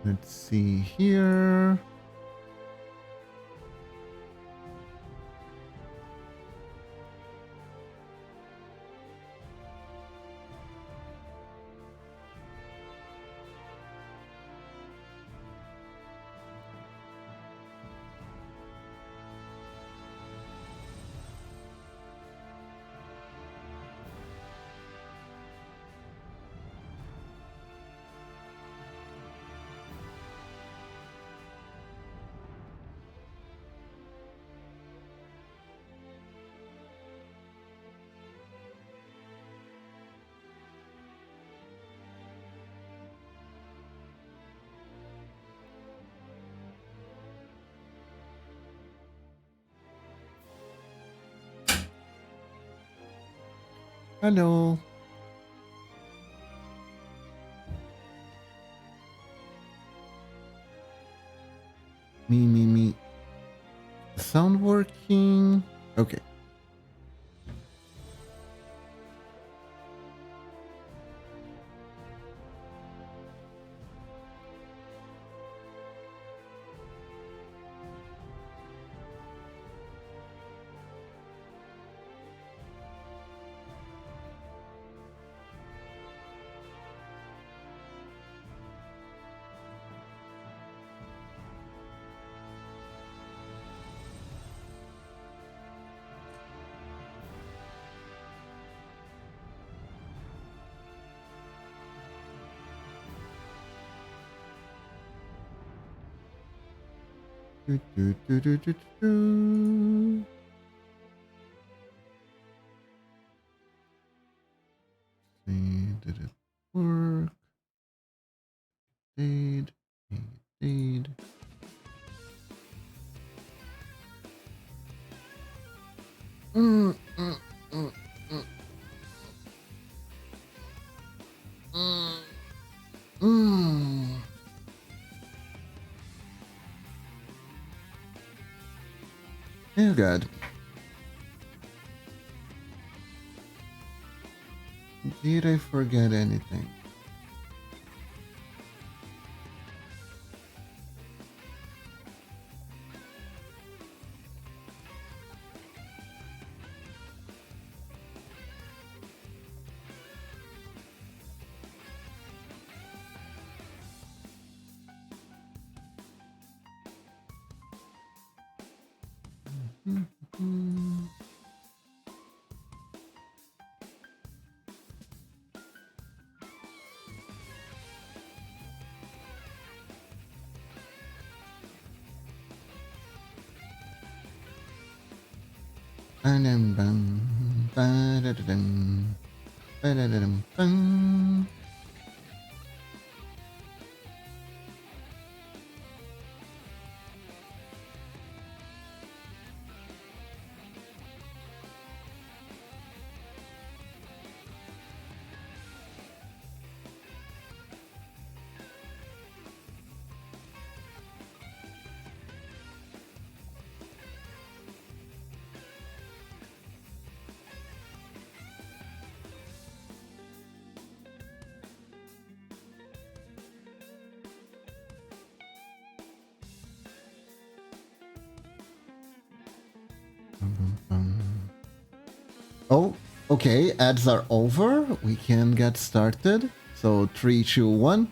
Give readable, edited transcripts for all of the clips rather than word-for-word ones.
Let's see here. Hello. Me. Sound working? Okay. Do. See, did it work? Did. Did. Mm, mm, mm, mm, mm, mm. Oh god. Did I forget anything? Mm. Ba-dum, bum, ba-da-da-dum, ba-da-da-dum, bum. Oh, okay, ads are over. We can get started. So 3, 2, 1.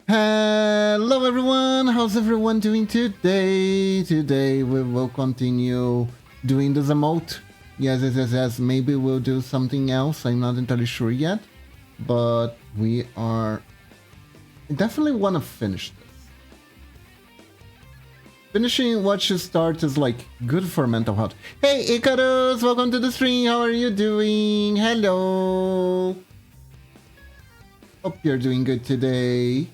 Hello everyone, how's everyone doing today? Today we will continue doing this emote. Yes. Maybe we'll do something else. I'm not entirely sure yet. But we are... I definitely want to finish this. Finishing what you start is like good for mental health. Hey Icarus, welcome to the stream. How are you doing? Hello. Hope you're doing good today.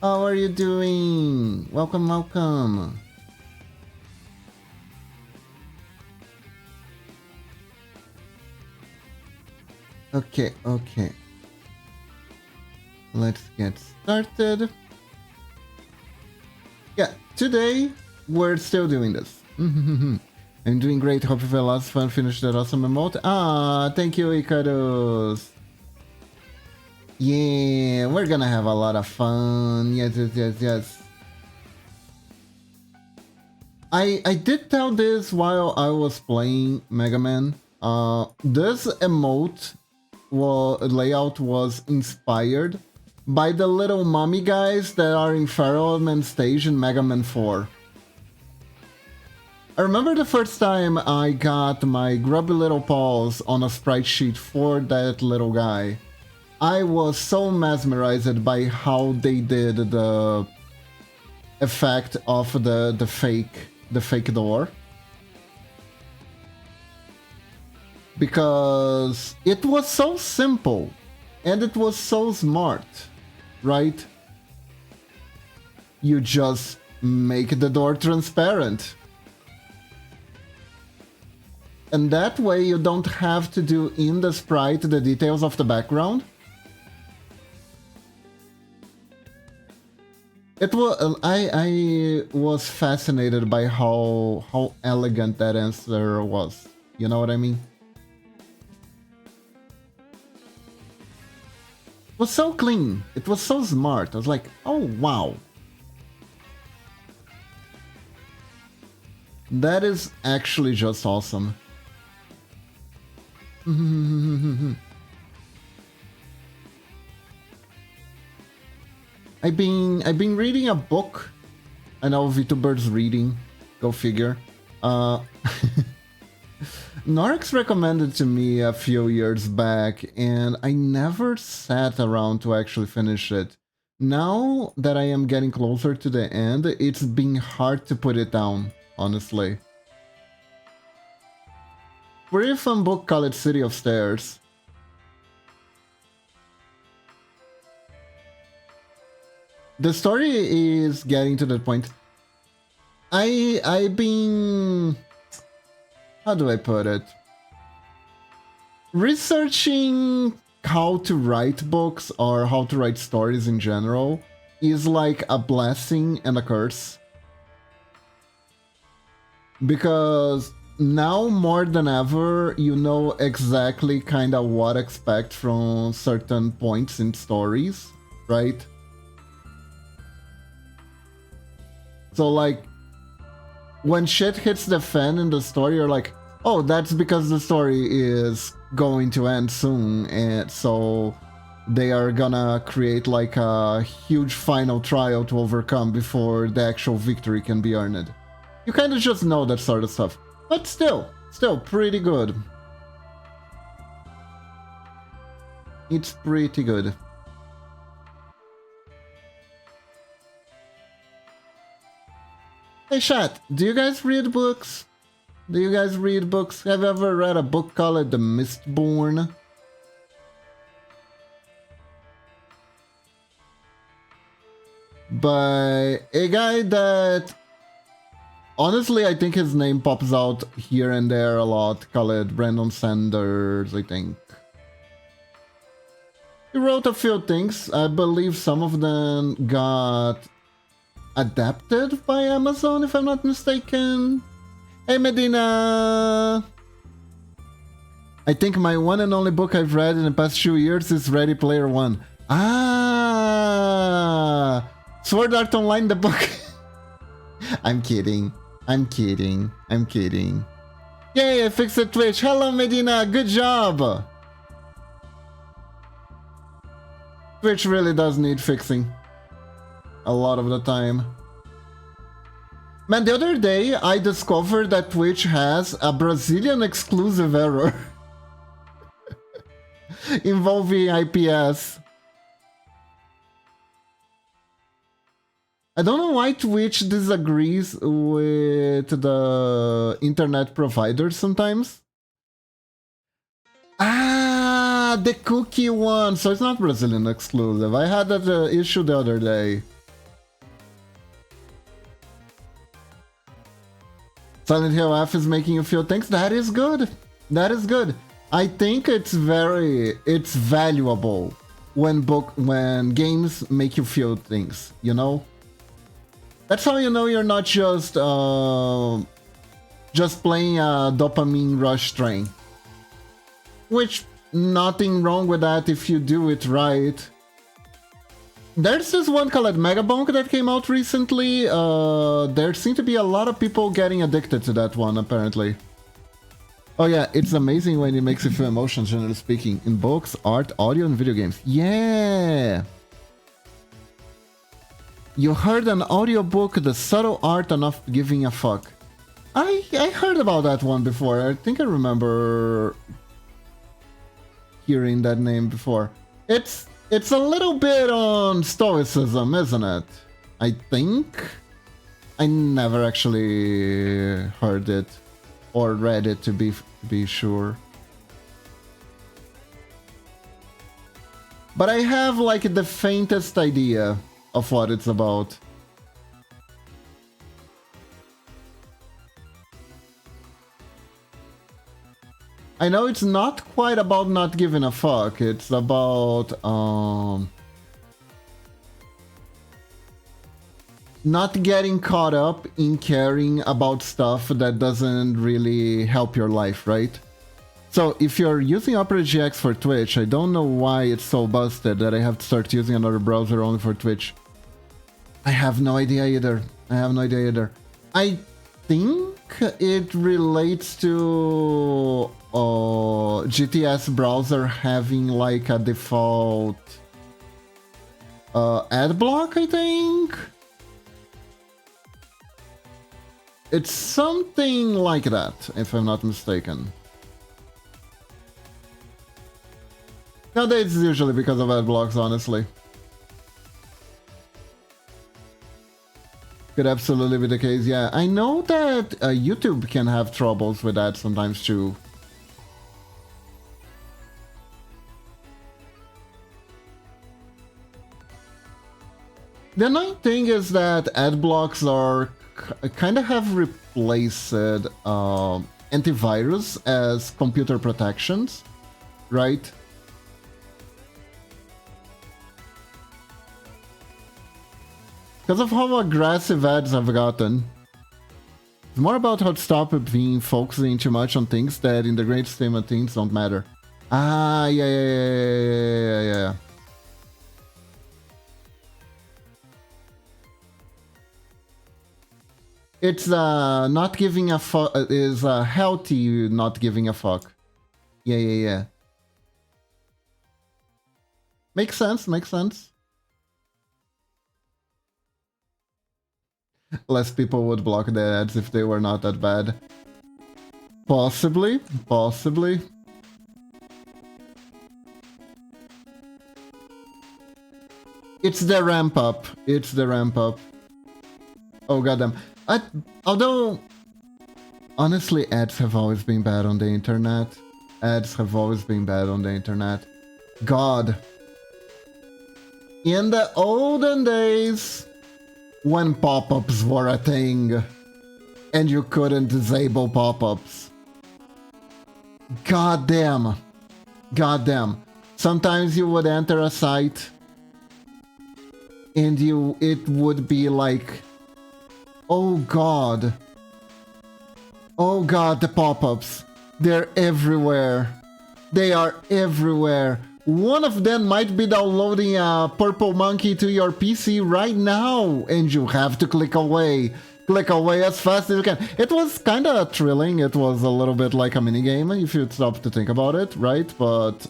How are you doing? Welcome. Okay. Let's get started. Yeah, today we're still doing this. I'm doing great. Hope you had lots of fun. Finish that awesome emote. Ah, thank you, Icarus. Yeah, we're gonna have a lot of fun. Yes, yes, yes, yes. I did tell this while I was playing Mega Man. This emote layout was inspired by the little mummy guys that are in Pharaoh Man stage in Mega Man 4. I remember the first time I got my grubby little paws on a sprite sheet for that little guy. I was so mesmerized by how they did the effect of the fake door. Because it was so simple and it was so smart, right? You just make the door transparent. And that way you don't have to do in the sprite the details of the background. It was I was fascinated by how elegant that answer was. You know what I mean? It was so clean. It was so smart. I was like, oh wow. That is actually just awesome. I've been reading a book. I know VTuber's reading. Go figure. Narx recommended to me a few years back, and I never sat around to actually finish it. Now that I am getting closer to the end, it's been hard to put it down, honestly. Pretty fun book called City of Stairs. The story is getting to that point. I've been... How do I put it? Researching how to write books or how to write stories in general is like a blessing and a curse. Because now more than ever, you know exactly kind of what to expect from certain points in stories, right? So like, when shit hits the fan in the story, you're like, oh, that's because the story is going to end soon, and so they are gonna create like a huge final trial to overcome before the actual victory can be earned. You kind of just know that sort of stuff. But still pretty good. It's pretty good. Hey chat, do you guys read books? Do you guys read books? Have you ever read a book called The Mistborn? By a guy that... Honestly, I think his name pops out here and there a lot, called Brandon Sanders, I think. He wrote a few things. I believe some of them got adapted by Amazon, if I'm not mistaken. Hey Medina! I think my one and only book I've read in the past few years is Ready Player One. Ah! Sword Art Online, the book. I'm kidding. I'm kidding. I'm kidding. Yay, I fixed the Twitch. Hello Medina, good job! Twitch really does need fixing. A lot of the time. Man, the other day I discovered that Twitch has a Brazilian exclusive error involving IPS. I don't know why Twitch disagrees with the internet providers sometimes. Ah, the cookie one. So it's not Brazilian exclusive. I had that issue the other day. Silent Hill F is making you feel things. That is good. That is good. I think it's valuable when games make you feel things, you know? That's how you know you're not just just playing a dopamine rush train. Which, nothing wrong with that if you do it right. There's this one called Megabonk that came out recently. There seem to be a lot of people getting addicted to that one, apparently. Oh yeah, it's amazing when it makes you feel emotions, generally speaking, in books, art, audio, and video games. Yeah! You heard an audiobook, The Subtle Art of Not Giving a Fuck. I heard about that one before. I think I remember hearing that name before. It's a little bit on stoicism, isn't it? I think. I never actually heard it or read it to be sure. But I have like the faintest idea of what it's about. I know it's not quite about not giving a fuck. It's about not getting caught up in caring about stuff that doesn't really help your life, right? So if you're using Opera GX for Twitch, I don't know why it's so busted that I have to start using another browser only for Twitch. I have no idea either. I think it relates to GTS browser having like a default ad block, I think. It's something like that, if I'm not mistaken. Nowadays it's usually because of ad blocks, honestly. Could absolutely be the case, yeah. I know that YouTube can have troubles with that sometimes too. The annoying thing is that ad blocks are kind of have replaced antivirus as computer protections, right? Because of how aggressive ads have gotten. It's more about how to stop being focusing too much on things that in the great scheme of things don't matter. Ah, yeah. It's not giving a fuck is healthy not giving a fuck. Yeah. Makes sense. Less people would block the ads if they were not that bad. Possibly. It's the ramp up. Oh goddamn. Although, honestly, ads have always been bad on the internet. God. In the olden days, when pop-ups were a thing, and you couldn't disable pop-ups. Goddamn. Sometimes you would enter a site, and it would be like, oh god, the pop-ups. They're everywhere. They are everywhere. One of them might be downloading a Purple Monkey to your PC right now, and you have to click away. Click away as fast as you can. It was kind of thrilling. It was a little bit like a minigame, if you stop to think about it, right? But,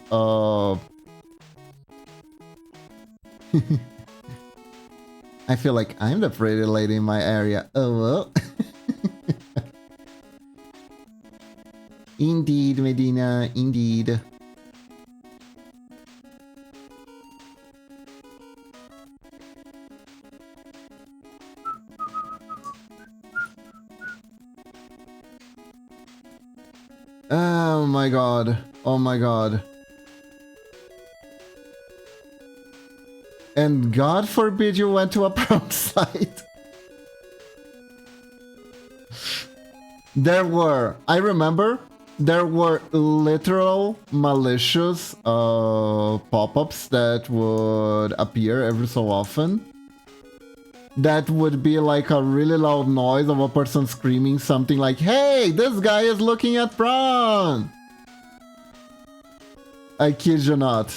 I feel like I'm the pretty lady in my area. Oh, well. Indeed, Medina, indeed. Oh my god. And God forbid you went to a prom site. I remember, there were literal malicious pop-ups that would appear every so often. that would be like a really loud noise of a person screaming something like, "Hey, this guy is looking at prawn!" I kid you not.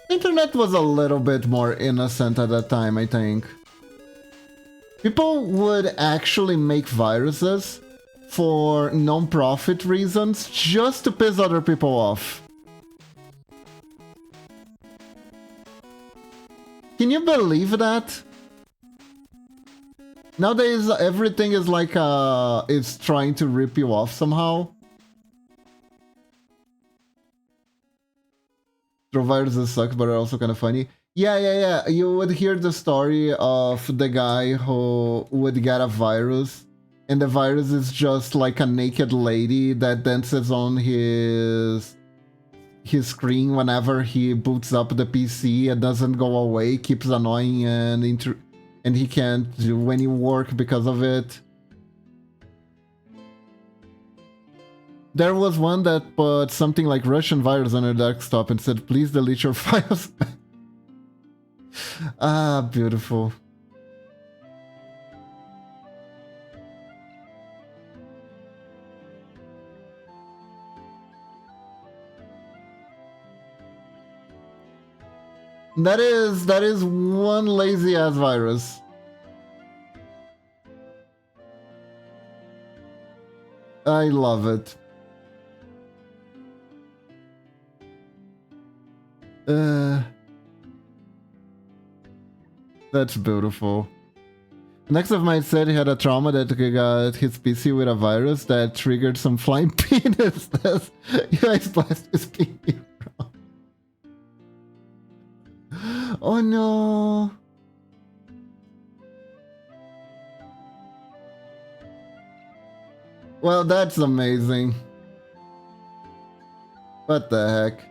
Internet was a little bit more innocent at that time, I think. People would actually make viruses for non-profit reasons just to piss other people off. Can you believe that? Nowadays, everything is like it's trying to rip you off somehow. Throw viruses suck, but are also kind of funny. Yeah. You would hear the story of the guy who would get a virus, and the virus is just like a naked lady that dances on his screen whenever he boots up the PC. It doesn't go away, keeps annoying, and he can't do any work because of it. There was one that put something like Russian virus on her desktop and said, "Please delete your files." Ah, beautiful. That is one lazy ass virus. I love it. That's beautiful. Next of mine said he had a trauma that got his PC with a virus that triggered some flying penis. You guys blast his PC. Oh no. Well, that's amazing. What the heck?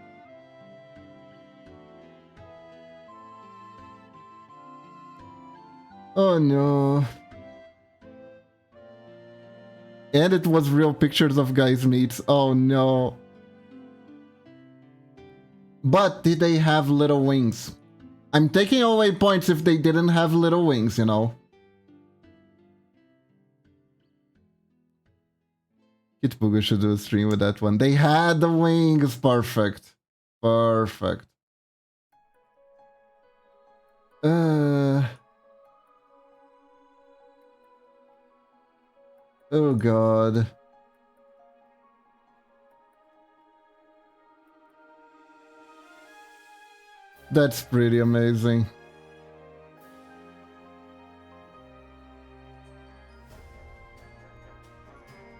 Oh no. And it was real pictures of guys' meats. Oh no. But did they have little wings? I'm taking away points if they didn't have little wings, you know. Kitbooger should do a stream with that one. They had the wings. Perfect. Perfect. Oh god. That's pretty amazing.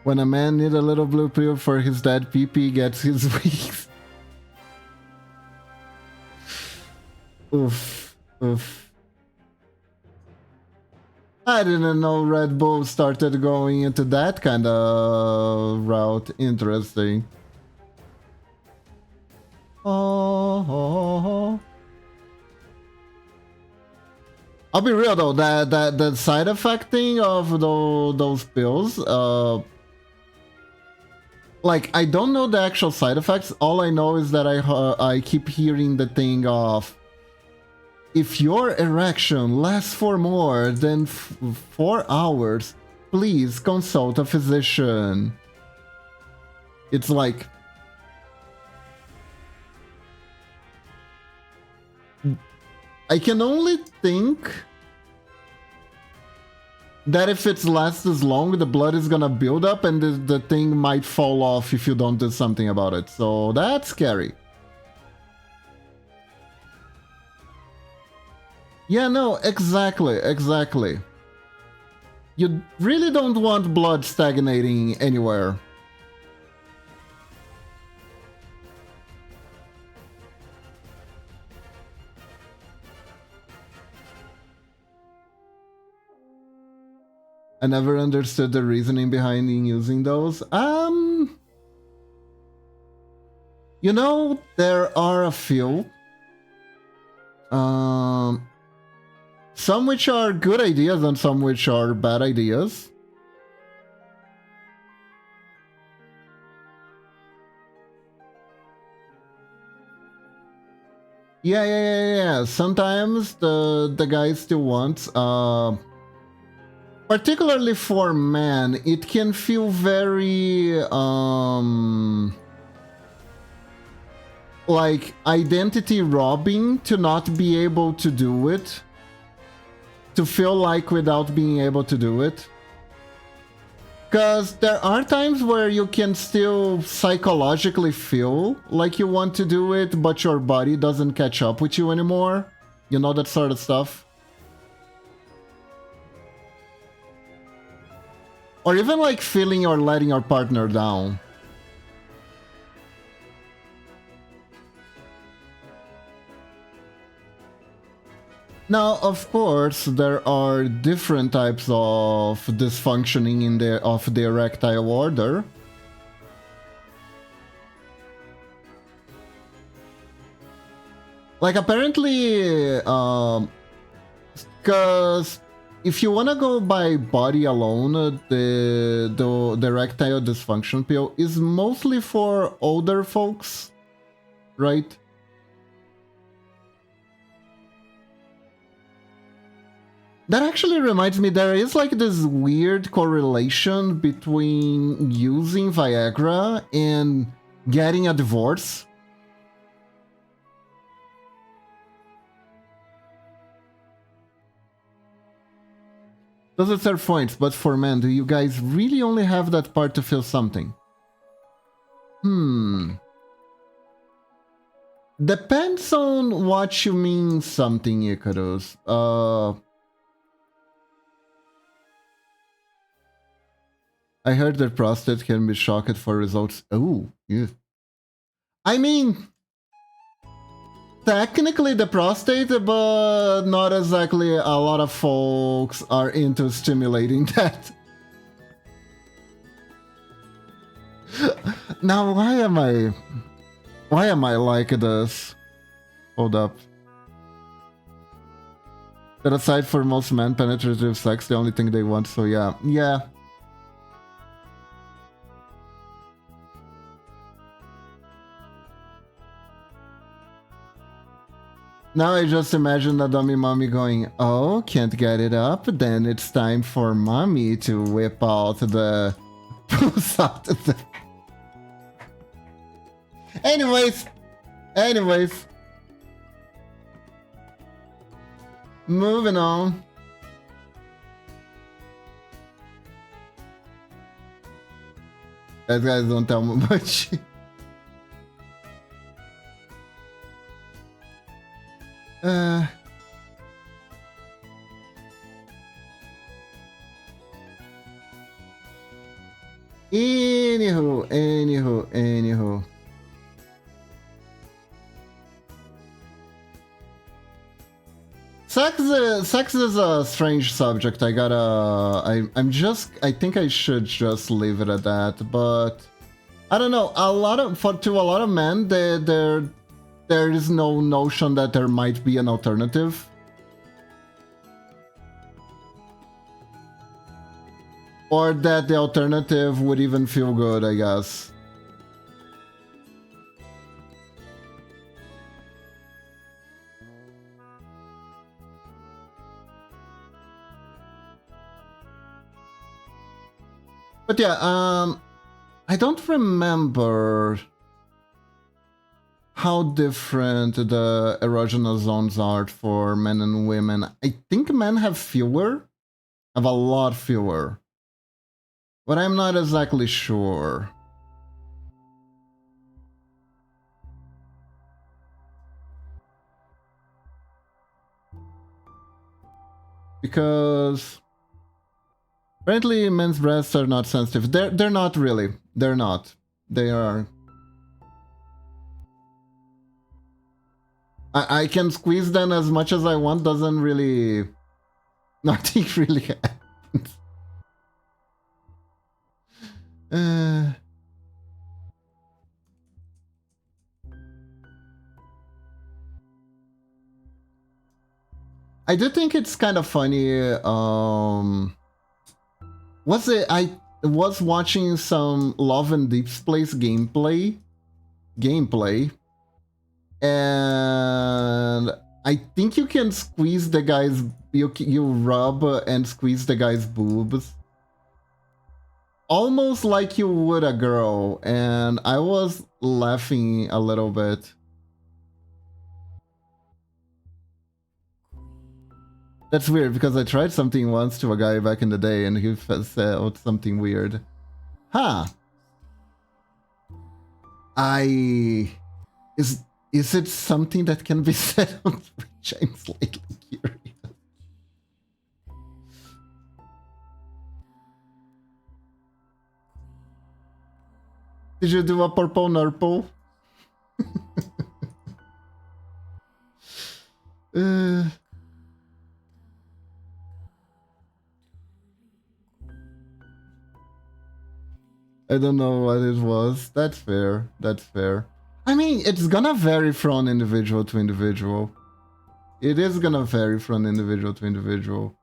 When a man needs a little blue pill for his dead pee-pee, gets his wings. Oof. Oof. I didn't know Red Bull started going into that kind of route. Interesting. Oh. I'll be real though, that the side effect thing of those pills, like I don't know the actual side effects. All I know is that I keep hearing the thing of, if your erection lasts for more than 4 hours, please consult a physician. It's like, I can only think that if it lasts as long, the blood is gonna build up and the thing might fall off if you don't do something about it. So that's scary. Yeah, no, exactly. You really don't want blood stagnating anywhere. I never understood the reasoning behind using those. You know, there are a few. Some which are good ideas and some which are bad ideas. Yeah. Sometimes the guy still wants, particularly for men, it can feel very like identity robbing to not be able to do it, to feel like without being able to do it. Because there are times where you can still psychologically feel like you want to do it, but your body doesn't catch up with you anymore. You know, that sort of stuff. Or even like feeling you're letting your partner down. Now, of course, there are different types of dysfunctioning in the erectile order. Like apparently, because if you wanna go by body alone, the erectile dysfunction pill is mostly for older folks, right? That actually reminds me, there is like this weird correlation between using Viagra and getting a divorce. Those are fair points, but for men, do you guys really only have that part to feel something? Depends on what you mean something, Icarus. I heard that prostate can be shocked for results. Oh, yeah. I mean, technically the prostate, but not exactly a lot of folks are into stimulating that. Now, why am I like this? Hold up. That aside for most men, penetrative sex, the only thing they want, so yeah. Yeah. Now I just imagine the dummy mommy going, oh, can't get it up? Then it's time for mommy to whip out the... pulls out the... Anyways. Moving on. Those guys don't tell me much. Anywho. Sex is a strange subject. I think I should just leave it at that. But I don't know. To a lot of men, there is no notion that there might be an alternative. Or that the alternative would even feel good, I guess. But yeah, I don't remember how different the erogenous zones are for men and women. I think men have a lot fewer. But I'm not exactly sure. Because apparently men's breasts are not sensitive. They're not really. They're not. They are. I can squeeze them as much as I want, doesn't really... Nothing really happens. I do think it's kind of funny. I was watching some Love and Deep Space gameplay, And I think you can squeeze the guy's, you rub and squeeze the guy's boobs almost like you would a girl, and I was laughing a little bit. That's weird because I tried something once to a guy back in the day and he said something weird. Huh. Is it something that can be said on Twitch? I'm slightly curious. Did you do a purple nurple? I don't know what it was. That's fair. That's fair. I mean, it's gonna vary from individual to individual. It is gonna vary from individual to individual.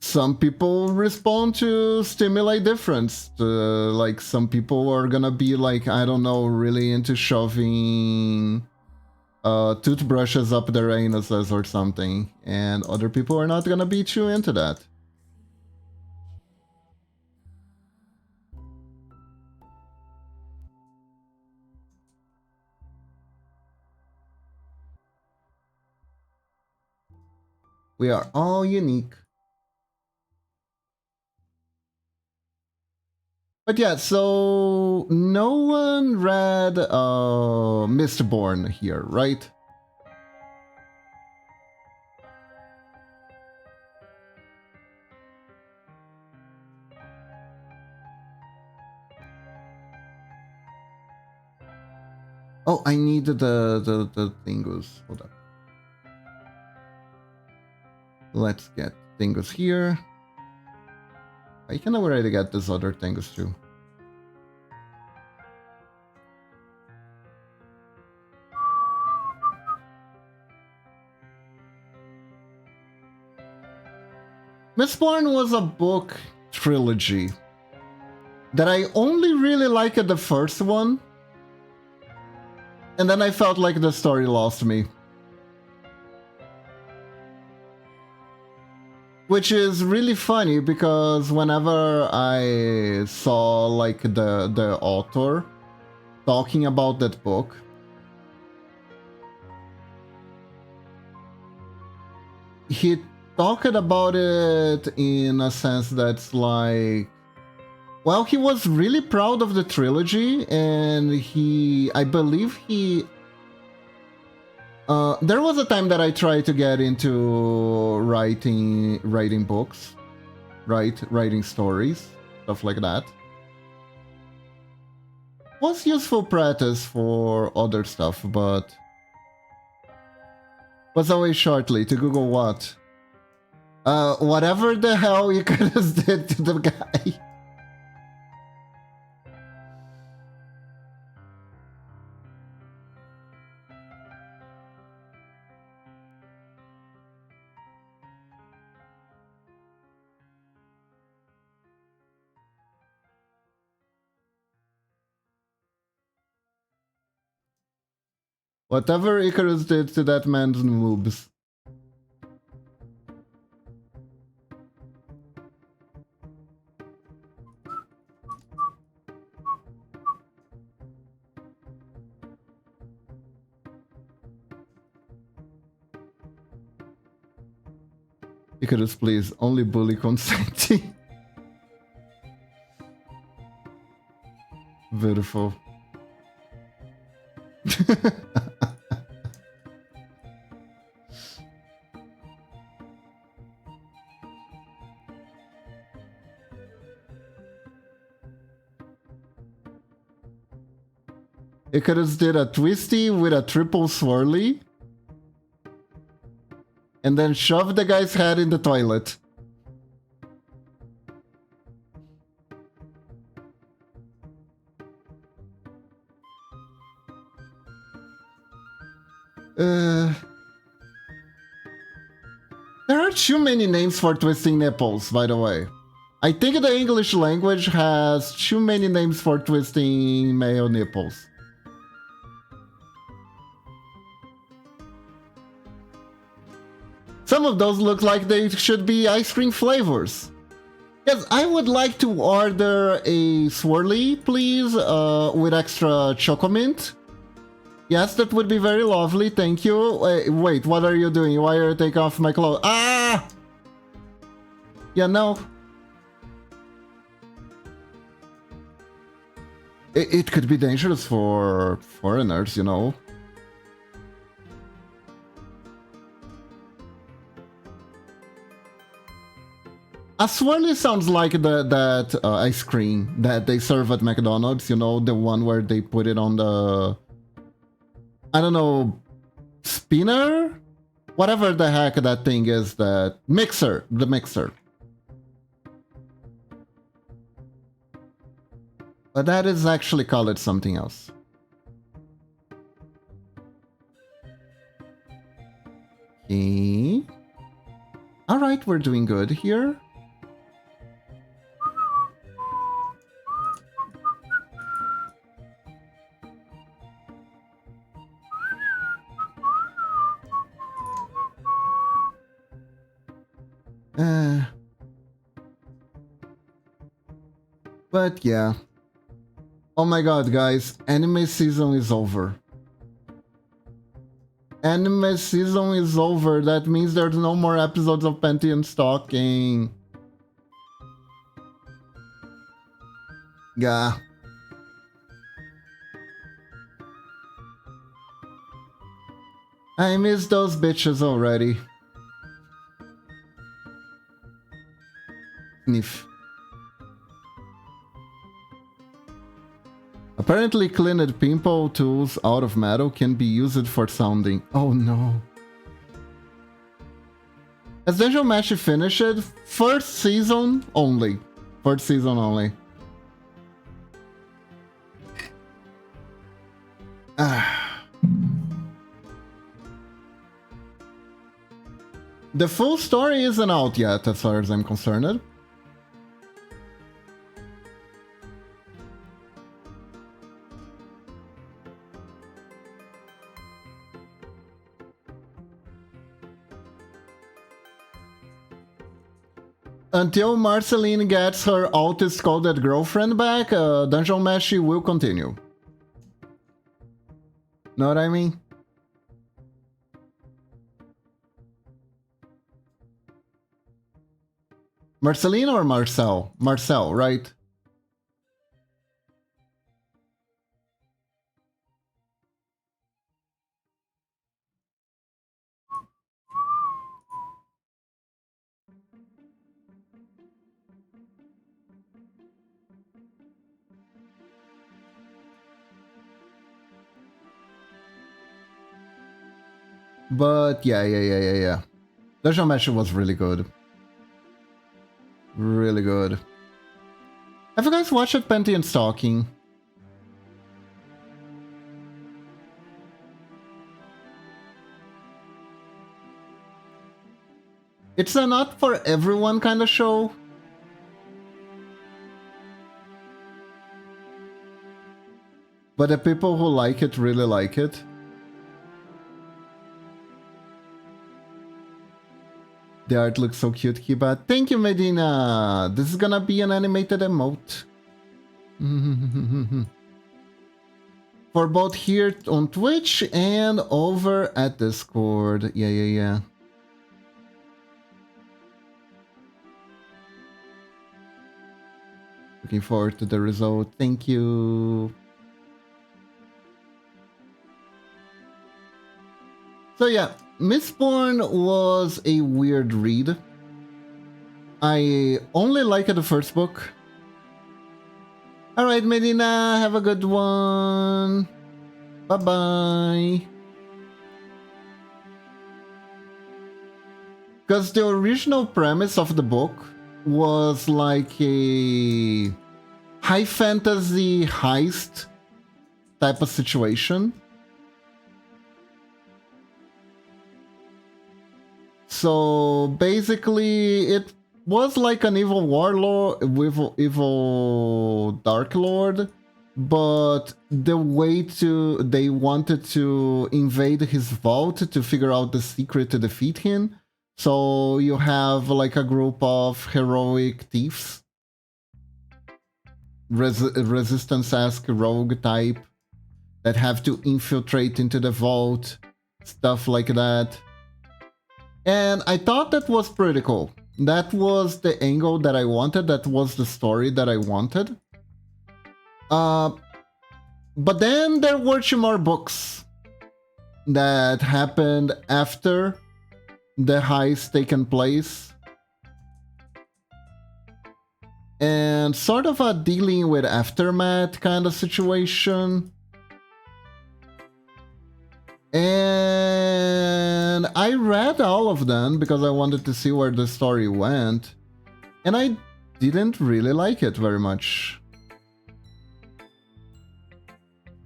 Some people respond to stimuli different. Like some people are gonna be like, I don't know, really into shoving toothbrushes up their anuses or something, and other people are not gonna be too into that. We are all unique. But yeah, so no one read Mistborn here, right? Oh, I need the thingus. Hold up. Let's get thingus here. I can already get this other thingus too. Mistborn was a book trilogy that I only really liked the first one, and then I felt like the story lost me. Which is really funny because whenever I saw like the author talking about that book, he talked about it in a sense that's like, well, he was really proud of the trilogy, and I believe there was a time that I tried to get into writing books, writing stories, stuff like that. Was useful practice for other stuff, but was always shortly to Google what? Whatever the hell you could have did to the guy. Whatever Icarus did to that man's moobs. Icarus, please, only bully consenting. Beautiful. Icarus did a twisty with a triple swirly, and then shoved the guy's head in the toilet. There are too many names for twisting nipples, by the way. I think the English language has too many names for twisting male nipples. Some of those look like they should be ice cream flavors. Yes, I would like to order a swirly, please, with extra chocomint. Yes, that would be very lovely, thank you. Wait, what are you doing? Why are you taking off my clothes? Ah! Yeah, no. It could be dangerous for foreigners, you know. A swirly sounds like that ice cream that they serve at McDonald's, you know, the one where they put it on the, I don't know, spinner? Whatever the heck that thing is, that mixer, the mixer. But that is actually called something else. Okay. Alright, we're doing good here. But yeah. Oh my god, guys, anime season is over. Anime season is over. That means there's no more episodes of Pantheon Stalking. Yeah. I miss those bitches already. Sniff. Apparently cleaned pimple tools out of metal can be used for sounding. Oh no. As Dungeon Mesh finished, first season only. First season only. The full story isn't out yet, as far as I'm concerned. Until Marceline gets her alt-scolded girlfriend back, Dungeon Mesh will continue. Know what I mean? Marceline or Marcel? Marcel, right? But yeah. Dungeon Mesh was really good. Really good. Have you guys watched Pantheon Stalking? It's a not for everyone kind of show. But the people who like it really like it. The art looks so cute, Kiba. Thank you, Medina. This is gonna be an animated emote. For both here on Twitch and over at Discord. Yeah. Looking forward to the result. Thank you. So yeah, Mistborn was a weird read. I only liked the first book. Alright, Medina, have a good one. Bye-bye. Because the original premise of the book was like a high fantasy heist type of situation. So basically, it was like an evil warlord, evil dark lord, but the way they wanted to invade his vault to figure out the secret to defeat him. So you have like a group of heroic thieves, resistance-esque rogue type that have to infiltrate into the vault, stuff like that. And I thought that was pretty cool. That was the angle that I wanted, that was the story that I wanted. But then there were two more books that happened after the heist taken place. And sort of a dealing with aftermath kind of situation. And I read all of them because I wanted to see where the story went. And I didn't really like it very much.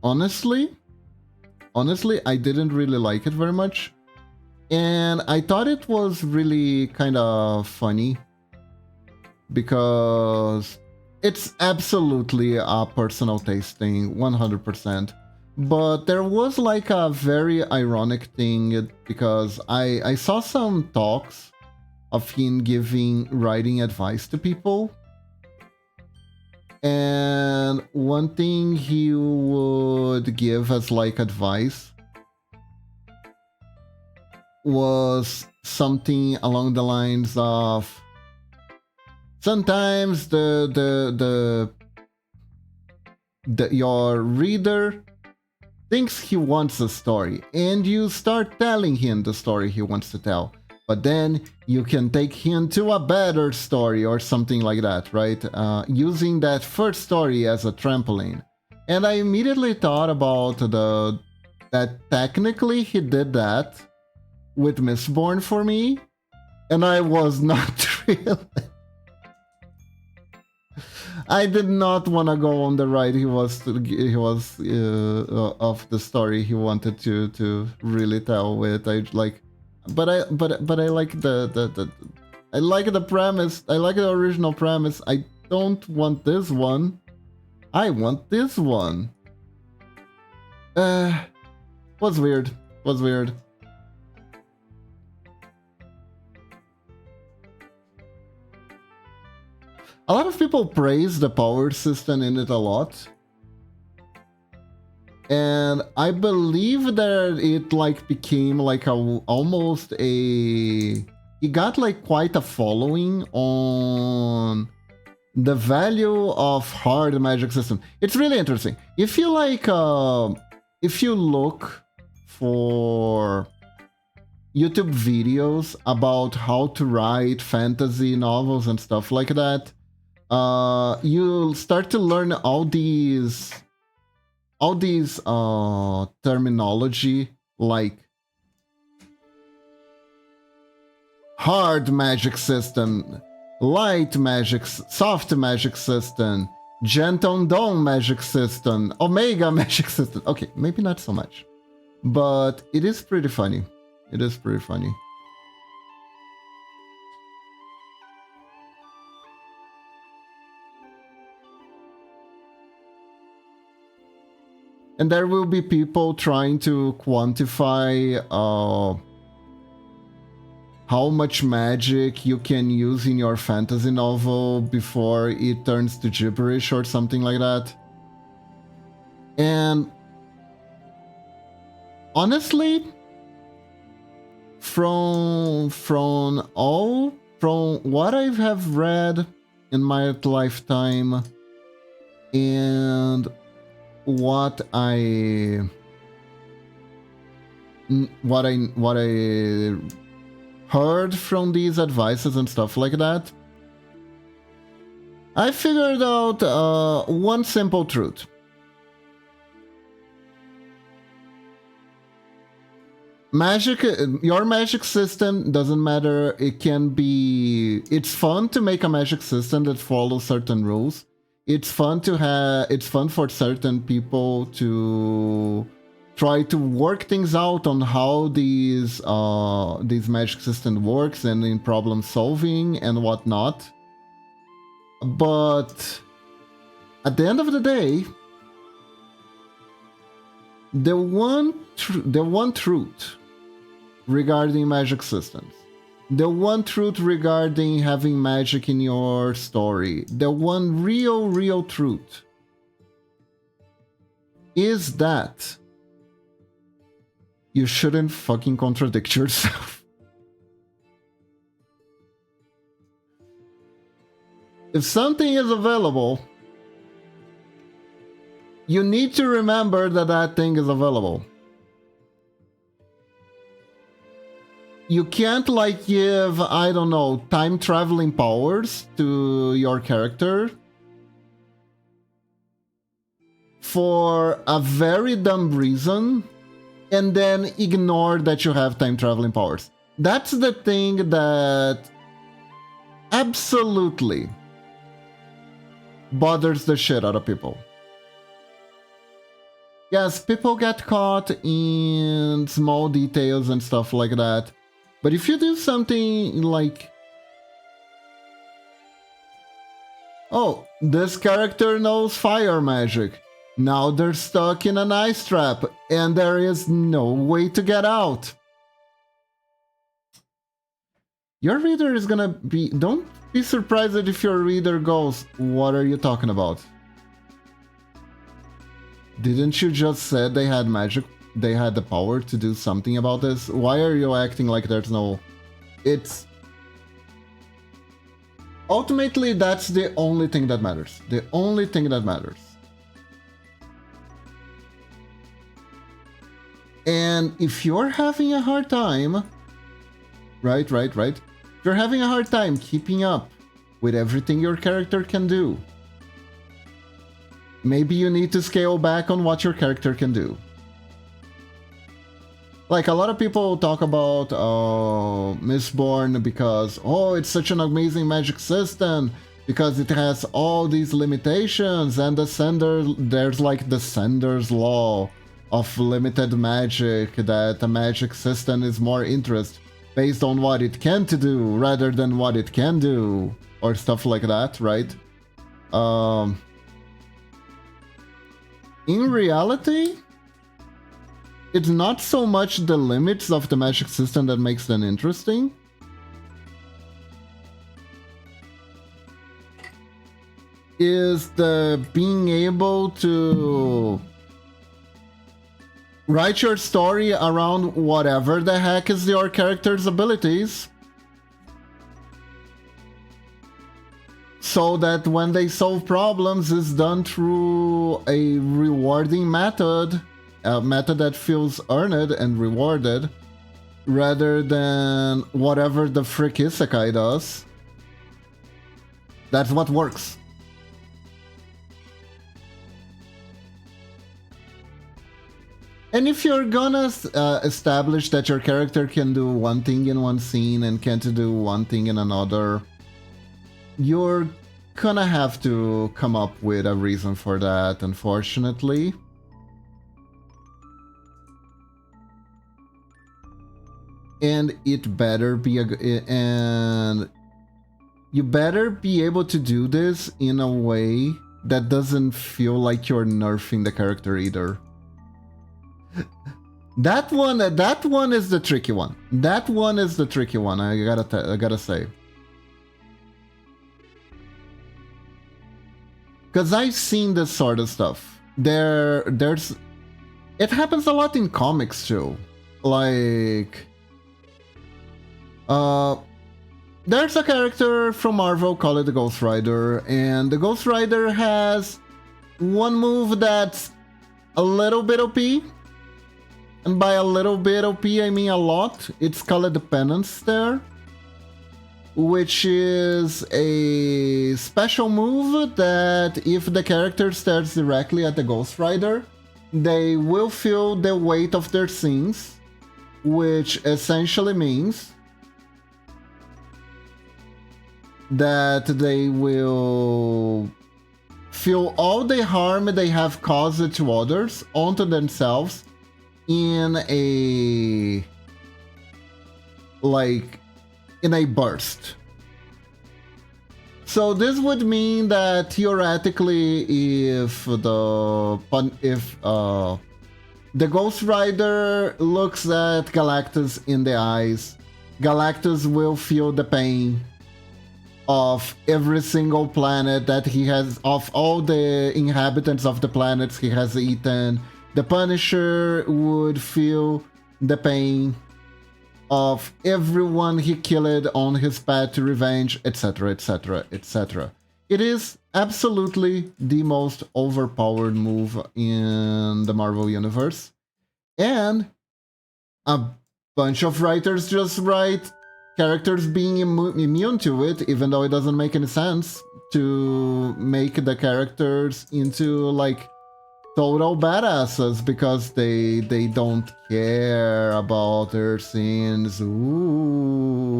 Honestly, I didn't really like it very much. And I thought it was really kind of funny. Because it's absolutely a personal taste thing, 100%. But there was like a very ironic thing because I saw some talks of him giving writing advice to people. And one thing he would give as like advice was something along the lines of sometimes your reader thinks he wants a story, and you start telling him the story he wants to tell. But then you can take him to a better story or something like that, right? Using that first story as a trampoline. And I immediately thought about that technically he did that with Mistborn for me, and I was not really. I did not want to go on the ride he was of the story he wanted to really tell with. I like, but I like I like the premise. I like the original premise. I don't want this one. I want this one. Was weird. Was weird. A lot of people praise the power system in it a lot. And I believe that it like became like almost a... It got like quite a following on the value of hard magic system. It's really interesting. If you like, if you look for YouTube videos about how to write fantasy novels and stuff like that, you'll start to learn all these terminology like hard magic system, light magic, soft magic system, gentle dawn magic system, omega magic system. Okay, maybe not so much, but it is pretty funny. It is pretty funny. And there will be people trying to quantify how much magic you can use in your fantasy novel before it turns to gibberish or something like that. And honestly, from what I have read in my lifetime and what I heard from these advices and stuff like that, I figured out one simple truth. Magic, your magic system doesn't matter. It's fun to make a magic system that follows certain rules. It's fun for certain people to try to work things out on how these magic system works and in problem solving and whatnot. But at the end of the day, the one truth regarding magic systems The one truth regarding having magic in your story, the one real truth, is that you shouldn't fucking contradict yourself. If something is available, you need to remember that that thing is available. You can't like give, I don't know, time traveling powers to your character for a very dumb reason and then ignore that you have time traveling powers. That's the thing that absolutely bothers the shit out of people. Yes, people get caught in small details and stuff like that. But if you do something like, oh, this character knows fire magic. Now they're stuck in an ice trap and there is no way to get out. Your reader is gonna be... Don't be surprised if your reader goes, what are you talking about? Didn't you just say they had magic? They had the power to do something about this? Why are you acting like there's no... It's... Ultimately, that's the only thing that matters. The only thing that matters. And if you're having a hard time... Right. If you're having a hard time keeping up with everything your character can do, maybe you need to scale back on what your character can do. Like, a lot of people talk about Mistborn because, oh, it's such an amazing magic system, because it has all these limitations, and the sender, there's like the sender's law of limited magic, that a magic system is more interest based on what it can to do rather than what it can do, or stuff like that, right? In reality, it's not so much the limits of the magic system that makes them interesting. Is the being able to write your story around whatever the heck is your character's abilities, so that when they solve problems, it's done through a rewarding method, a method that feels earned and rewarded, rather than whatever the frick Isekai does. That's what works. And if you're gonna establish that your character can do one thing in one scene and can't do one thing in another, you're gonna have to come up with a reason for that, unfortunately. And it better be and you better be able to do this in a way that doesn't feel like you're nerfing the character either. That one is the tricky one. That one is the tricky one, I gotta say. Because I've seen this sort of stuff. There's... It happens a lot in comics too. Like... there's a character from Marvel called the Ghost Rider, and the Ghost Rider has one move that's a little bit OP. And by a little bit OP, I mean a lot. It's called the Penance there, which is a special move that if the character stares directly at the Ghost Rider, they will feel the weight of their sins, which essentially means that they will feel all the harm they have caused to others onto themselves in a burst. So this would mean that theoretically, if the Ghost Rider looks at Galactus in the eyes Galactus will feel the pain of every single planet that he has, of all the inhabitants of the planets he has eaten. The Punisher would feel the pain of everyone he killed on his path to revenge, etc., etc., etc. It is absolutely the most overpowered move in the Marvel Universe. And a bunch of writers just write characters being immune to it, even though it doesn't make any sense to make the characters into like total badasses because they don't care about their sins. Ooh.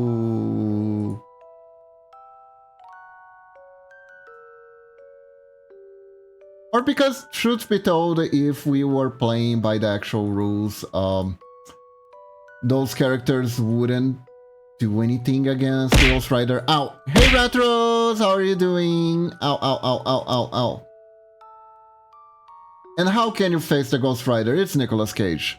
Or because, truth be told, if we were playing by the actual rules, those characters wouldn't do anything against Ghost Rider. Ow! Hey Retros! How are you doing? Ow, ow, ow, ow, ow, ow. And how can you face the Ghost Rider? It's Nicolas Cage.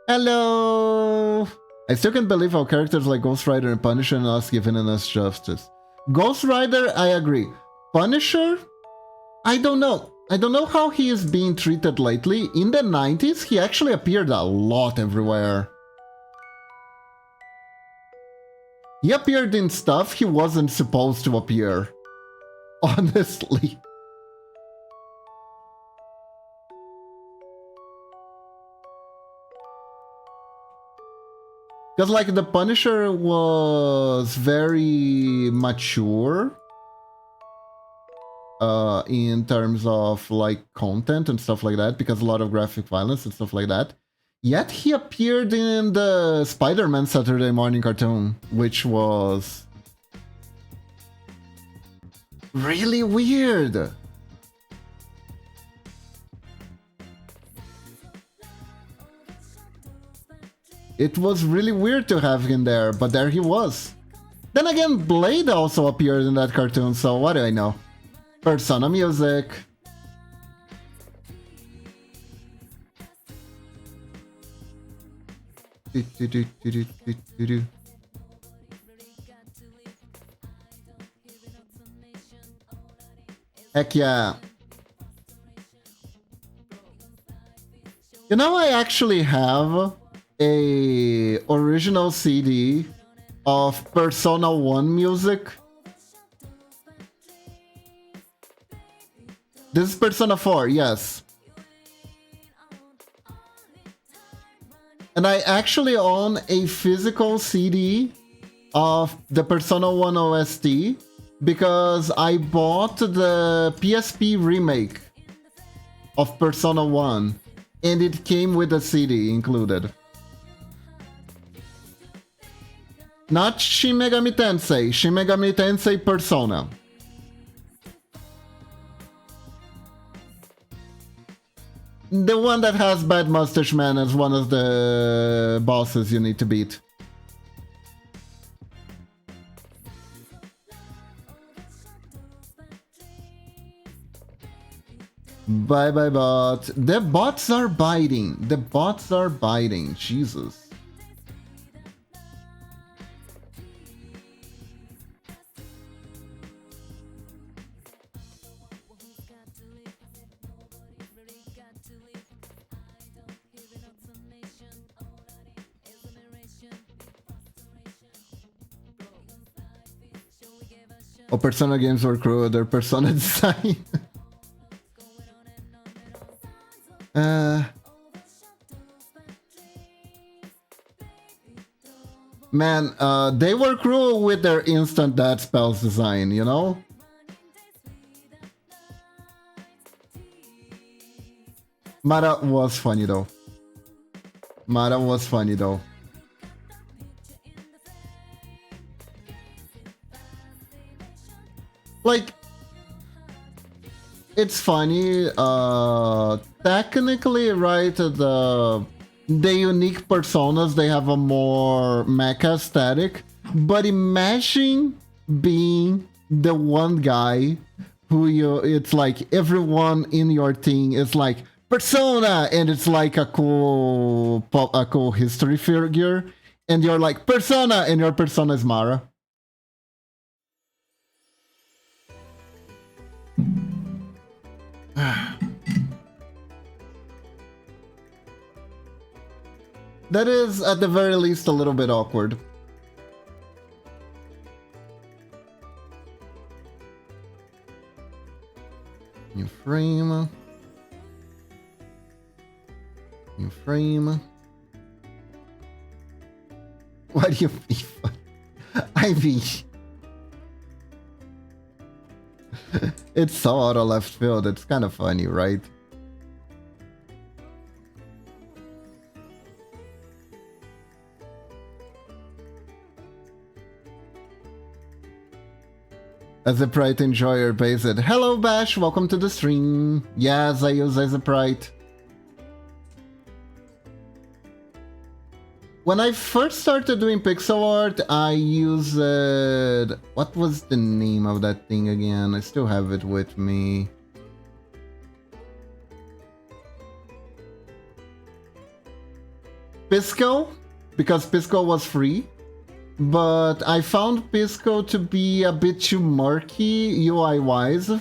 Hello! I still can't believe how characters like Ghost Rider and Punisher are not giving us justice. Ghost Rider, I agree. Punisher? I don't know. I don't know how he is being treated lately. In the 90s, he actually appeared a lot everywhere. He appeared in stuff he wasn't supposed to appear. Honestly. Because, like, the Punisher was very mature in terms of, like, content and stuff like that, because a lot of graphic violence and stuff like that. Yet he appeared in the Spider-Man Saturday morning cartoon, which was really weird. It was really weird to have him there, but there he was. Then again, Blade also appeared in that cartoon, so what do I know? Persona music. Heck yeah. You know, I actually have a original CD of Persona 1 music. This is Persona 4, yes. And I actually own a physical CD of the Persona 1 OST because I bought the PSP remake of Persona 1 and it came with a CD included. Not Shin Megami Tensei, Shin Megami Tensei Persona. The one that has Bad Mustache Man as one of the bosses you need to beat. Bye bye bot. The bots are biting. The bots are biting. Jesus. Oh, Persona games were cruel, their Persona design. Man, they were cruel with their instant death spells design, you know? Mara was funny though. Mara was funny though. Like, it's funny, technically, right, the unique personas, they have a more mecha aesthetic, but imagine being the one guy who it's like everyone in your team is like Persona, and it's like a cool history figure, and you're like Persona, and your Persona is Mara. That is, at the very least, a little bit awkward. New frame. New frame. Why do you I mean... It's so out of left field, it's kind of funny, right? As a Prite enjoyer, base it. Hello Bash, welcome to the stream. Yes, I use as a Prite. When I first started doing pixel art, I used... what was the name of that thing again? I still have it with me. Pisco, because Pisco was free. But I found Pisco to be a bit too murky UI-wise.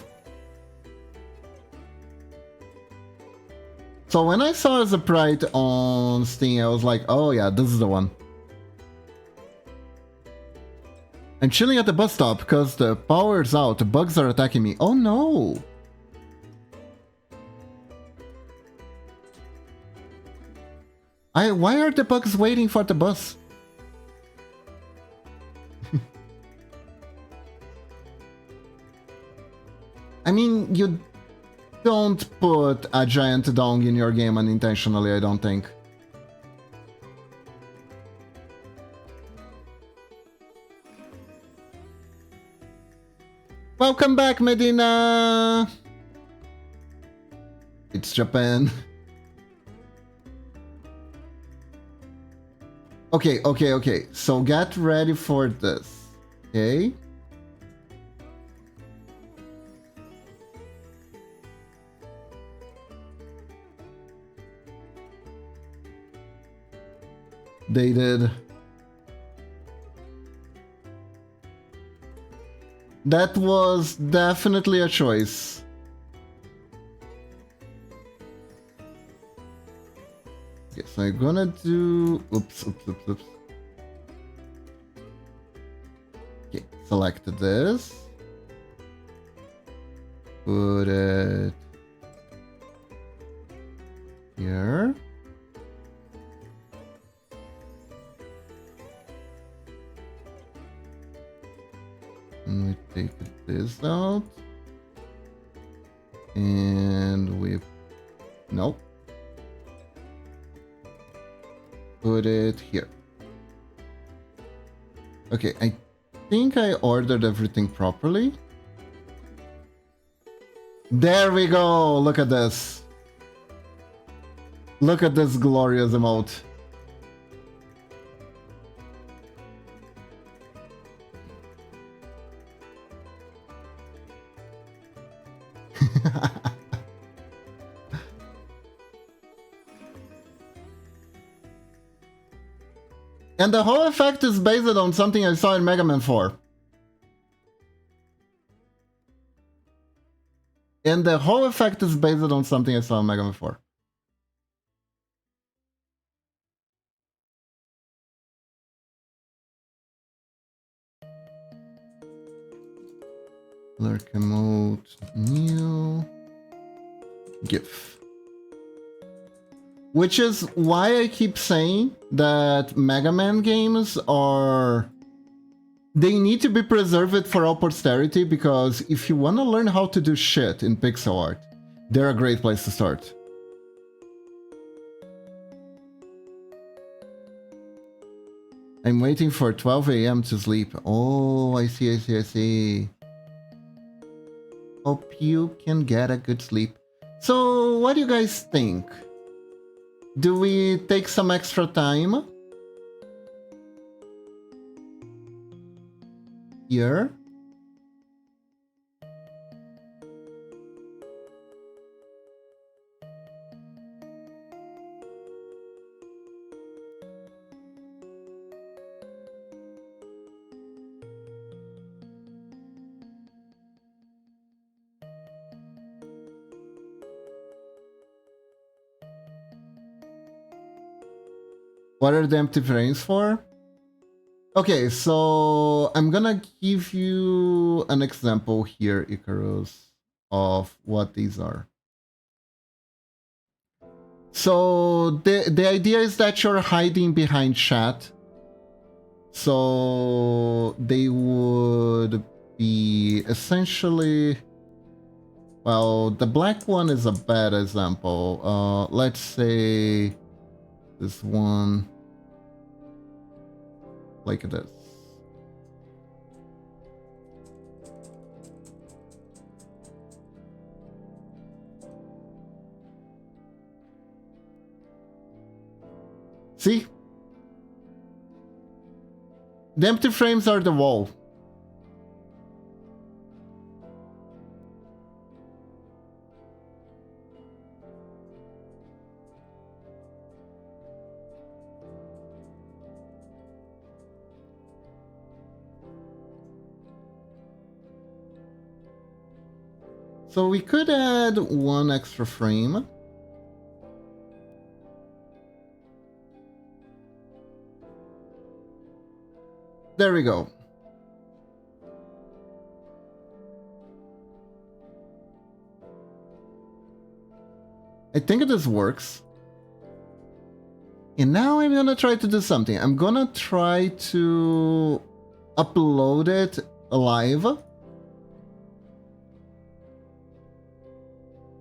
So when I saw as a Prite on Steam, I was like, oh yeah, this is the one. I'm chilling at the bus stop because the power's out, the bugs are attacking me. Oh no! Why are the bugs waiting for the bus? I mean, you don't put a giant dong in your game unintentionally, I don't think. Welcome back, Medina! It's Japan. Okay. So get ready for this. Okay? They did. That was definitely a choice. Okay, so I'm gonna do... Oops. Okay, select this. Put it here. And we take this out. And we... Nope. Put it here. Okay, I think I ordered everything properly. There we go! Look at this. Look at this glorious emote. And the whole effect is based on something I saw in Mega Man 4. And the whole effect is based on something I saw in Mega Man 4. Lurk emote, new, GIF. Which is why I keep saying that Mega Man games are... They need to be preserved for all posterity, because if you want to learn how to do shit in pixel art, they're a great place to start. I'm waiting for 12 AM to sleep. Oh, I see. Hope you can get a good sleep. So, what do you guys think? Do we take some extra time? Here? What are the empty frames for? Okay, so I'm gonna give you an example here, Icarus, of what these are. So the idea is that you're hiding behind chat. So they would be essentially, well, the black one is a bad example. Let's say this one like this. See? The empty frames are the wall. So we could add one extra frame. There we go. I think this works. And now I'm gonna try to do something. I'm gonna try to upload it live.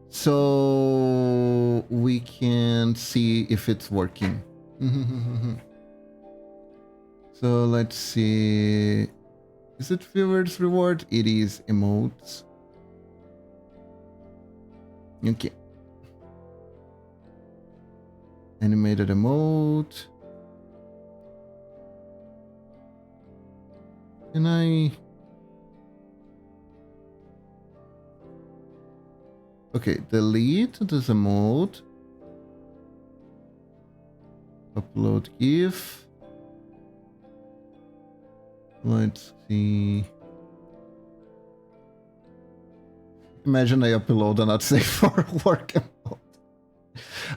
So we can see if it's working. So let's see. Is it viewers reward? It is emotes. Okay. Animated emote. Can I? Okay, delete this emote. Upload GIF. Let's see. Imagine I upload a not safe for work emote.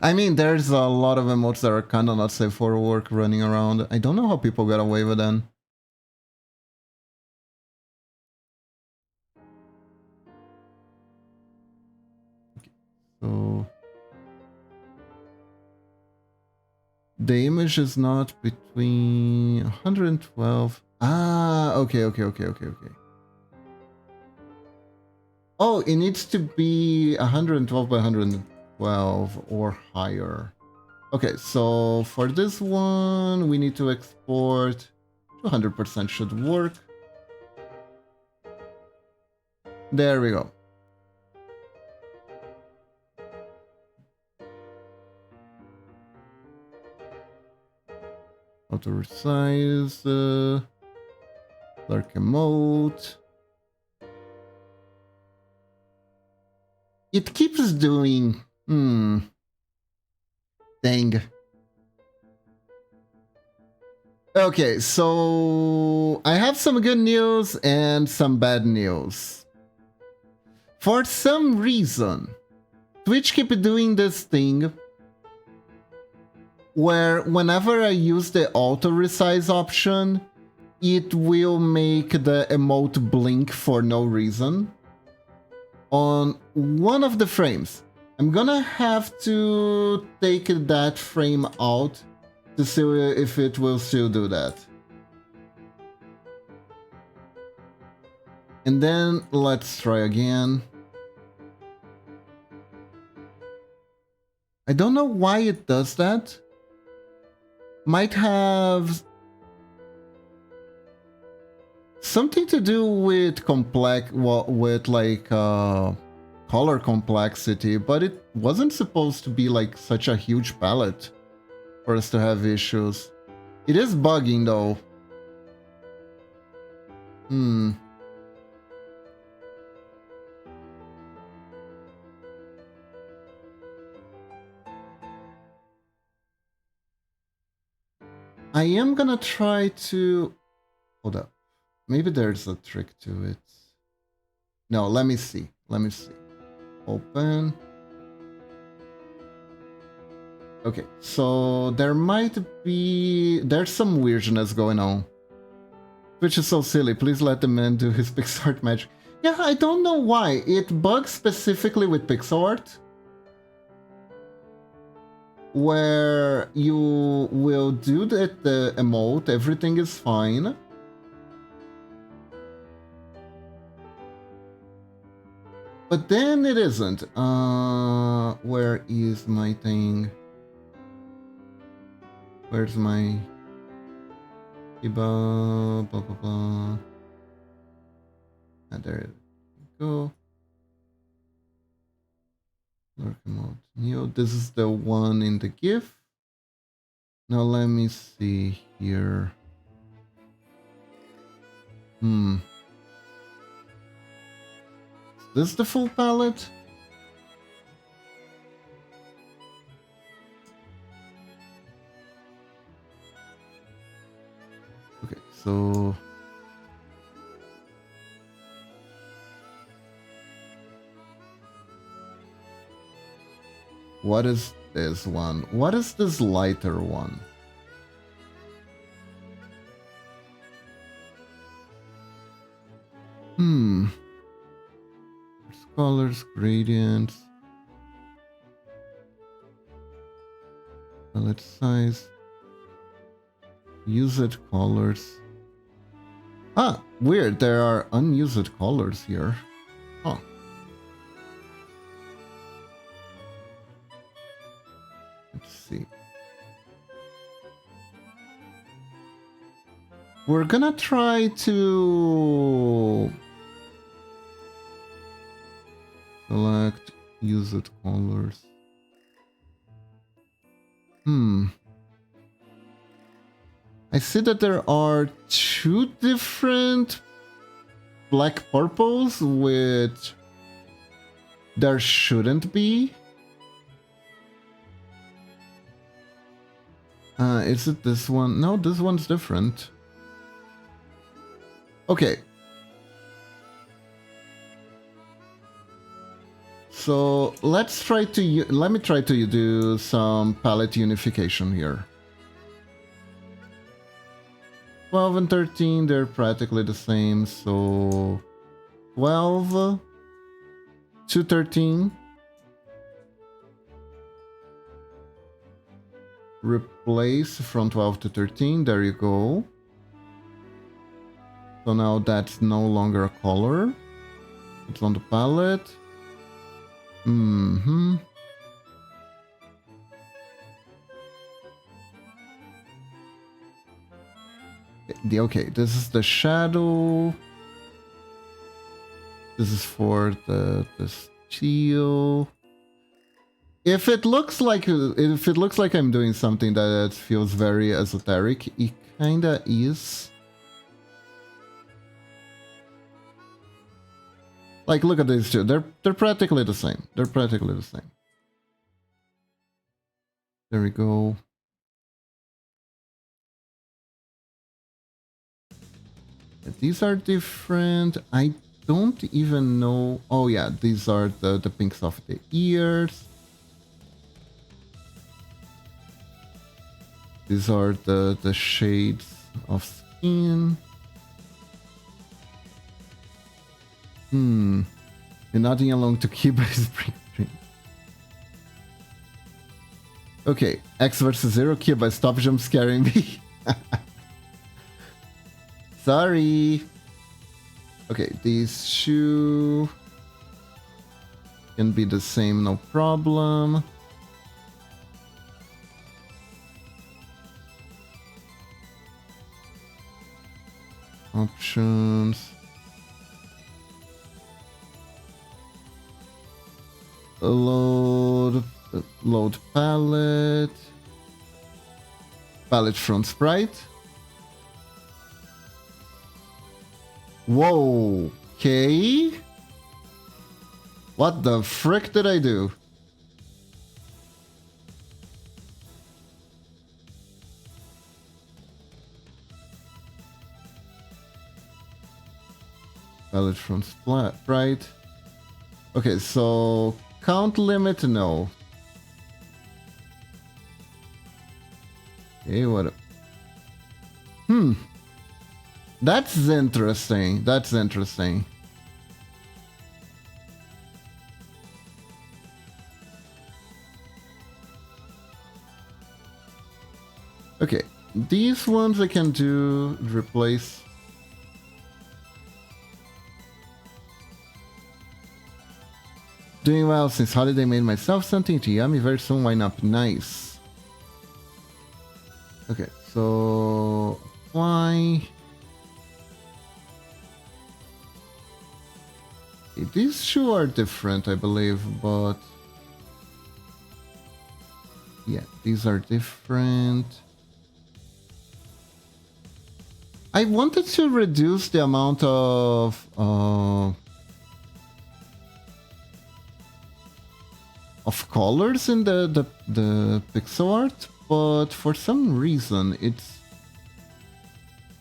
I mean, there's a lot of emotes that are kind of not safe for work running around. I don't know how people get away with them. Okay, so the image is not between 112. Ah, okay. Oh, it needs to be 112 by 112 or higher. Okay, so for this one, we need to export. 200% should work. There we go. Auto resize, dark emote. It keeps doing. Dang. Okay, so I have some good news and some bad news. For some reason, Twitch keep doing this thing where whenever I use the auto resize option, it will make the emote blink for no reason. On one of the frames, I'm gonna have to take that frame out to see if it will still do that. And then let's try again. I don't know why it does that. Might have something to do with color complexity, but it wasn't supposed to be like such a huge palette for us to have issues. It is bugging though. I am gonna try to... Hold up. Maybe there's a trick to it. No, let me see. Open. Okay, so there's some weirdness going on. Which is so silly, please let the man do his pixel art magic. Yeah, I don't know why, it bugs specifically with pixel art. Where you will do the emote, everything is fine. But then it isn't. Where is my thing? Where's my... Blah, blah, blah. And there we go. Lurk emote. New. This is the one in the GIF. Now let me see here. Is this the full palette? Okay, so... What is this one? What is this lighter one? There's colors, gradients, palette size, used colors. Ah, weird, there are unused colors here. Huh. Let's see. We're gonna try to select used colors. I see that there are two different black purples, which there shouldn't be. Is it this one? No, this one's different. Okay. So let's try to, let me try to do some palette unification here. 12 and 13, they're practically the same, so 12 to 13. Replace from 12 to 13, there you go. So now that's no longer a color. It's on the palette. Okay, this is the shadow. This is for the steel. If it looks like I'm doing something that feels very esoteric, it kinda is. Like, look at these two. They're practically the same. They're practically the same. There we go. These are different. I don't even know. Oh yeah, these are the pinks of the ears. These are the shades of skin. You're nodding along to Kiba is breathing. Okay, X versus 0. Kiba, stop jump scaring me. Sorry. Okay, these shoe can be the same, no problem. Options. Load palette. Palette from sprite. Whoa, okay. What the frick did I do? Palette from sprite. Okay, so count limit, no. Okay, what? That's interesting. That's interesting. Okay, these ones I can do replace. Doing well since holiday, made myself something to yummy very soon. Wine up, nice. Okay, so why? These two are different, I believe, but yeah, these are different. I wanted to reduce the amount of colors in the pixel art, but for some reason it's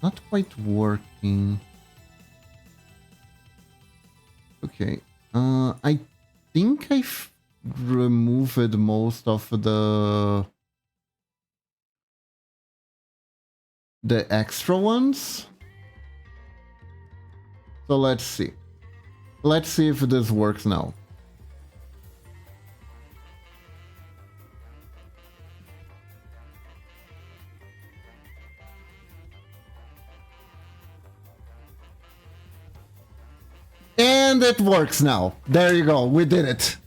not quite working. Okay, I think I've removed most of the extra ones. So let's see. Let's see if this works now. And it works now. There you go. We did it.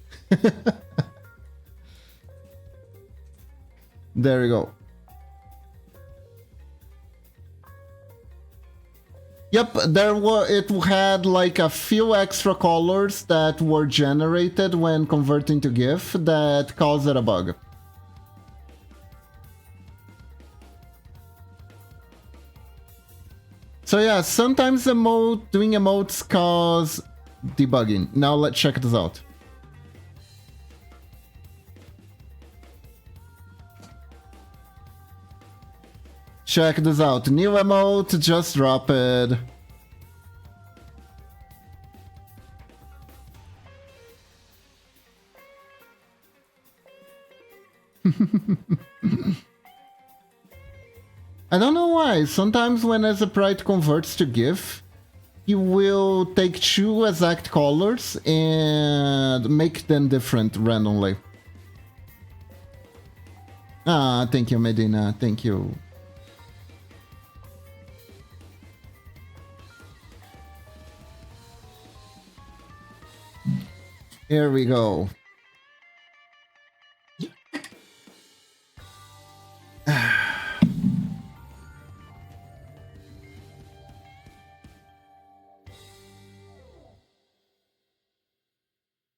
There you go. Yep, it had like a few extra colors that were generated when converting to GIF that caused it a bug. So yeah, sometimes doing emotes cause debugging. Now let's check this out. Check this out. New emote just dropped. I don't know why. Sometimes when a sprite converts to GIF, you will take two exact colors and make them different randomly. Ah, thank you, Medina. Thank you. Here we go.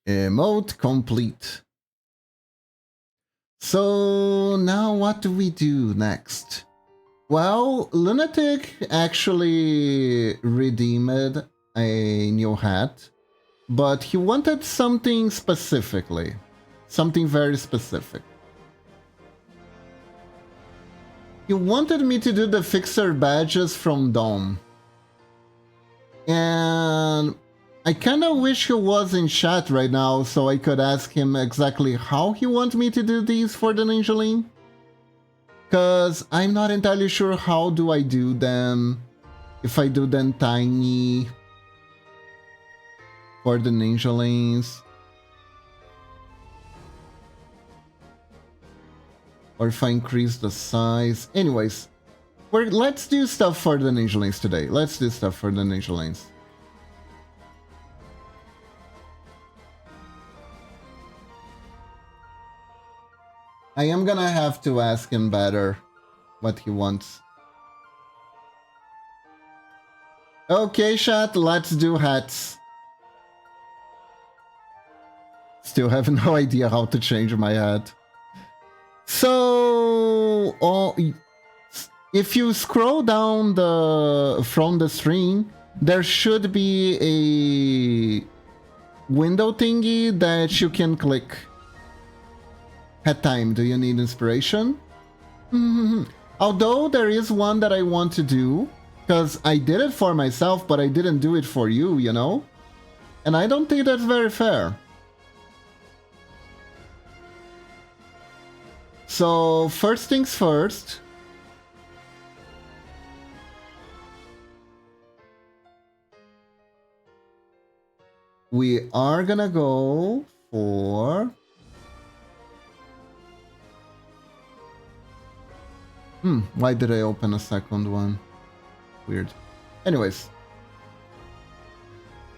Emote complete. So now what do we do next? Well, Lunatic actually redeemed a new hat, but he wanted something specifically. Something very specific. He wanted me to do the fixer badges from Dome. And I kinda wish he was in chat right now so I could ask him exactly how he wants me to do these for the Ninjaling. Cause I'm not entirely sure how do I do them. If I do them tiny for the Ninjalings. Or if I increase the size. Anyways, let's do stuff for the Ninjalings today. Let's do stuff for the Ninjalings. I am gonna have to ask him better what he wants. Okay, chat, let's do hats. Still have no idea how to change my hat. So, if you scroll down from the screen, there should be a window thingy that you can click. Hat time, do you need inspiration? Although there is one that I want to do, because I did it for myself, but I didn't do it for you, you know? And I don't think that's very fair. So, first things first, We are gonna go for... why did I open a second one? Weird. Anyways.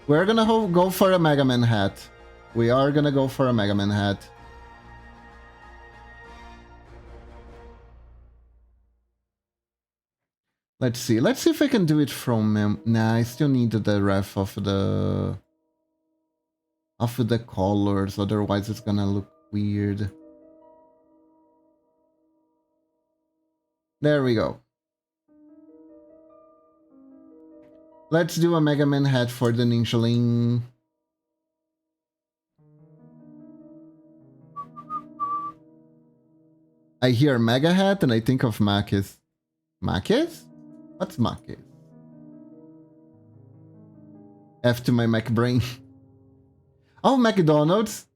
We're gonna go for a Mega Man hat. We are gonna go for a Mega Man hat. Let's see. Let's see if I can do it from him. Nah, I still need the ref of the colors, otherwise it's gonna look weird. There we go. Let's do a Mega Man hat for the Ninjaling. I hear Mega Hat and I think of Makis. Makis? What's Makis? F to my Mac brain. Oh, McDonald's.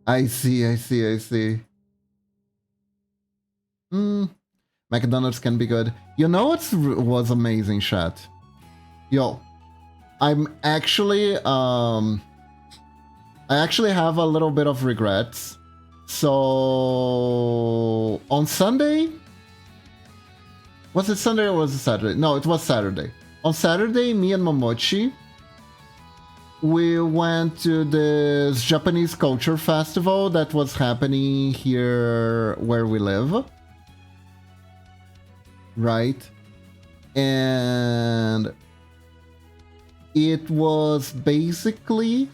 I see. McDonald's can be good. You know what was amazing, chat? Yo, I'm actually, I actually have a little bit of regrets. So, on Sunday... Was it Sunday or was it Saturday? No, it was Saturday. On Saturday, me and Momochi, we went to this Japanese culture festival that was happening here where we live. Right? And it was basically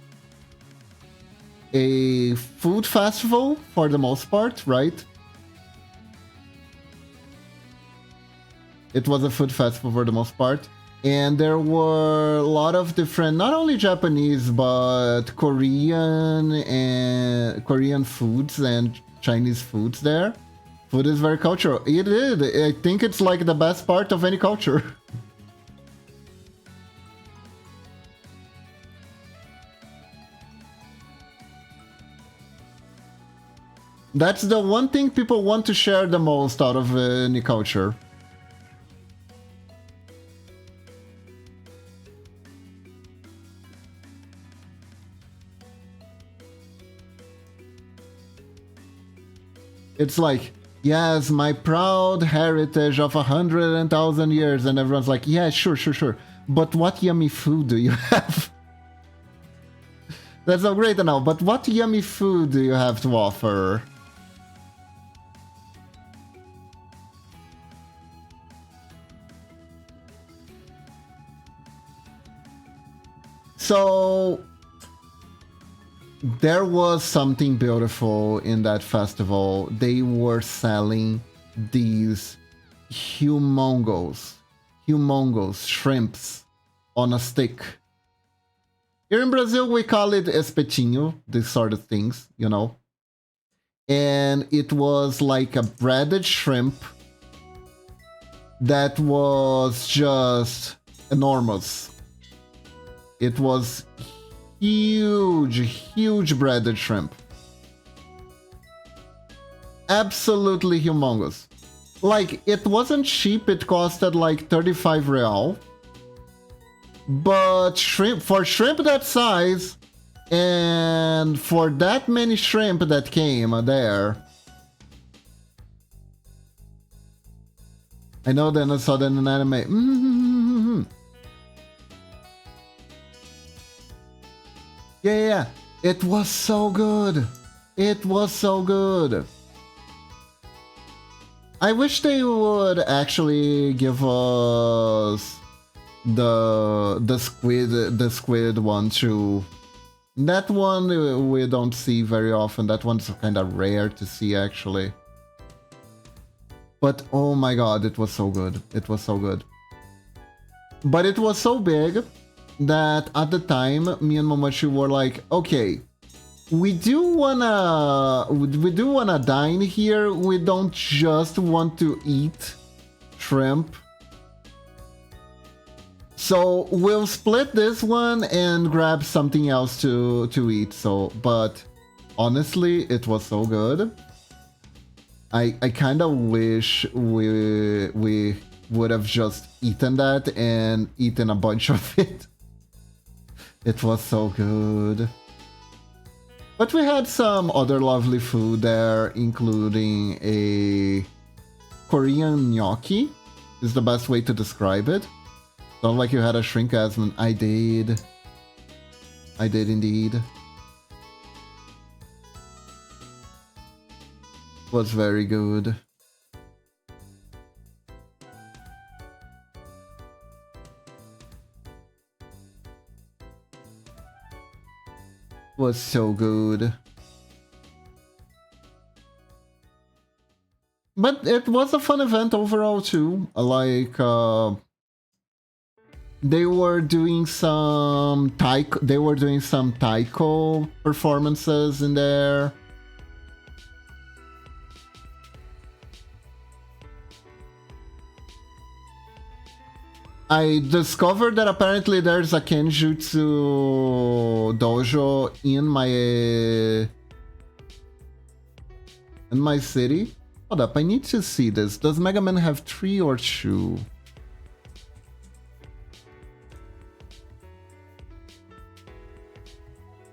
a food festival for the most part, right? It was a food festival for the most part. And there were a lot of different, not only Japanese, but Korean foods and Chinese foods there. Food is very cultural. It is. I think it's like the best part of any culture. That's the one thing people want to share the most out of any culture. It's like, yes, my proud heritage of 100,000 years, and everyone's like, yeah, sure. But what yummy food do you have? That's so great to know, but what yummy food do you have to offer? So... there was something beautiful in that festival. They were selling these humongous shrimps on a stick. Here in Brazil, we call it espetinho, these sort of things, you know. And it was like a breaded shrimp that was just enormous. It was huge breaded shrimp. Absolutely humongous. Like, it wasn't cheap, it costed like 35 real. But for shrimp that size, and for that many shrimp that came there. I know that I saw that in an anime. Yeah. It was so good. It was so good. I wish they would actually give us the squid one too. That one we don't see very often. That one's kind of rare to see actually. But oh my god, it was so good. It was so good. But it was so big that at the time, me and Momochi were like, okay, we do wanna dine here. We don't just want to eat shrimp. So we'll split this one and grab something else to eat. So, but honestly, it was so good. I kind of wish we would have just eaten that and eaten a bunch of it. It was so good. But we had some other lovely food there, including a Korean gnocchi, is the best way to describe it. Sounds like you had a shrink, Asmund. I did. I did indeed. Was very good. Was so good. But it was a fun event overall too. Like they were doing some taiko performances in there. I discovered that apparently there's a Kenjutsu dojo in my city. Hold up, I need to see this. Does Mega Man have 3 or 2?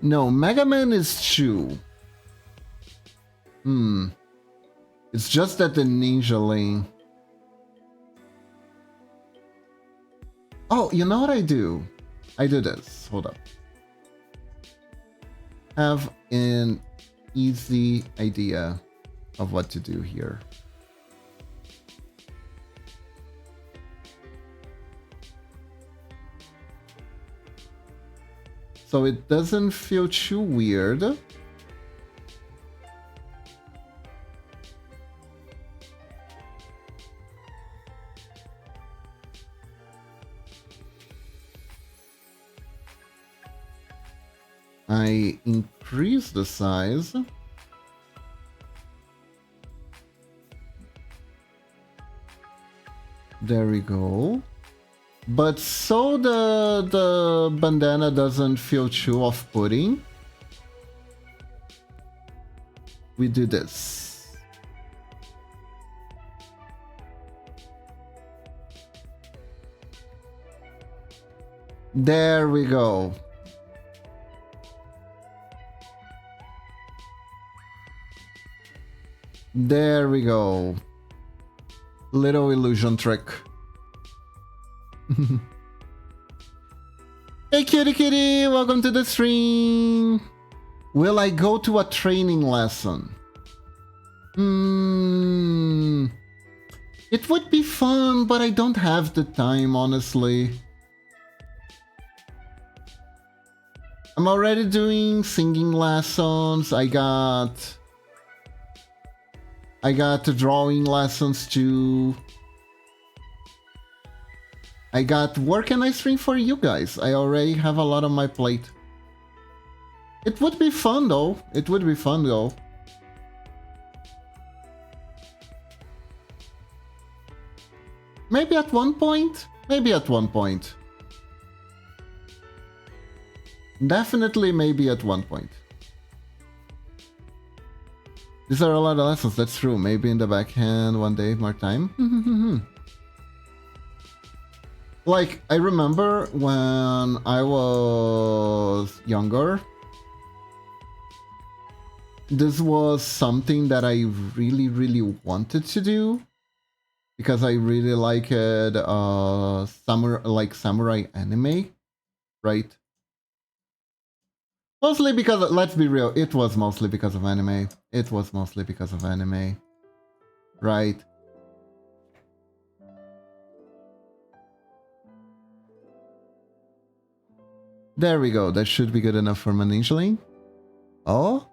No, Mega Man is 2. It's just that the Ninja Lane. Oh, you know what I do? I do this. Hold up. Have an easy idea of what to do here. So it doesn't feel too weird. I increase the size. There we go. But so the bandana doesn't feel too off-putting, we do this. There we go. There we go. Little illusion trick. Hey kitty kitty, welcome to the stream. Will I go to a training lesson? It would be fun, but I don't have the time, honestly. I'm already doing singing lessons. I got drawing lessons too. I got work and I stream for you guys. I already have a lot on my plate. It would be fun though. It would be fun though. Maybe at one point. Maybe at one point. Definitely maybe at one point. These are a lot of lessons, that's true. Maybe in the backhand one day, more time. Like, I remember when I was younger, this was something that I really, really wanted to do. Because I really liked samurai anime, right? Mostly because, let's be real, it was mostly because of anime. It was mostly because of anime. Right? There we go. That should be good enough for my Ninja Link. Oh?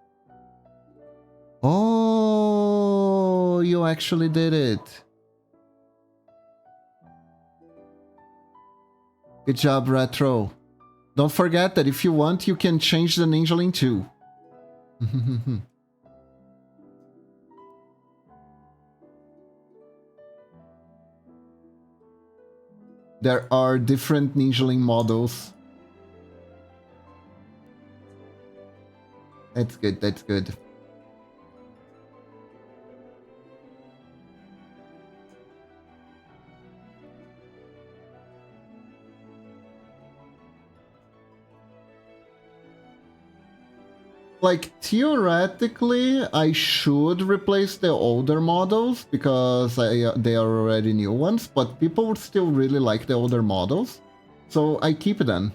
Oh, you actually did it. Good job, Retro. Don't forget that if you want, you can change the Ninja Link too. There are different Ninja Link models. That's good, that's good. Like, theoretically, I should replace the older models because they are already new ones, but people would still really like the older models, so I keep them.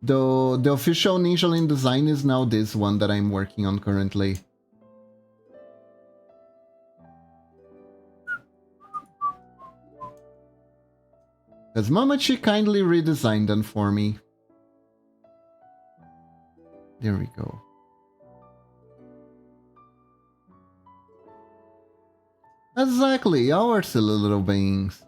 The official Ninja Lane design is now this one that I'm working on currently. Because Mamachi kindly redesigned them for me. There we go. Exactly, our silly little beings.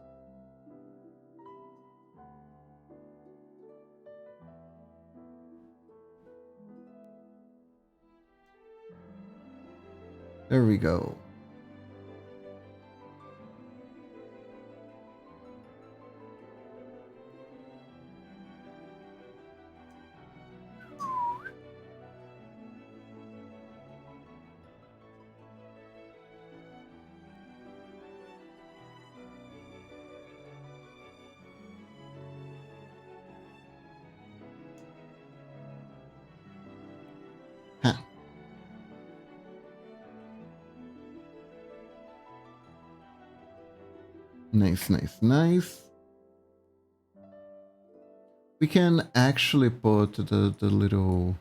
There we go. Huh. Nice, nice, nice. We can actually put the little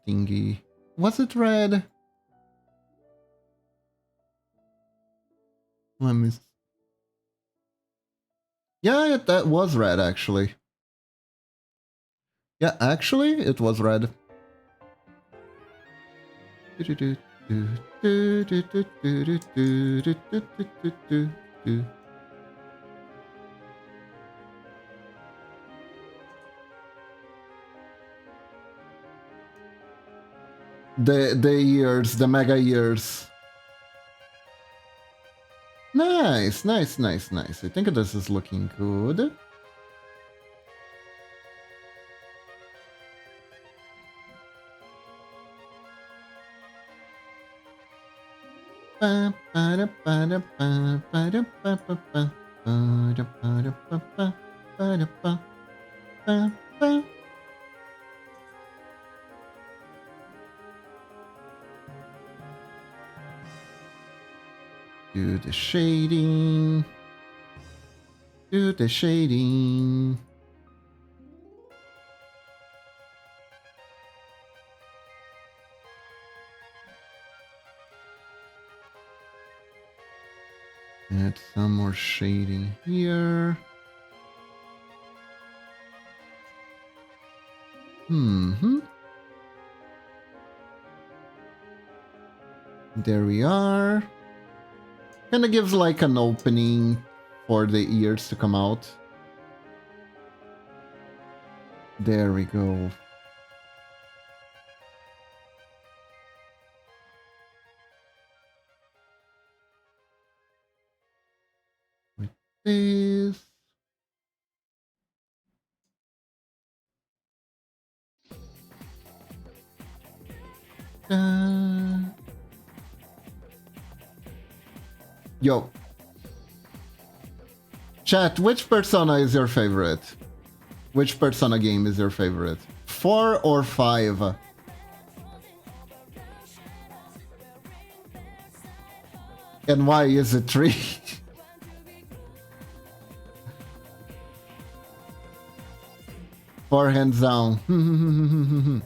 thingy. Was it red? Let me. Yeah, that was red actually. Yeah, actually, it was red. The ears, the mega ears. Nice, nice, nice, nice. I think this is looking good. Do the shading. Do the shading. Add some more shading here. There we are. Kinda gives like an opening for the ears to come out. There we go. With this. Yo. Chat, which Persona is your favorite? Which Persona game is your favorite? 4 or 5? And why is it 3? 4 hands down.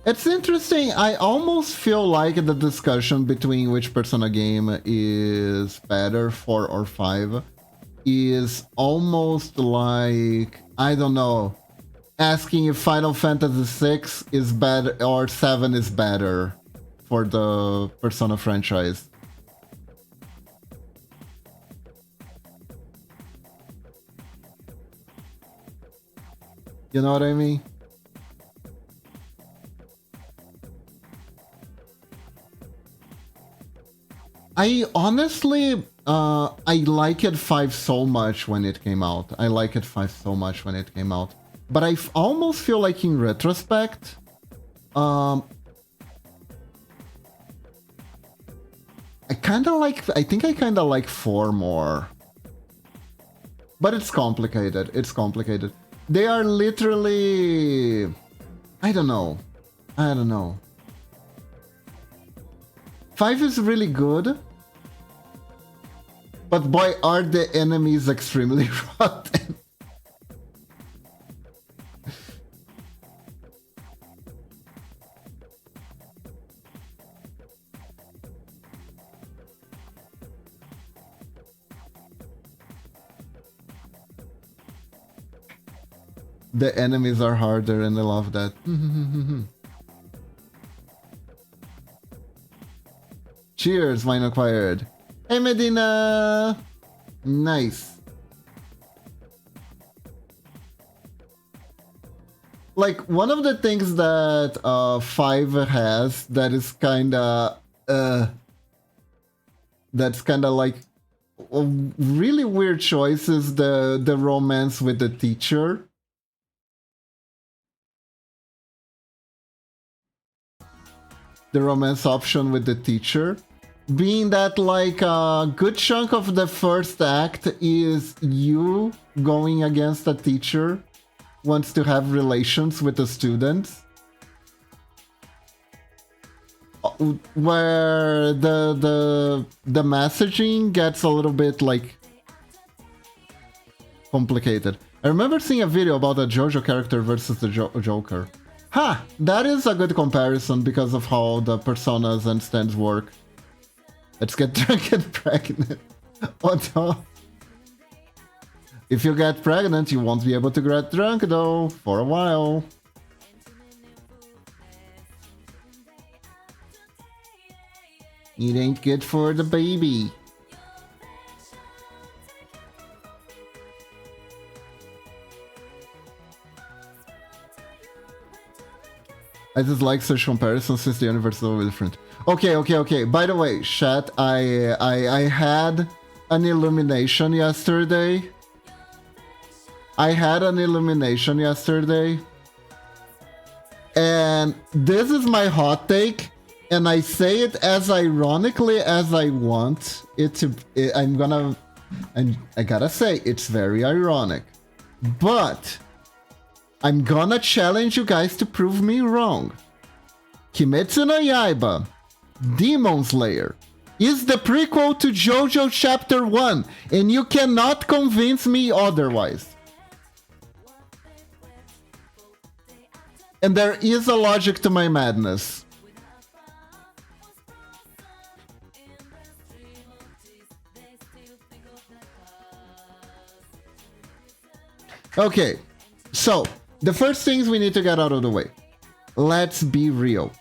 It's interesting. I almost feel like the discussion between which Persona game is better, 4 or 5, is almost like, I don't know, asking if Final Fantasy 6 is better or 7 is better for the Persona franchise. You know what I mean? I honestly, I liked 5 so much when it came out. I liked 5 so much when it came out. But I almost feel like in retrospect, I I think I kind of like 4 more. But it's complicated. It's complicated. They are literally... I don't know. 5 is really good. But boy, are the enemies extremely rotten. The enemies are harder and I love that. Cheers, mine acquired. Hey Medina! Nice. Like, one of the things that 5 has that is kinda... that's kinda like... a really weird choice is the romance with the teacher. The romance option with the teacher. Being that like a good chunk of the first act is you going against a teacher wants to have relations with the students. Where the messaging gets a little bit like complicated. I remember seeing a video about a JoJo character versus the Joker. Ha! That is a good comparison because of how the personas and stands work. Let's get drunk and pregnant. Oh no. If you get pregnant, you won't be able to get drunk though, for a while. It ain't good for the baby. I just like such comparisons since the universe is so different. Okay. By the way, chat, I had an illumination yesterday. And this is my hot take, and I say it as ironically as I want it to. I gotta say, it's very ironic. But I'm gonna challenge you guys to prove me wrong. Kimetsu no Yaiba, Demon Slayer, is the prequel to JoJo Chapter 1, and you cannot convince me otherwise. And there is a logic to my madness. Okay, so the first things we need to get out of the way. Let's be real.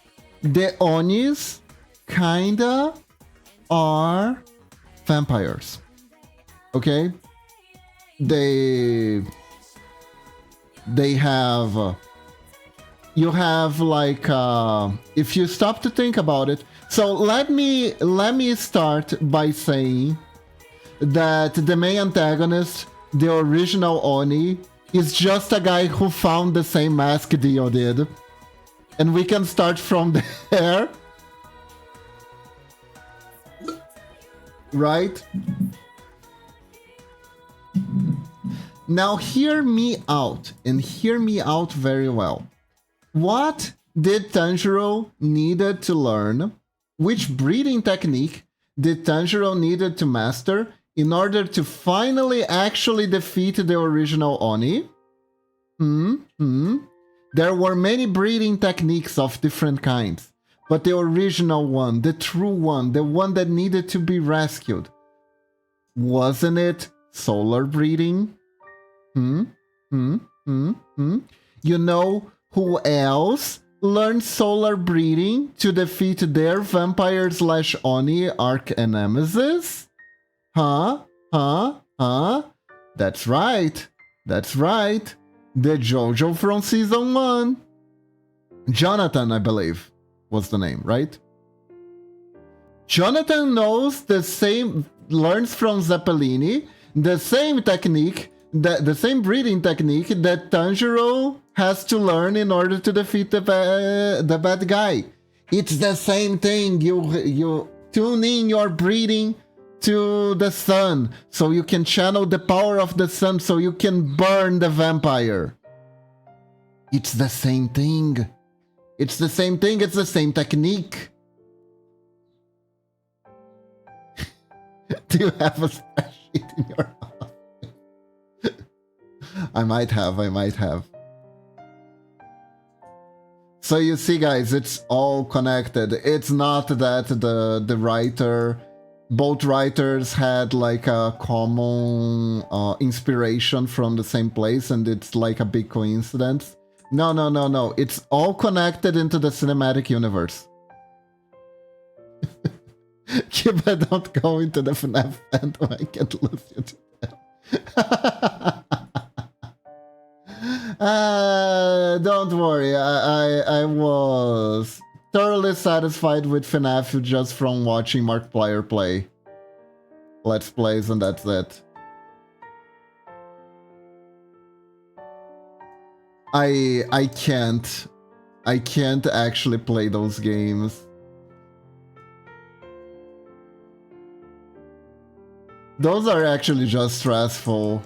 The Onis kinda are vampires. Okay? They have... you have like... if you stop to think about it... So let me start by saying that the main antagonist, the original Oni, is just a guy who found the same mask Dio did. And we can start from there. Right? Now hear me out, and hear me out very well. What did Tanjiro needed to learn? Which breeding technique did Tanjiro needed to master in order to finally actually defeat the original Oni? There were many breeding techniques of different kinds, but the original one, the true one, the one that needed to be rescued, wasn't it solar breeding? You know who else learned solar breeding to defeat their vampire/Oni arch nemesis? That's right. The JoJo from season 1. Jonathan, I believe, was the name, right? Jonathan learns from Zeppelini the same technique, the same breeding technique that Tanjiro has to learn in order to defeat the bad guy. It's the same thing. Tune in your breathing to the sun so you can channel the power of the sun so you can burn the vampire. It's the same thing. It's the same thing. It's the same technique. Do you have a spreadsheet in your house? I might have. So you see, guys, it's all connected. It's not that the writer, both writers had like a common inspiration from the same place and it's like a big coincidence. No. It's all connected into the cinematic universe. Kiba, don't go into the FNAF fandom. I can't lose you to them. Don't worry. I was thoroughly satisfied with FNAF just from watching Markiplier play Let's Plays, and that's it. I can't actually play those games. Those are actually just stressful.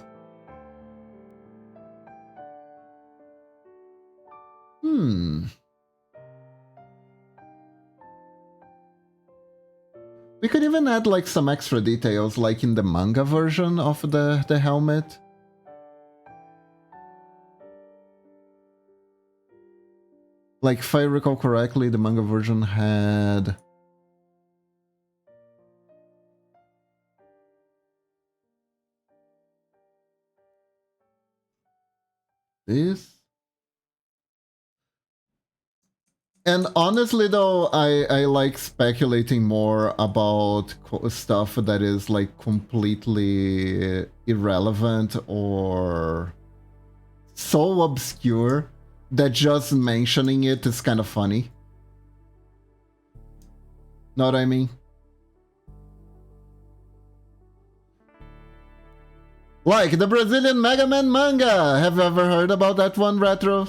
We could even add like some extra details, like in the manga version of the helmet. Like, if I recall correctly, the manga version had this. And honestly, though, I like speculating more about stuff that is like completely irrelevant or so obscure that just mentioning it is kind of funny. Know what I mean? Like the Brazilian Mega Man manga! Have you ever heard about that one, Retro?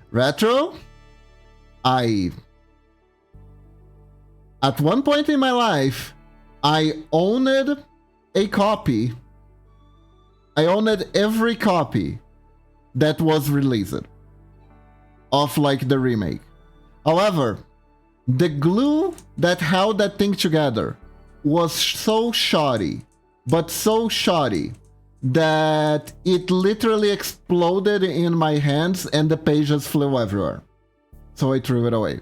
Retro? At one point in my life, I owned a copy. I owned every copy that was released of like the remake. However, the glue that held that thing together was so shoddy, but so shoddy, that it literally exploded in my hands and the pages flew everywhere. So I threw it away.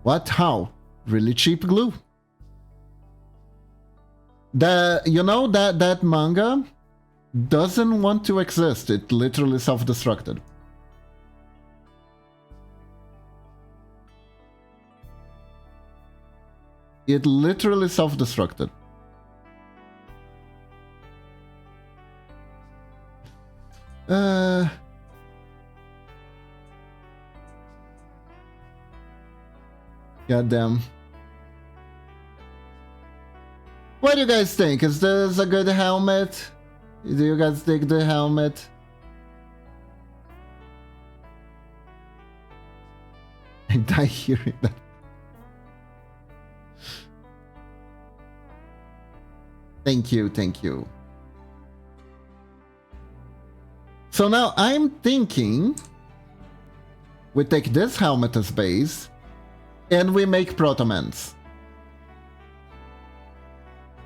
What? How? Really cheap glue. You know that manga doesn't want to exist. It literally self-destructed. It literally self-destructed. Goddamn. What do you guys think? Is this a good helmet? Do you guys dig the helmet? I die hearing that. Thank you, thank you. So now I'm thinking we take this helmet as base and we make Protoman's.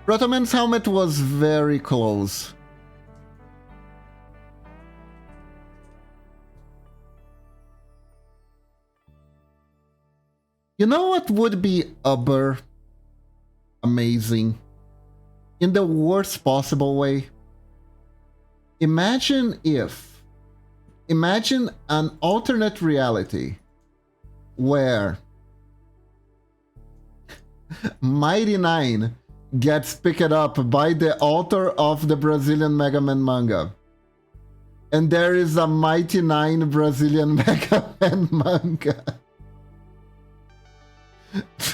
Protoman's helmet was very close. You know what would be uber amazing? In the worst possible way? Imagine an alternate reality where Mighty Nine gets picked up by the author of the Brazilian Mega Man manga. And there is a Mighty Nine Brazilian Mega Man manga.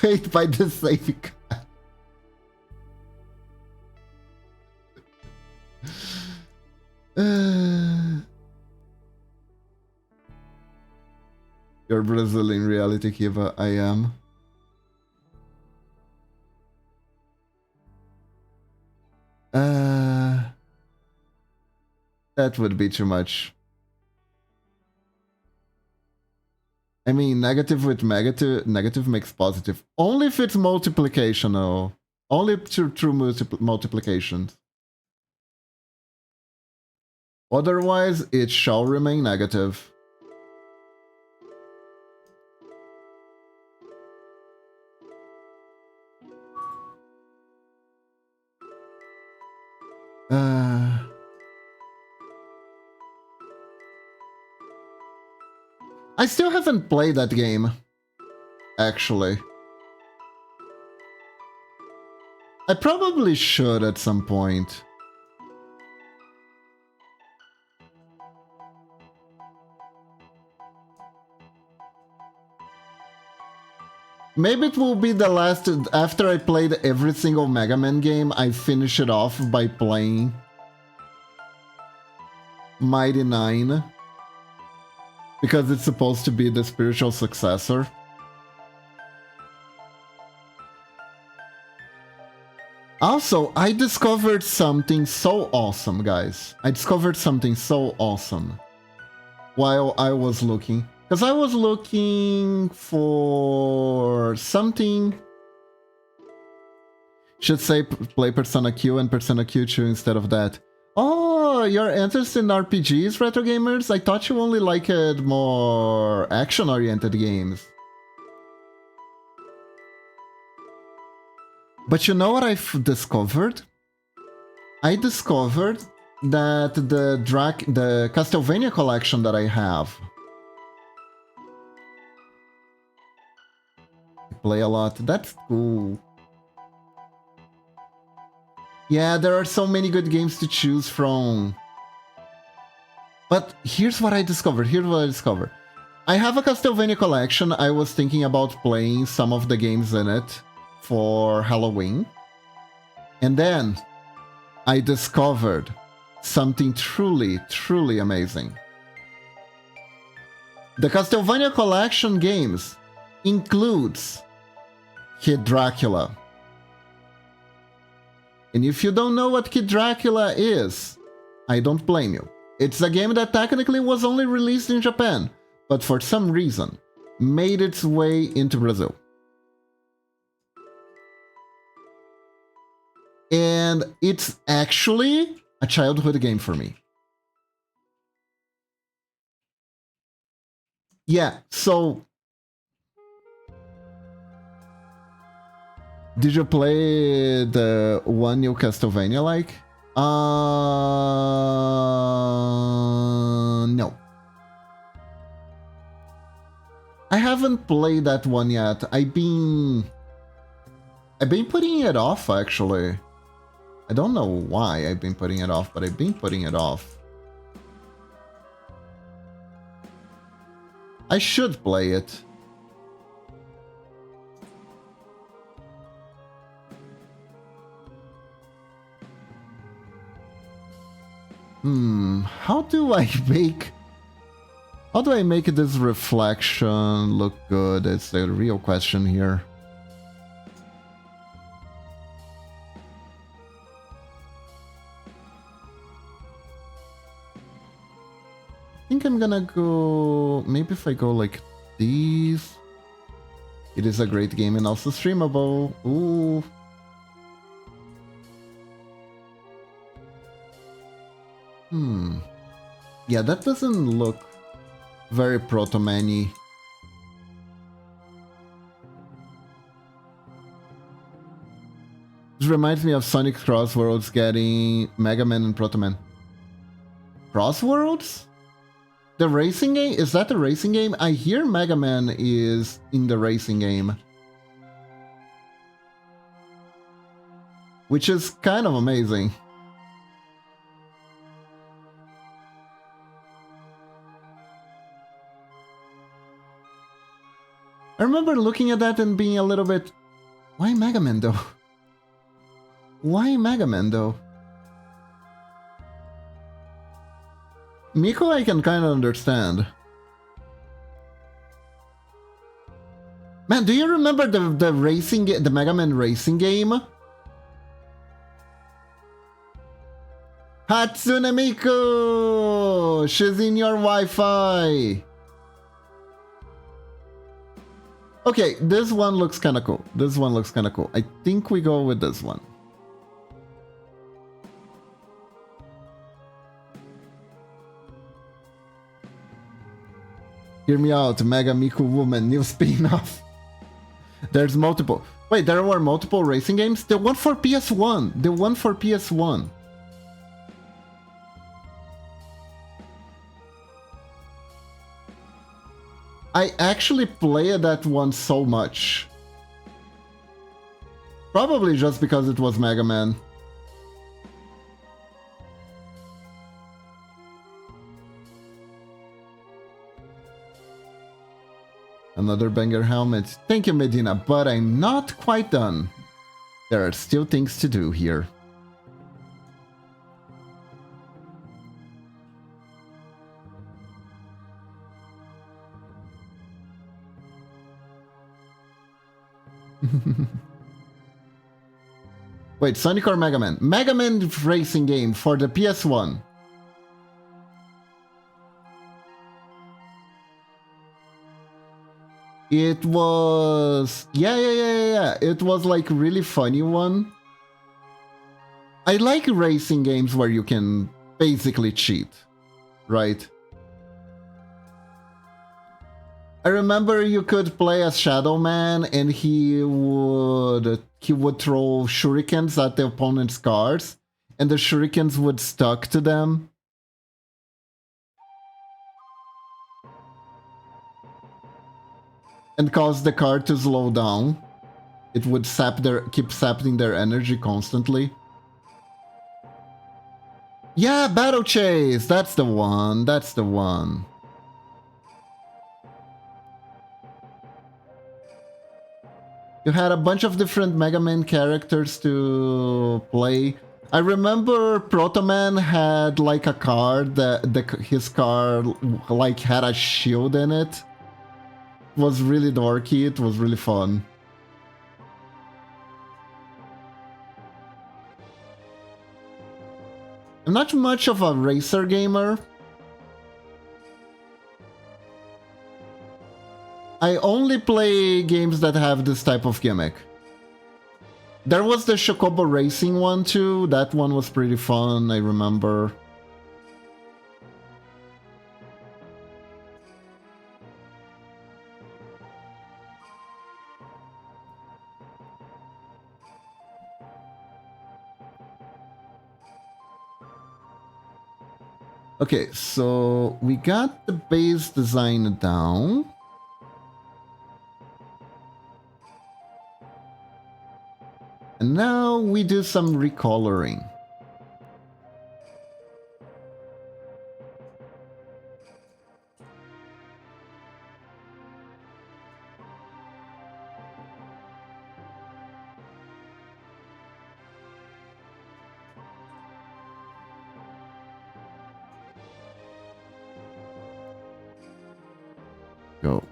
Made by the same guy. You're Brazilian reality, Kiva. I am. That would be too much. I mean, negative with negative makes positive. Only if it's multiplicational. Only true multiplications. Otherwise, it shall remain negative. I still haven't played that game, actually. I probably should at some point. Maybe it will be the last... After I played every single Mega Man game, I finish it off by playing Mighty Nine. Because it's supposed to be the spiritual successor. Also, I discovered something so awesome, guys. I discovered something so awesome while I was looking. Because I was looking for something... Should say play Persona Q and Persona Q2 instead of that. Oh, you're interested in RPGs, retro gamers? I thought you only liked more action-oriented games. But you know what I've discovered? I discovered that the Castlevania collection that I have... I play a lot. That's cool. Yeah, there are so many good games to choose from. But here's what I discovered. I have a Castlevania collection. I was thinking about playing some of the games in it for Halloween. And then I discovered something truly, truly amazing. The Castlevania collection games includes Kid Dracula. And if you don't know what Kid Dracula is, I don't blame you. It's a game that technically was only released in Japan, but for some reason made its way into Brazil. And it's actually a childhood game for me. Yeah, so... Did you play the one new Castlevania like? No. I haven't played that one yet. I've been putting it off, actually. I don't know why I've been putting it off, but I've been putting it off. I should play it. How do I make this reflection look good? It's the real question here. I think I'm gonna go... Maybe if I go like these... It is a great game and also streamable. Ooh. Yeah, that doesn't look very Proto-Man-y. This reminds me of Sonic Crossworlds getting Mega Man and Proto-Man. Crossworlds? The racing game? Is that the racing game? I hear Mega Man is in the racing game. Which is kind of amazing. I remember looking at that and being a little bit... Why Mega Man though? Why Mega Man though? Miko I can kind of understand. Man, do you remember the racing, the Mega Man racing game? Hatsune Miku! She's in your Wi-Fi! Okay, this one looks kinda cool. This one looks kinda cool. I think we go with this one. Hear me out, Mega Miku Woman, new spin-off. There's multiple. Wait, there were multiple racing games? The one for PS1! The one for PS1. I actually played that one so much. Probably just because it was Mega Man. Another banger helmet. Thank you, Medina, but I'm not quite done. There are still things to do here. Wait, Sonic or Mega Man? Mega Man racing game for the PS1. It was... Yeah. It was like really funny one. I like racing games where you can basically cheat, right? I remember you could play as Shadow Man and he would throw shurikens at the opponent's cars and the shurikens would stuck to them. And cause the car to slow down. It would keep sapping their energy constantly. Yeah, Battle Chase! That's the one, that's the one. You had a bunch of different Mega Man characters to play. I remember Proto Man had like a car that his car like had a shield in it. It was really dorky, it was really fun. I'm not much of a racer gamer. I only play games that have this type of gimmick. There was the Chocobo Racing one too, that one was pretty fun, I remember. Okay, so we got the base design down. And now we do some recoloring. Go.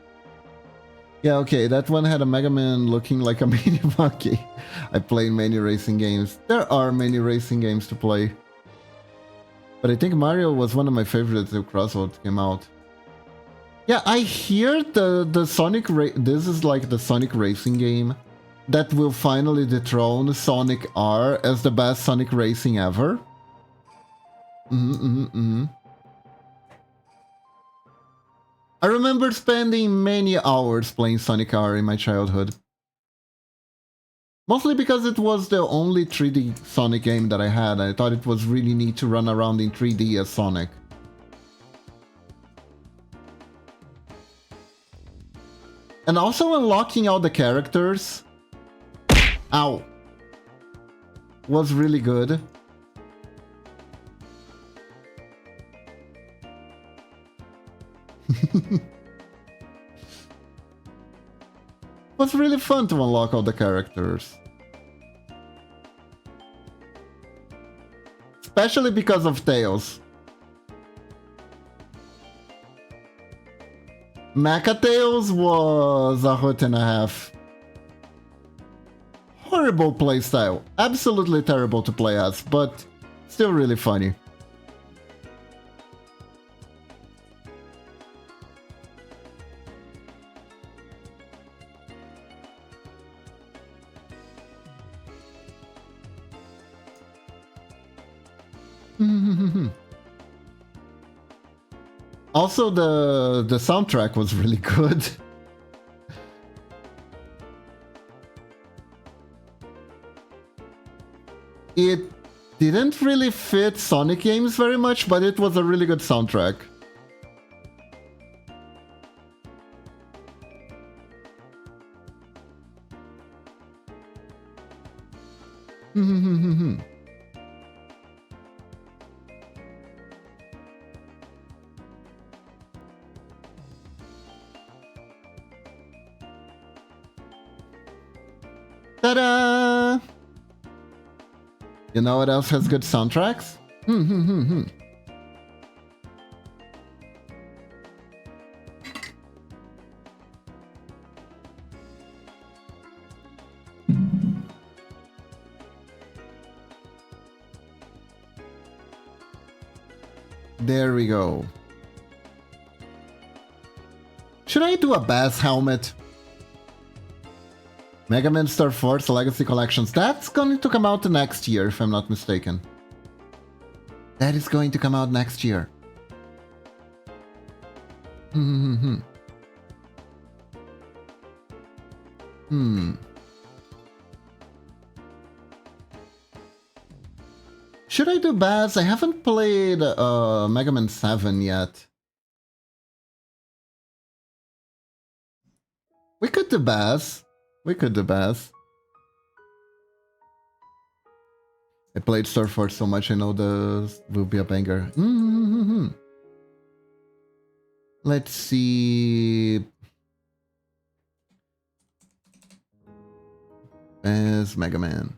Yeah, okay, that one had a Mega Man looking like a mini monkey. I played many racing games. There are many racing games to play. But I think Mario was one of my favorites till Crossroads came out. Yeah, I hear the Sonic this is like the Sonic racing game that will finally dethrone Sonic R as the best Sonic racing ever. I remember spending many hours playing Sonic R in my childhood. Mostly because it was the only 3D Sonic game that I had. I thought it was really neat to run around in 3D as Sonic. And also unlocking all the characters... Ow! Was really good. was really fun to unlock all the characters. Especially because of Tails. Mecha Tails was a hoot and a half. Horrible playstyle. Absolutely terrible to play as, but still really funny. Also, the soundtrack was really good. It didn't really fit Sonic games very much, but it was a really good soundtrack. Ta-da! You know what else has good soundtracks? There we go. Should I do a bass helmet? Mega Man Star Force Legacy Collections. That's going to come out next year, if I'm not mistaken. That is going to come out next year. Should I do Bass? I haven't played Mega Man 7 yet. We could do Bass. We could do Bass. I played Star Force so much, I know this will be a banger. Let's see. As Mega Man.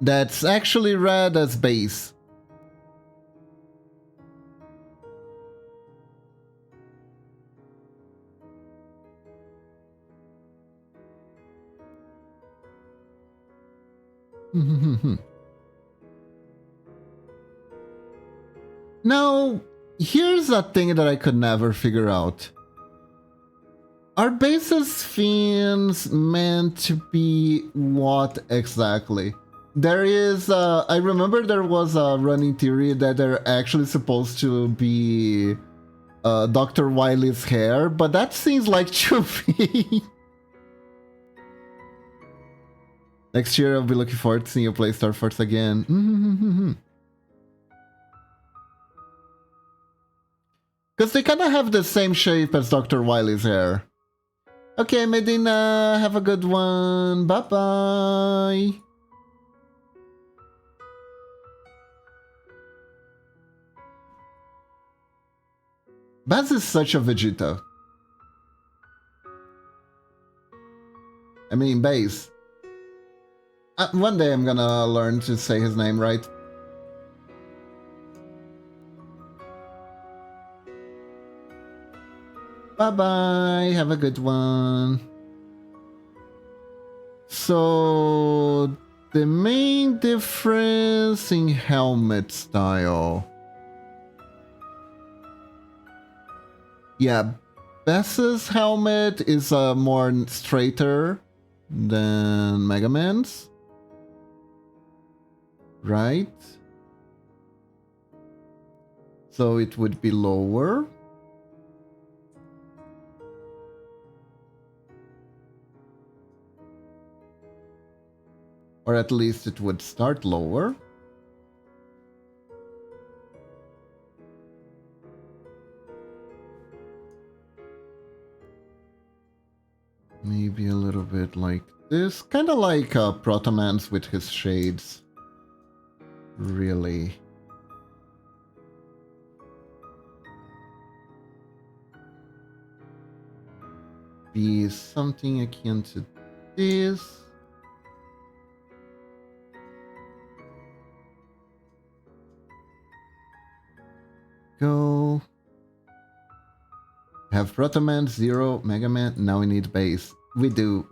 That's actually read as bass. Now, here's a thing that I could never figure out. Are bases fins meant to be what exactly? There is, I remember there was a running theory that they're actually supposed to be Dr. Wily's hair, but that seems like to be. Next year I'll be looking forward to seeing you play Star Force again. Because they kind of have the same shape as Dr. Wily's hair. Okay, Medina, have a good one. Bye-bye. Baz is such a Vegeta. I mean, Base. One day I'm gonna learn to say his name right. Bye-bye, have a good one. So, the main difference in helmet style. Yeah, Bess's helmet is more straighter than Mega Man's. Right? So it would be lower. Or at least it would start lower. Maybe a little bit like this. Kind of like Proto Man's with his shades. Really. be something akin to this. Go. Have Proto Man, Zero, Mega Man. Now we need base. We do.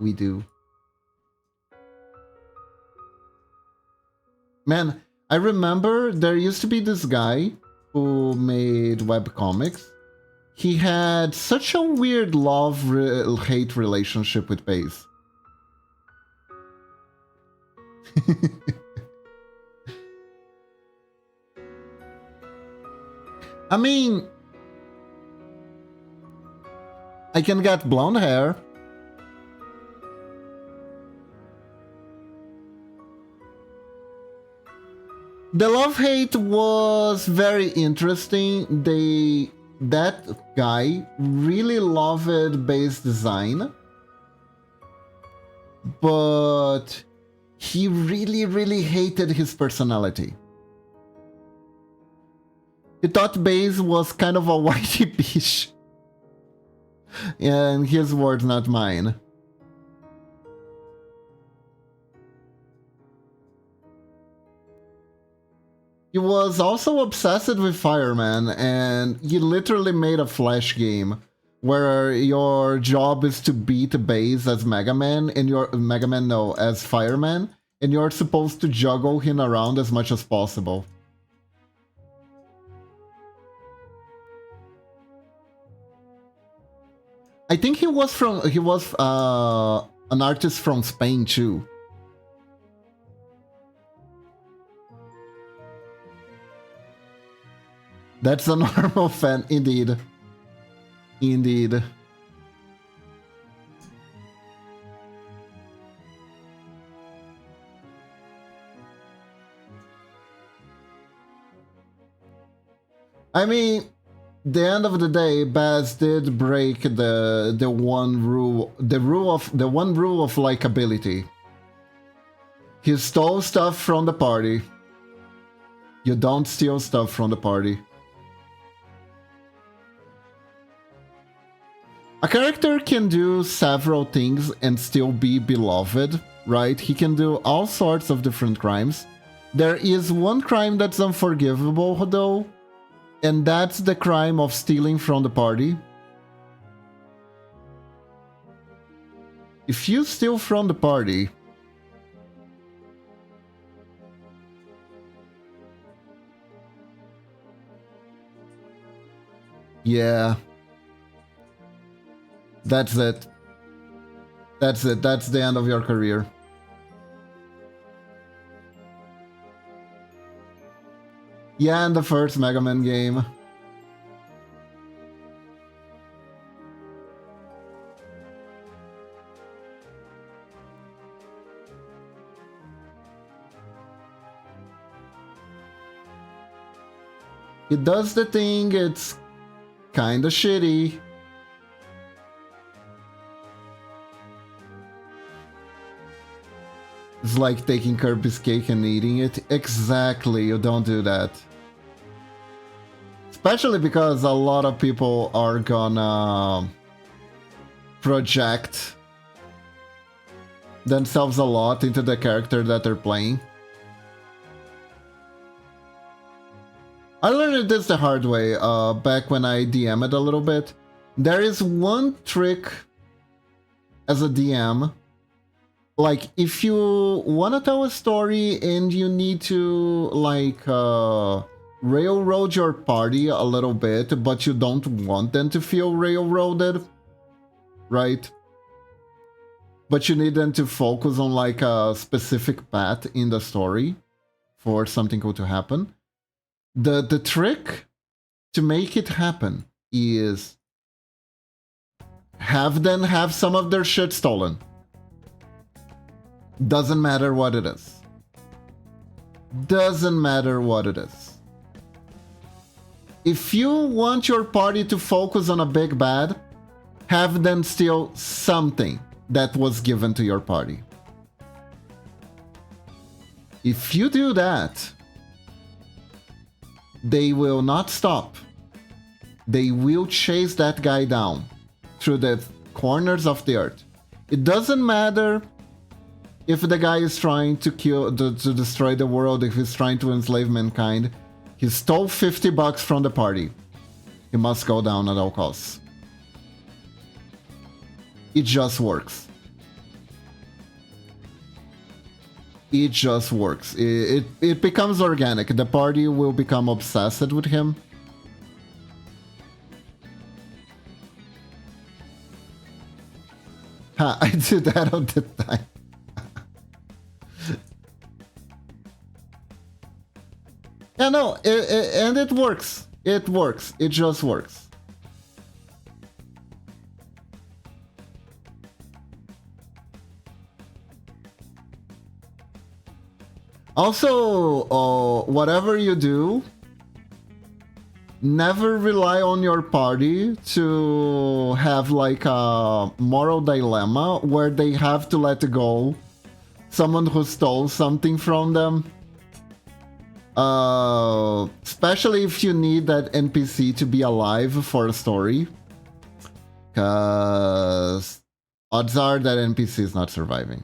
Man, I remember there used to be this guy who made webcomics. He had such a weird love-hate relationship with base. I mean, I can get blonde hair. The love-hate was very interesting. That guy really loved base design, but he really hated his personality. He thought base was kind of a whitey bitch. And his words, not mine. He was also obsessed with Fireman, and he literally made a Flash game where your job is to beat base as Mega Man, and as Fireman, and you're supposed to juggle him around as much as possible. I think he was an artist from Spain too. That's a normal fan, indeed. Indeed. I mean, the end of the day, Baz did break the one rule of likability. He stole stuff from the party. You don't steal stuff from the party. A character can do several things and still be beloved, right? He can do all sorts of different crimes. There is one crime that's unforgivable, though, and that's the crime of stealing from the party. If you steal from the party, yeah, that's it. That's it. That's the end of your career. Yeah, in the first Mega Man game. It does the thing, it's kinda shitty. It's like taking Kirby's cake and eating it. Exactly, you don't do that. Especially because a lot of people are gonna project themselves a lot into the character that they're playing. I learned this the hard way back when I DM'd a little bit. There is one trick as a DM. Like, if you want to tell a story and you need to, like, railroad your party a little bit, but you don't want them to feel railroaded, right? But you need them to focus on, like, a specific path in the story for something cool to happen. The trick to make it happen is have them have some of their shit stolen. Doesn't matter what it is. Doesn't matter what it is. If you want your party to focus on a big bad, have them steal something that was given to your party. If you do that, they will not stop. They will chase that guy down through the corners of the earth. It doesn't matter if the guy is trying to to destroy the world, if he's trying to enslave mankind. He stole $50 from the party. He must go down at all costs. It just works. It just works. It becomes organic. The party will become obsessed with him. I do that all the time. Yeah, no, and it works. It works. It just works. Also, whatever you do, never rely on your party to have like a moral dilemma where they have to let go someone who stole something from them. Especially if you need that NPC to be alive for a story. Because odds are that NPC is not surviving.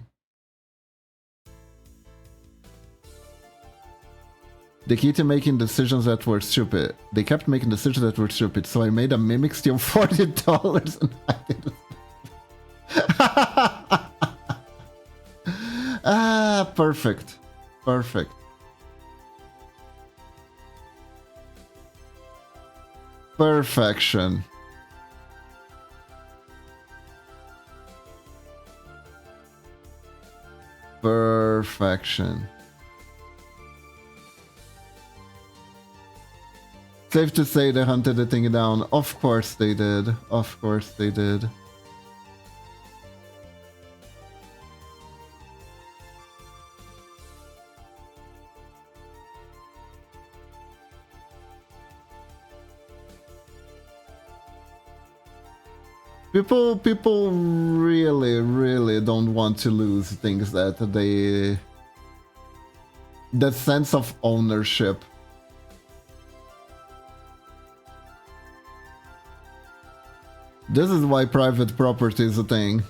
They kept making decisions that were stupid. They kept making decisions that were stupid, so I made a mimic steal $40 and I didn't. Ah, perfect. Perfect. Perfection. Perfection. Safe to say they hunted the thing down. Of course they did. Of course they did. People really don't want to lose things that they... That sense of ownership. This is why private property is a thing.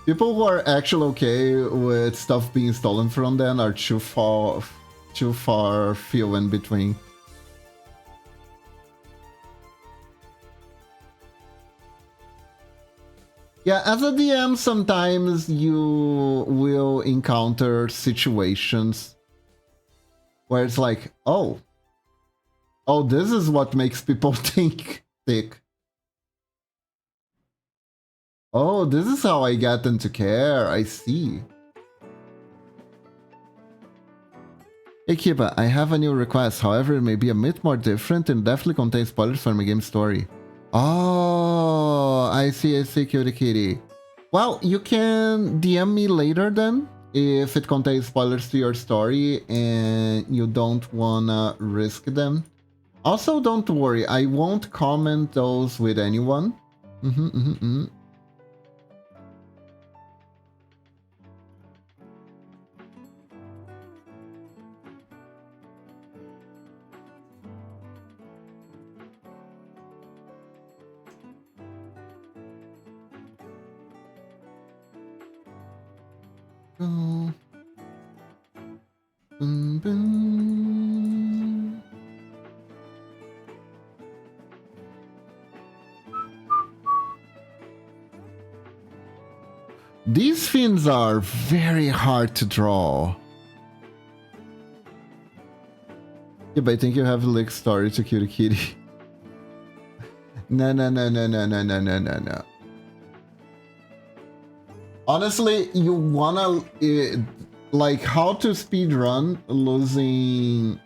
People who are actually okay with stuff being stolen from them are too far few in between. Yeah, as a DM, sometimes you will encounter situations where it's like, oh, this is what makes people think thick. Oh, this is how I get them to care. I see. Hey Kiba, I have a new request. However, it may be a bit more different and definitely contains spoilers for my game story. Oh, I see, Cutie Kitty. Well, you can DM me later then, if it contains spoilers to your story and you don't wanna risk them. Also, don't worry, I won't comment those with anyone. Oh. Boom, boom. These fins are very hard to draw. Yeah, but I think you have a leaked story to Cutie Kitty. No. Honestly, you wanna... like, how to speedrun losing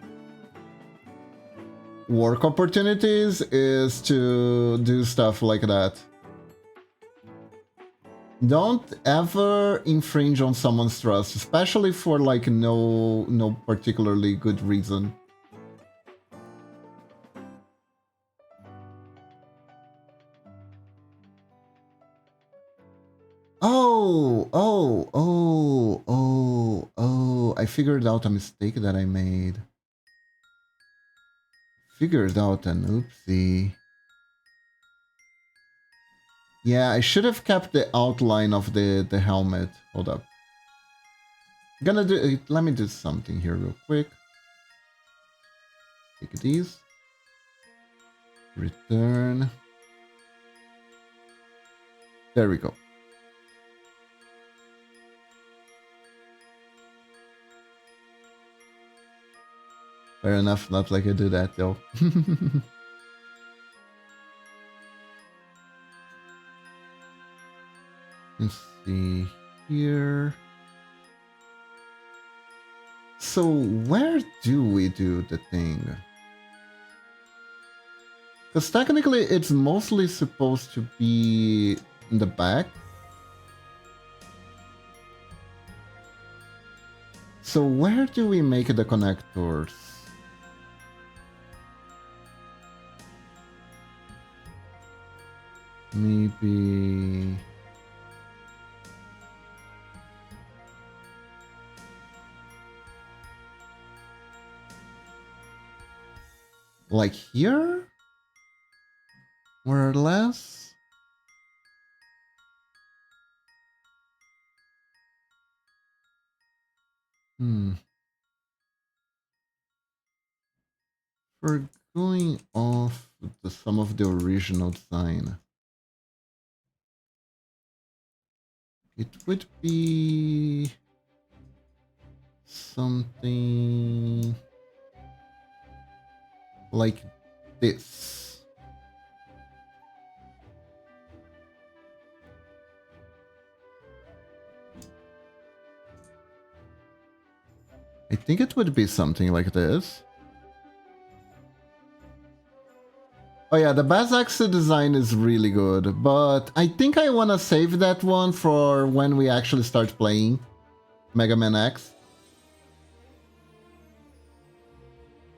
work opportunities is to do stuff like that. Don't ever infringe on someone's trust, especially for like no particularly good reason. I figured out a mistake that I made. Figured out an oopsie. Yeah, I should have kept the outline of the helmet. Hold up. Gonna do. Let me do something here real quick. Take these. Return. There we go. Fair enough, not like I do that though. Let's see here. So where do we do the thing? Because technically it's mostly supposed to be in the back. So where do we make the connectors? Maybe... like here? More or less? We're going off some of the original design. It would be something like this. I think it would be something like this. Oh yeah, the Bazax design is really good, but I think I want to save that one for when we actually start playing Mega Man X.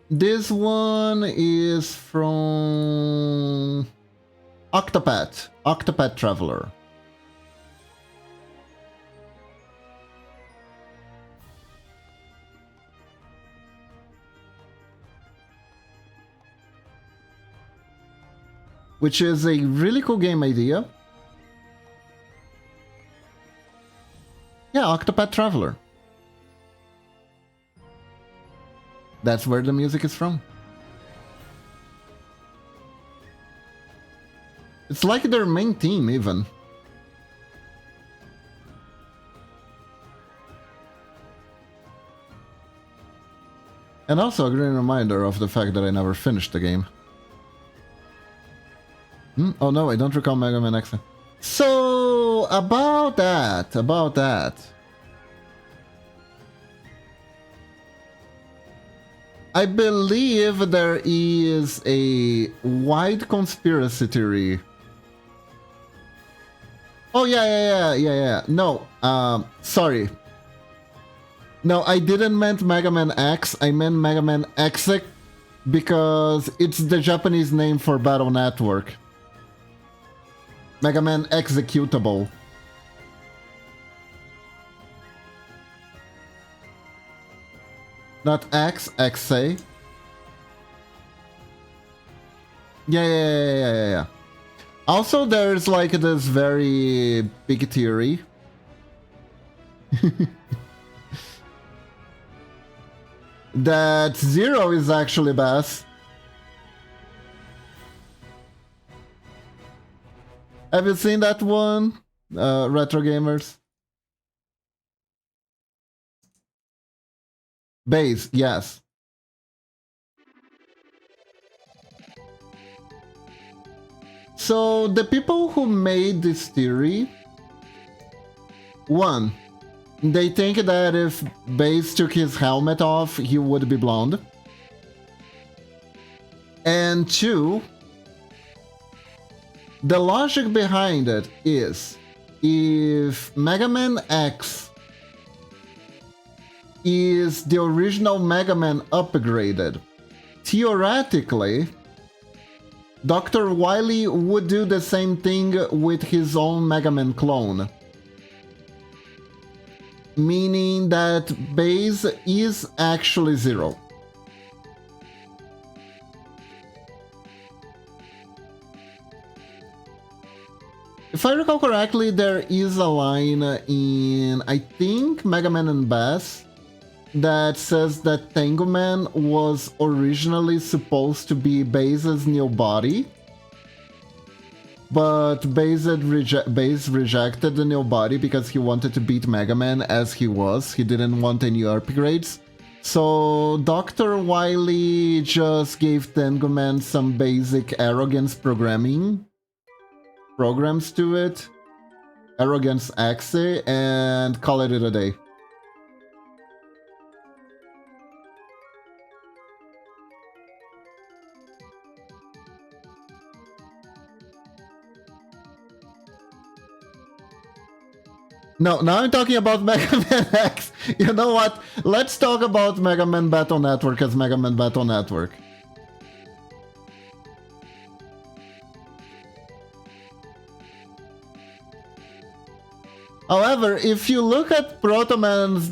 This one is from Octopath Traveler. Which is a really cool game idea. Yeah, Octopath Traveler. That's where the music is from. It's like their main theme, even. And also a green reminder of the fact that I never finished the game. Oh no, I don't recall Mega Man X. So, about that. I believe there is a wide conspiracy theory. Oh yeah. No, sorry. No, I didn't meant Mega Man X, I meant Mega Man X because it's the Japanese name for Battle Network. Mega Man Executable. Not X, XA. Yeah. Also, there's like this very big theory. That Zero is actually Bass. Have you seen that one, Retro Gamers? Base, yes. So the people who made this theory, one, they think that if Base took his helmet off, he would be blonde. And two, the logic behind it is, if Mega Man X is the original Mega Man upgraded, theoretically, Dr. Wily would do the same thing with his own Mega Man clone. meaning that base is actually 0. If I recall correctly, there is a line in, I think, Mega Man and Bass that says that Tango Man was originally supposed to be Base's new body, but Base rejected the new body because he wanted to beat Mega Man as he was. He didn't want any upgrades. So Dr. Wily just gave Tango Man some basic arrogance programs to it, Arrogance Axe, and call it a day. No, now I'm talking about Mega Man X. You know what? Let's talk about Mega Man Battle Network as Mega Man Battle Network. However, if you look at Proto Man's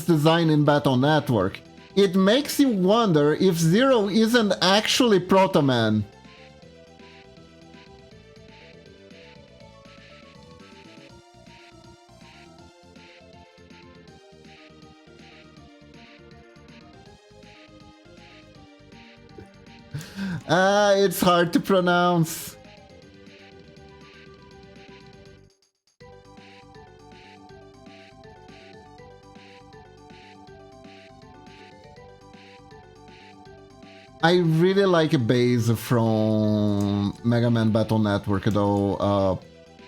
design in Battle Network, it makes you wonder if Zero isn't actually Proto Man. It's hard to pronounce. I really like a base from Mega Man Battle Network, though.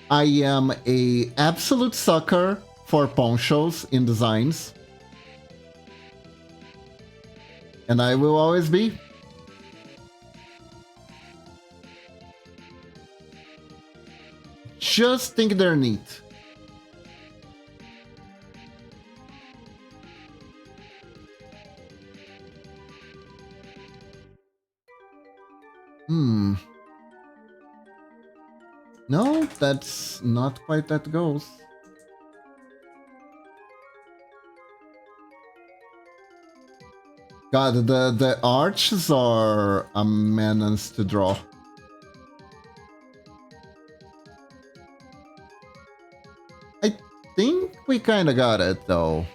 I am a absolute sucker for ponchos in designs. And I will always be. Just think they're neat. No, that's not quite that goes. God, the arches are a menace to draw. I think we kinda got it, though.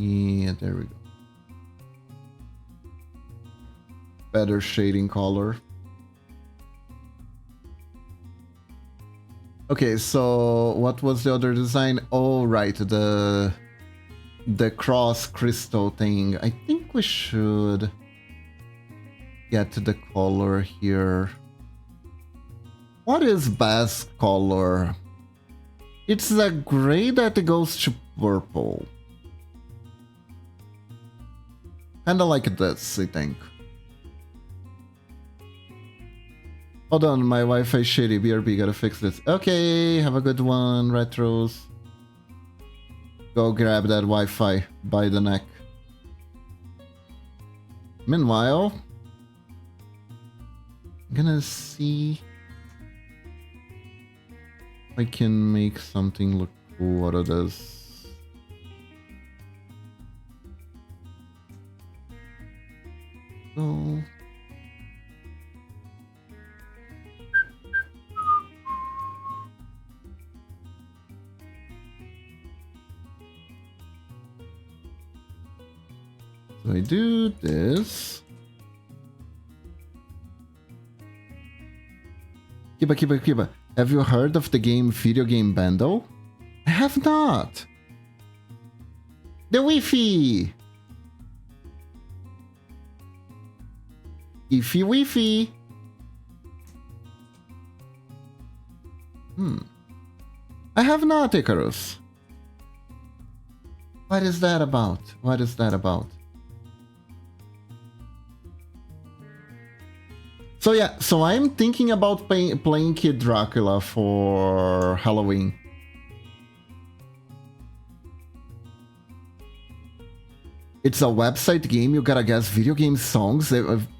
Yeah, there we go. Better shading color. Okay, so what was the other design? Oh, right, the cross crystal thing. I think we should get the color here. What is Bass color? It's a gray that goes to purple. Kinda like this, I think. Hold on, my Wi-Fi shitty. BRB, gotta fix this. Okay, have a good one, Retros. Go grab that Wi-Fi by the neck. Meanwhile, I'm gonna see if I can make something look cool out of this. So I do this. Kiba. Have you heard of the game Video Game Bundle? I have not. The Wi-Fi. Ify Wi-Fi. I have not, Icarus. What is that about? What is that about? So yeah, so I'm thinking about playing Kid Dracula for Halloween. It's a website game. You gotta guess video game songs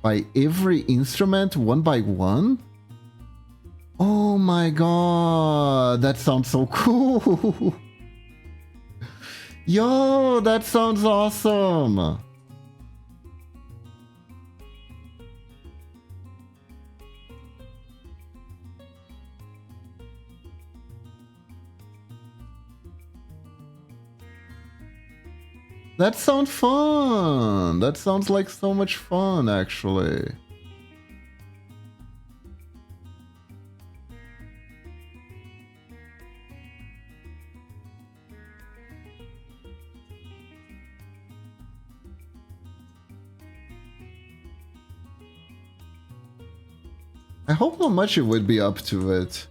by every instrument, one by one. Oh my god, that sounds so cool. Yo, that sounds awesome. That sounds fun. That sounds like so much fun, actually. I hope not much it would be up to it.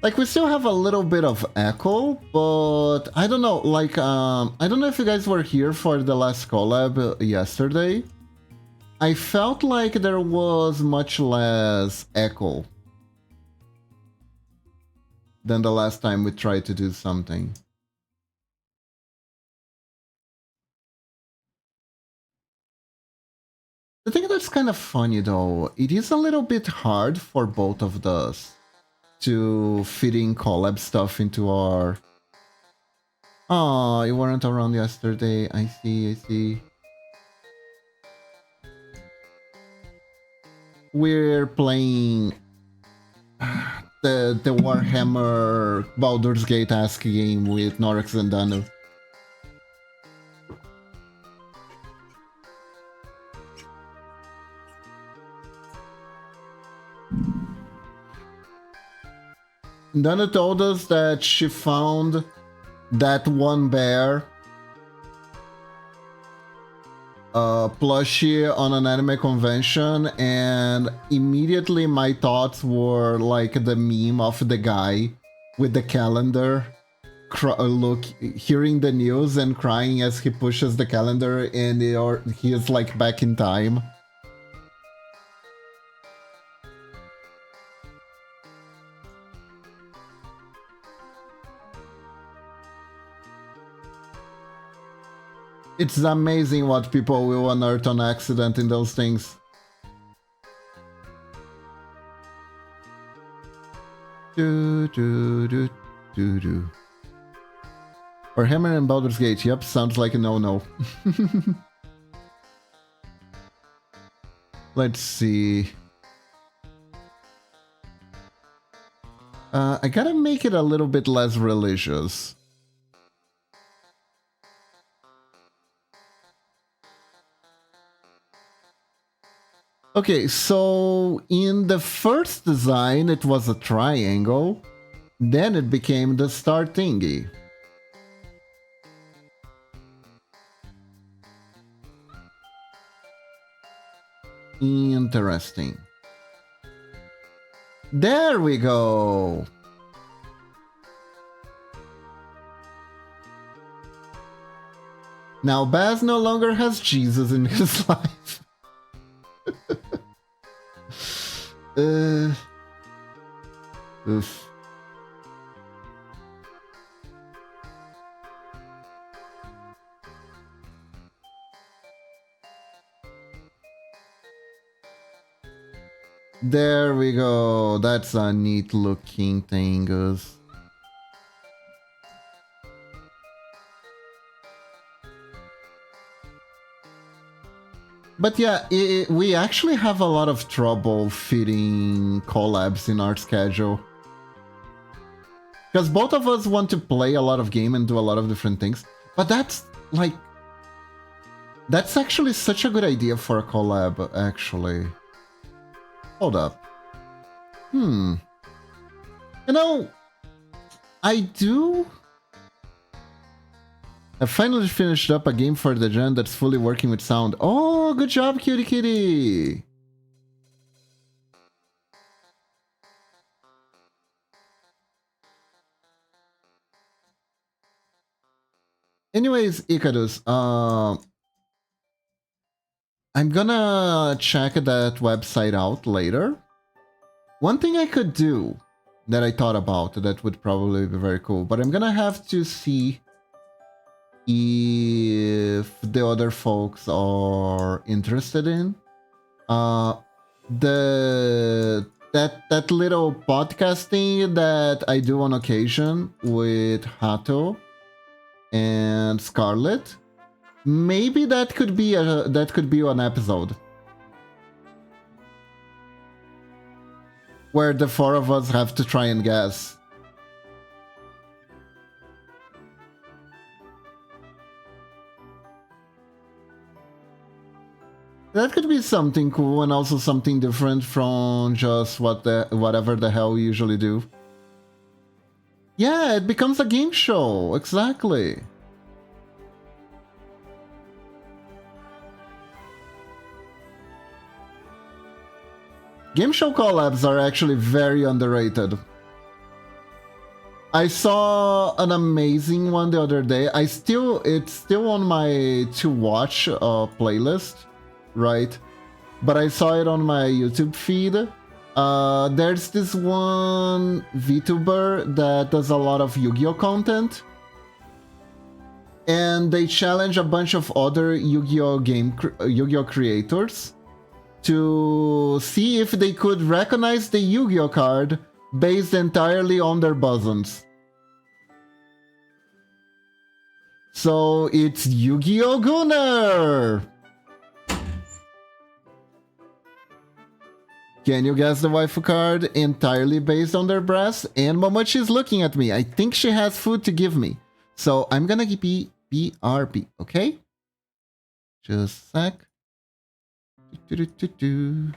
Like, we still have a little bit of echo, but I don't know, like, I don't know if you guys were here for the last collab yesterday. I felt like there was much less echo than the last time we tried to do something. The thing that's kind of funny though, it is a little bit hard for both of us to fit in collab stuff into our... Oh, you weren't around yesterday. I see, I see. We're playing the Warhammer Baldur's Gate-esque game with Norex and Danu. Danu told us that she found that one bear plushie on an anime convention, and immediately my thoughts were like the meme of the guy with the calendar hearing the news and crying as he pushes the calendar, and he is like back in time. It's amazing what people will unearth on accident in those things. Do do do do do. Or Hammer and Baldur's Gate. Yep, sounds like a no-no. Let's see. I gotta make it a little bit less religious. Okay, so in the first design, it was a triangle. Then it became the star thingy. Interesting. There we go. Now Baz no longer has Jesus in his life. Oof. There we go. That's a neat looking thing, Gus. But yeah, we actually have a lot of trouble fitting collabs in our schedule. Because both of us want to play a lot of game and do a lot of different things. But that's, like... That's actually such a good idea for a collab, actually. Hold up. You know, I do... I finally finished up a game for the gen that's fully working with sound. Oh, good job, cutie kitty! Anyways, Icarus, I'm gonna check that website out later. One thing I could do that I thought about that would probably be very cool, but I'm gonna have to see if the other folks are interested in the that little podcasting that I do on occasion with Hato and Scarlett. Maybe that could be an episode where the four of us have to try and guess. That could be something cool and also something different from just whatever the hell we usually do. Yeah, it becomes a game show, exactly. Game show collabs are actually very underrated. I saw an amazing one the other day. It's still on my to watch playlist, right? But I saw it on my YouTube feed. There's this one VTuber that does a lot of Yu-Gi-Oh content, and they challenge a bunch of other Yu-Gi-Oh creators to see if they could recognize the Yu-Gi-Oh card based entirely on their buzzons. So it's Yu-Gi-Oh Gunner! Can you guess the waifu card entirely based on their breasts? And Momochi's looking at me. I think she has food to give me. So I'm gonna be BRB, okay? Just a sec. Do-do-do-do.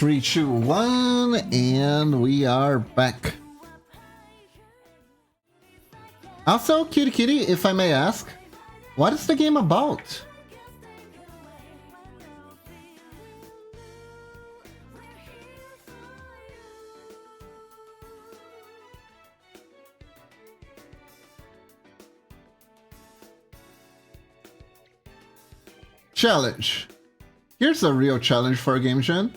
3, 2, 1, and we are back. Also, Kitty Kitty, if I may ask, what is the game about? Challenge. Here's a real challenge for a game gen.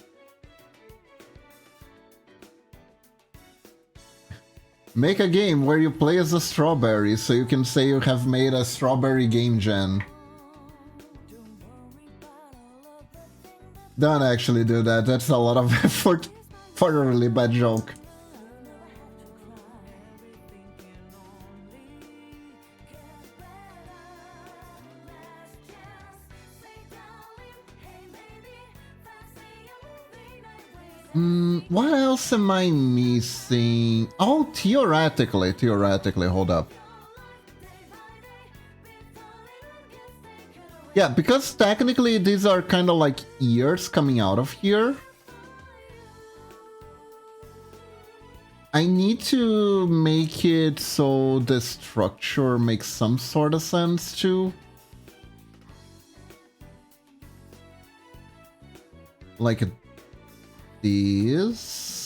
Make a game where you play as a strawberry so you can say you have made a strawberry game gen. Don't actually do that, that's a lot of effort for a really bad joke. What else am I missing? Oh, theoretically, hold up. Yeah, because technically these are kind of like ears coming out of here. I need to make it so the structure makes some sort of sense too. Like this.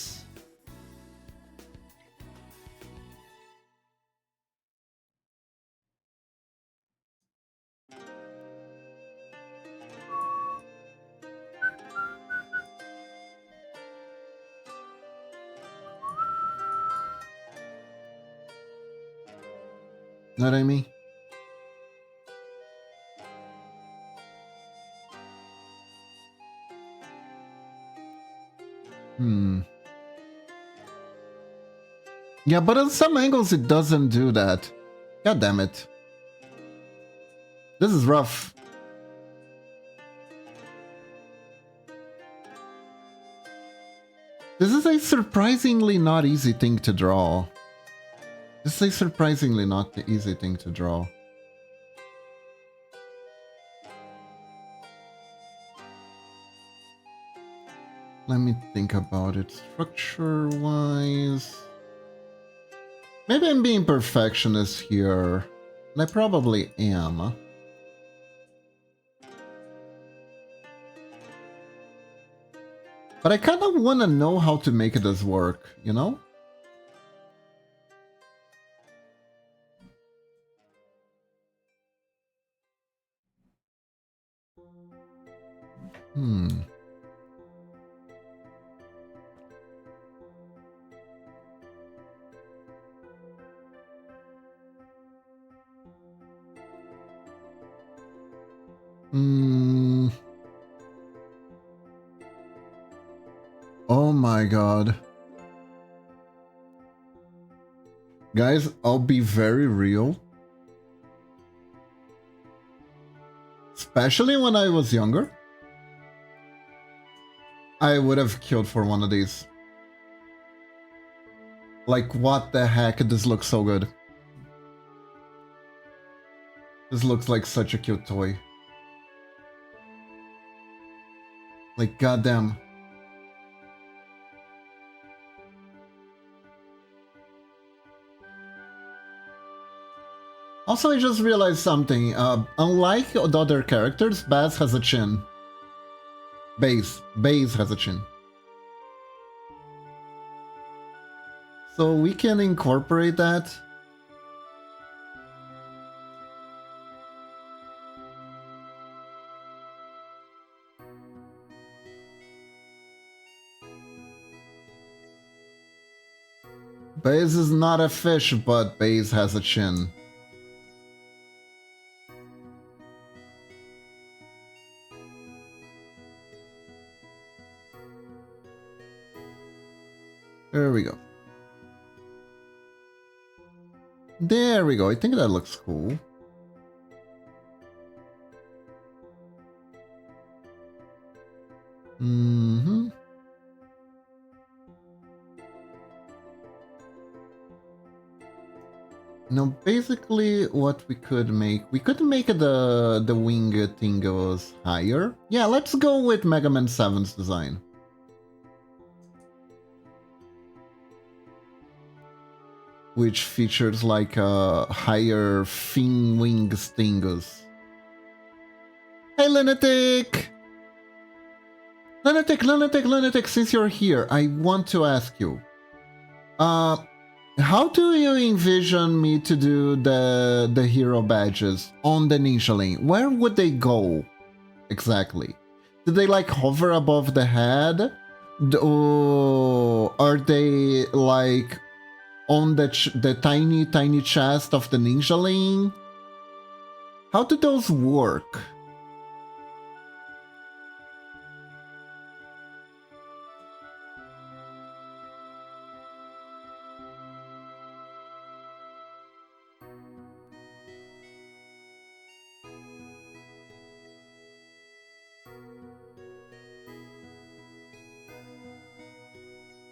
Know what I mean? Yeah, but on some angles it doesn't do that. God damn it. This is rough. This is a surprisingly not easy thing to draw. This is a surprisingly not easy thing to draw. Let me think about it structure-wise. Maybe I'm being perfectionist here. And I probably am. But I kind of want to know how to make this work, you know? Oh my god. Guys, I'll be very real. Especially when I was younger, I would have killed for one of these. Like, what the heck? This looks so good. This looks like such a cute toy. Like, goddamn. Also, I just realized something. Unlike the other characters, Baz has a chin. Baze has a chin. So we can incorporate that. Baze is not a fish, but Baze has a chin. There we go. There we go. I think that looks cool. Now, basically, what we could make the wing thing goes higher. Yeah, let's go with Mega Man 7's design. which features like a higher fin wing stingus. Hey, Lunatic! Lunatic, since you're here, I want to ask you. How do you envision me to do the hero badges on the Ninja Lane? Where would they go exactly? Do they like hover above the head? Or are they like on the tiny chest of the Ninja Lane? How do those work?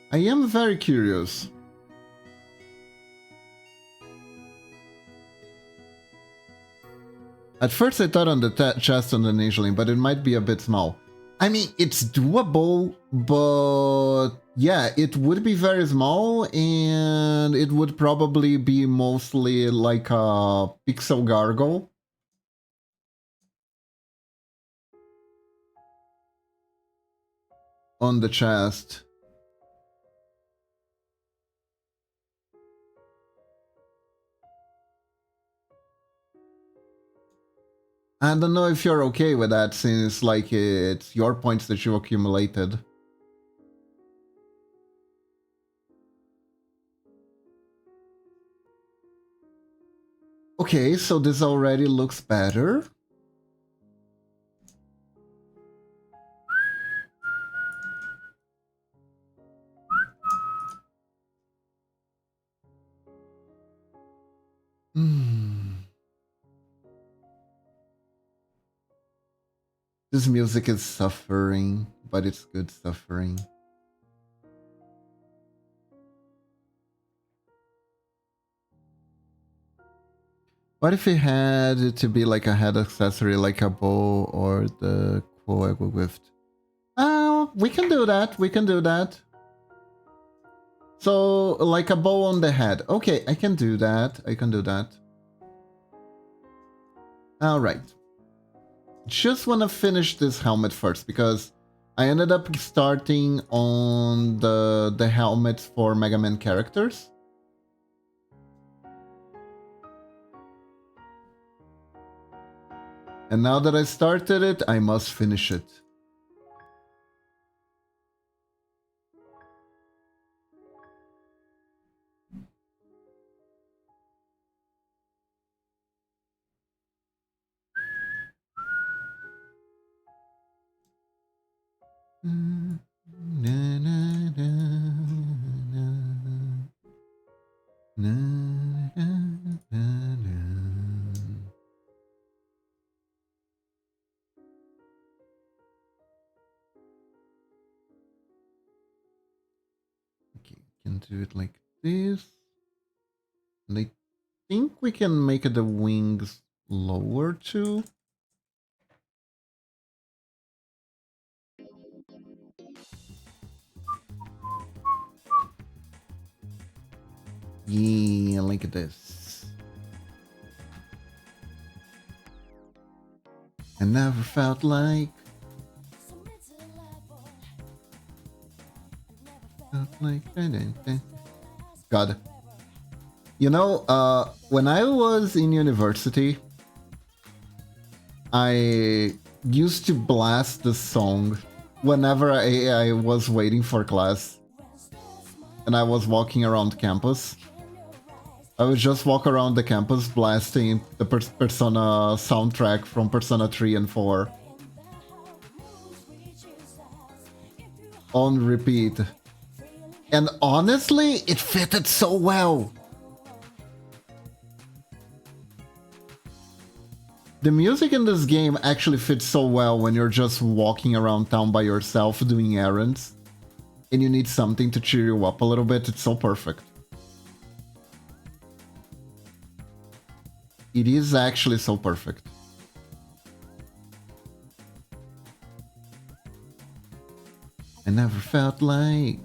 I am very curious. At first I thought on the chest on the Ninja Lane, but it might be a bit small. I mean, it's doable, but yeah, it would be very small and it would probably be mostly like a pixel gargle. On the chest. I don't know if you're okay with that since like it's your points that you accumulated. Okay, so this already looks better. This music is suffering, but it's good suffering. What if it had to be like a head accessory, like a bow or the Koego Gift? Oh, we can do that. We can do that. So, like a bow on the head. Okay, I can do that. I can do that. Alright. Just want to finish this helmet first because I ended up starting on the helmets for Mega Man characters. And now that I started it, I must finish it. Okay, can do it like this. And I think we can make the wings lower too. Yeah, like this. I never felt like that. God. You know, when I was in university, I used to blast the song whenever I was waiting for class and I was walking around campus. I would just walk around the campus blasting the Persona soundtrack from Persona 3 and 4 on repeat. And honestly, it fitted so well. The music in this game actually fits so well when you're just walking around town by yourself doing errands and you need something to cheer you up a little bit. It's so perfect. It is actually so perfect. I never felt like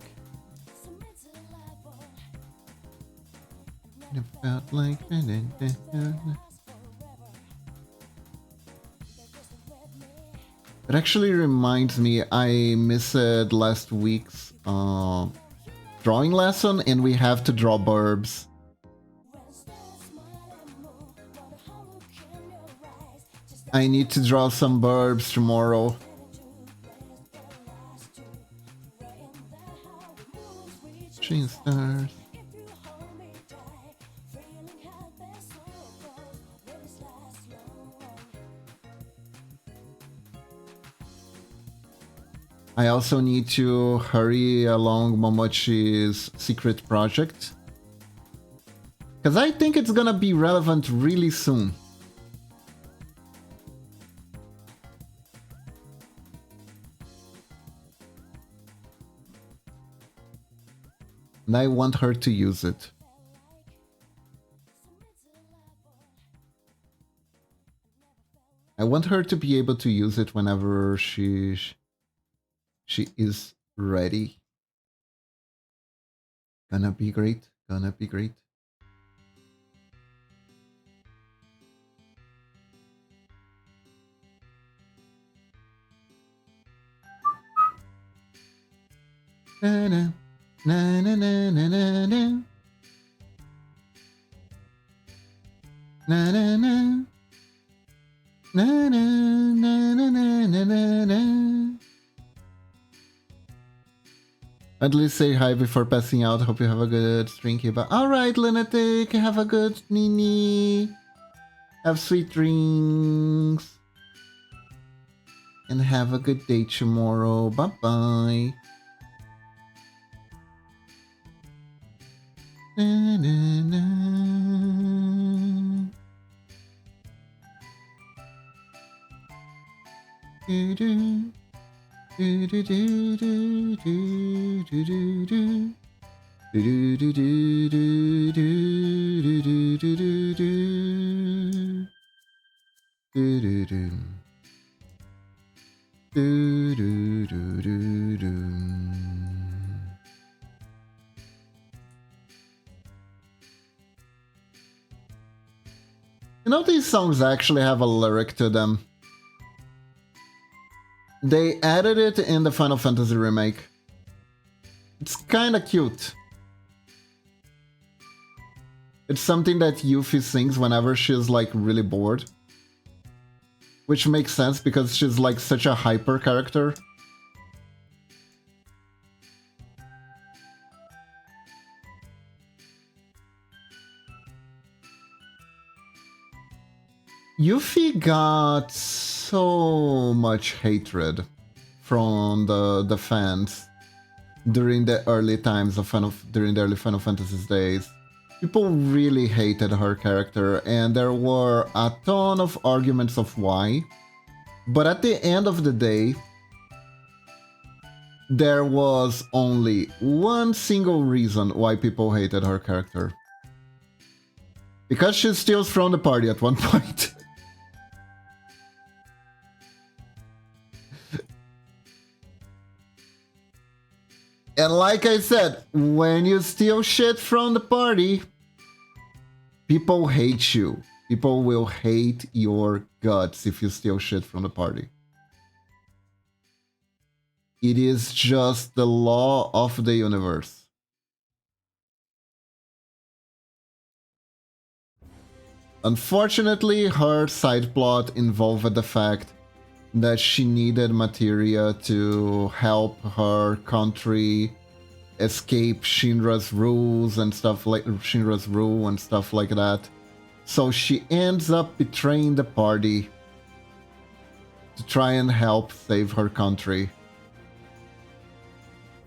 It felt like... It actually reminds me, I missed last week's drawing lesson, and we have to draw burbs. I need to draw some burbs tomorrow. Sheen stars. I also need to hurry along Momochi's secret project, because I think it's gonna be relevant really soon. And I want her to use it. I want her to be able to use it whenever she is ready. Gonna be great. Gonna be great. Na na na na na na na na na na na na na na na na. At least say hi before passing out. Hope you have a good stream, Kiba. Alright, Lunatic. Have a good Nini. Have sweet dreams. And have a good day tomorrow. Bye-bye. Na, na, na. Do-do. Do do do do do do do do do do do do do do do do do do do. You know, these songs actually have a lyric to them. They added it in the Final Fantasy remake. It's kinda cute. It's something that Yuffie sings whenever she's like really bored. Which makes sense because she's like such a hyper character. Yuffie got so much hatred from the fans during the early times of during the early Final Fantasy days. People really hated her character, and there were a ton of arguments of why. But at the end of the day, there was only one single reason why people hated her character. Because she steals from the party at one point. And like I said, when you steal shit from the party, people hate you. People will hate your guts if you steal shit from the party. It is just the law of the universe. Unfortunately, her side plot involved the fact that she needed materia to help her country escape Shinra's rules and stuff like Shinra's rule and stuff like that. So she ends up betraying the party to try and help save her country.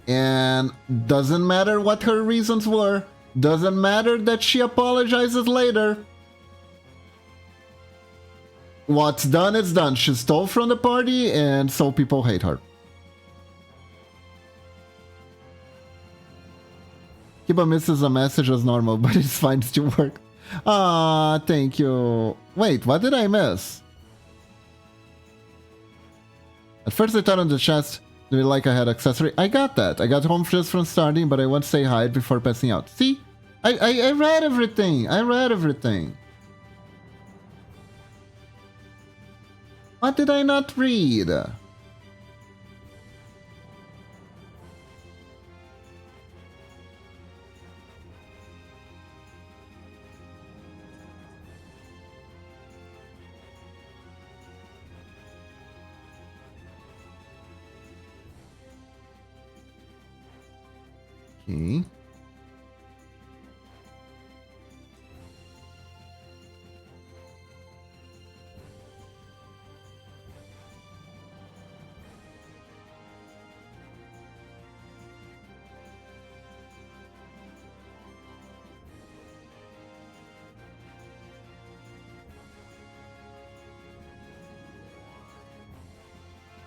And doesn't matter what her reasons were, doesn't matter that she apologizes later. What's done is done. She stole from the party, and so people hate her. Kiba misses a message as normal, but it's fine, still work. Ah, thank you. Wait, what did I miss? At first I thought on the chest, do you like I had accessory? I got that. I got home just from starting, but I want to say hi before passing out. See? I read everything. I read everything. What did I not read? Okay.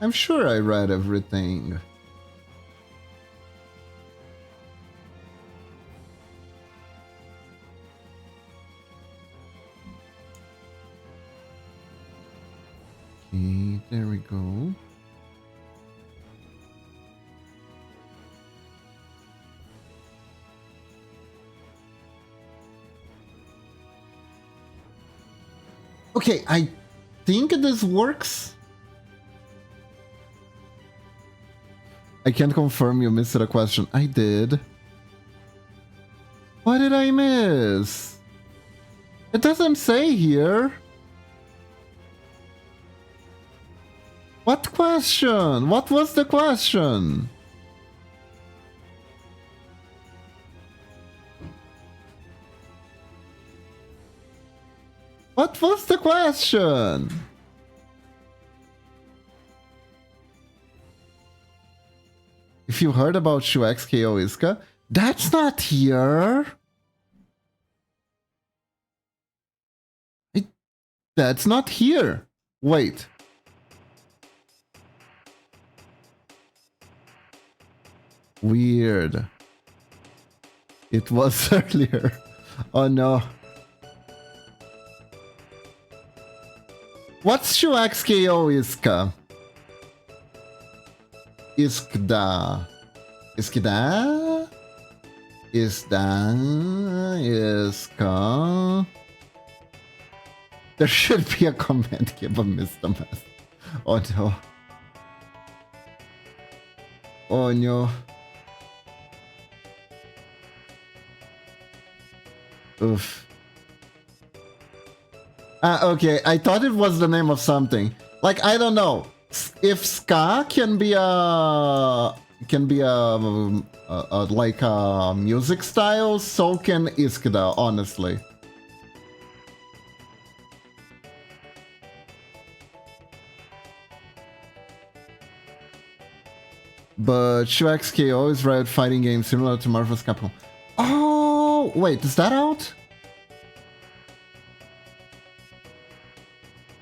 I'm sure I read everything. Okay, there we go. Okay, I think this works. I can't confirm you missed a question. I did. What did I miss? It doesn't say here. What question? What was the question? What was the question? If you heard about Shuex KO Iska, that's not here. That's not here. Wait. Weird. It was earlier. Oh no. What's Shuax KO Iska? Iskda. Iskda? Isda? Iska? There should be a comment here, but missed the mess. Oh no. Oh no. Oof. Okay, I thought it was the name of something. Like, I don't know. If ska can be a like a music style, so can Iskda, honestly. But Shuex KO is Riot fighting game similar to Marvel's Capcom. Oh, wait, is that out?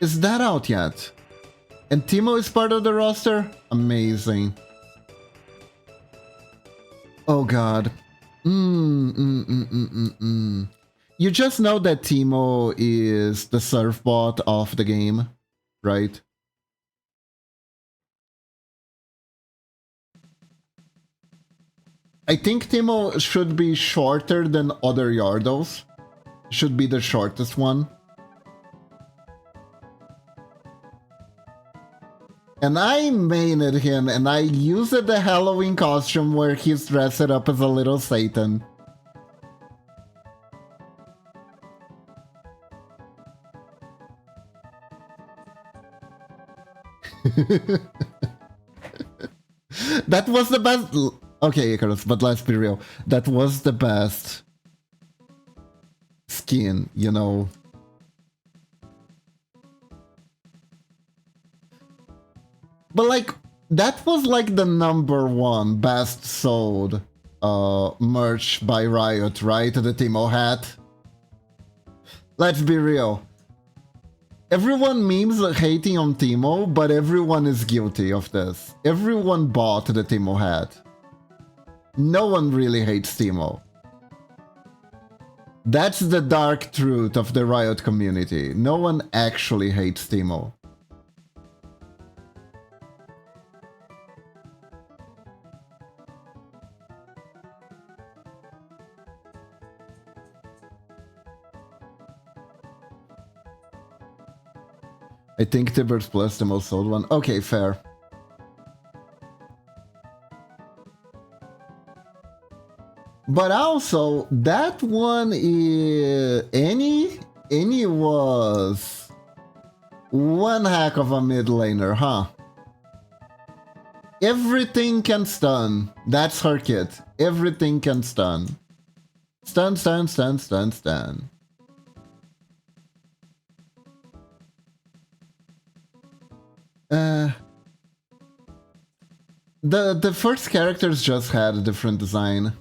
Is that out yet? And Timo is part of the roster? Amazing. Oh god. You just know that Timo is the surf bot of the game, right? I think Timo should be shorter than other Yardos. Should be the shortest one. And I mained him, and I used the Halloween costume where he's dressed up as a little Satan. That was the best. Okay, Icarus, but let's be real. That was the best skin, you know. But like, that was like the #1 best sold merch by Riot, right? The Timo hat. Let's be real. Everyone memes hating on Timo, but everyone is guilty of this. Everyone bought the Timo hat. No one really hates Timo. That's the dark truth of the Riot community. No one actually hates Timo. I think Tibbers Plus the most sold one. Okay, fair. But also, that one is... Any was one heck of a mid laner, huh? Everything can stun. That's her kit. Everything can stun. Stun, stun, stun, stun, stun. The first characters just had a different design.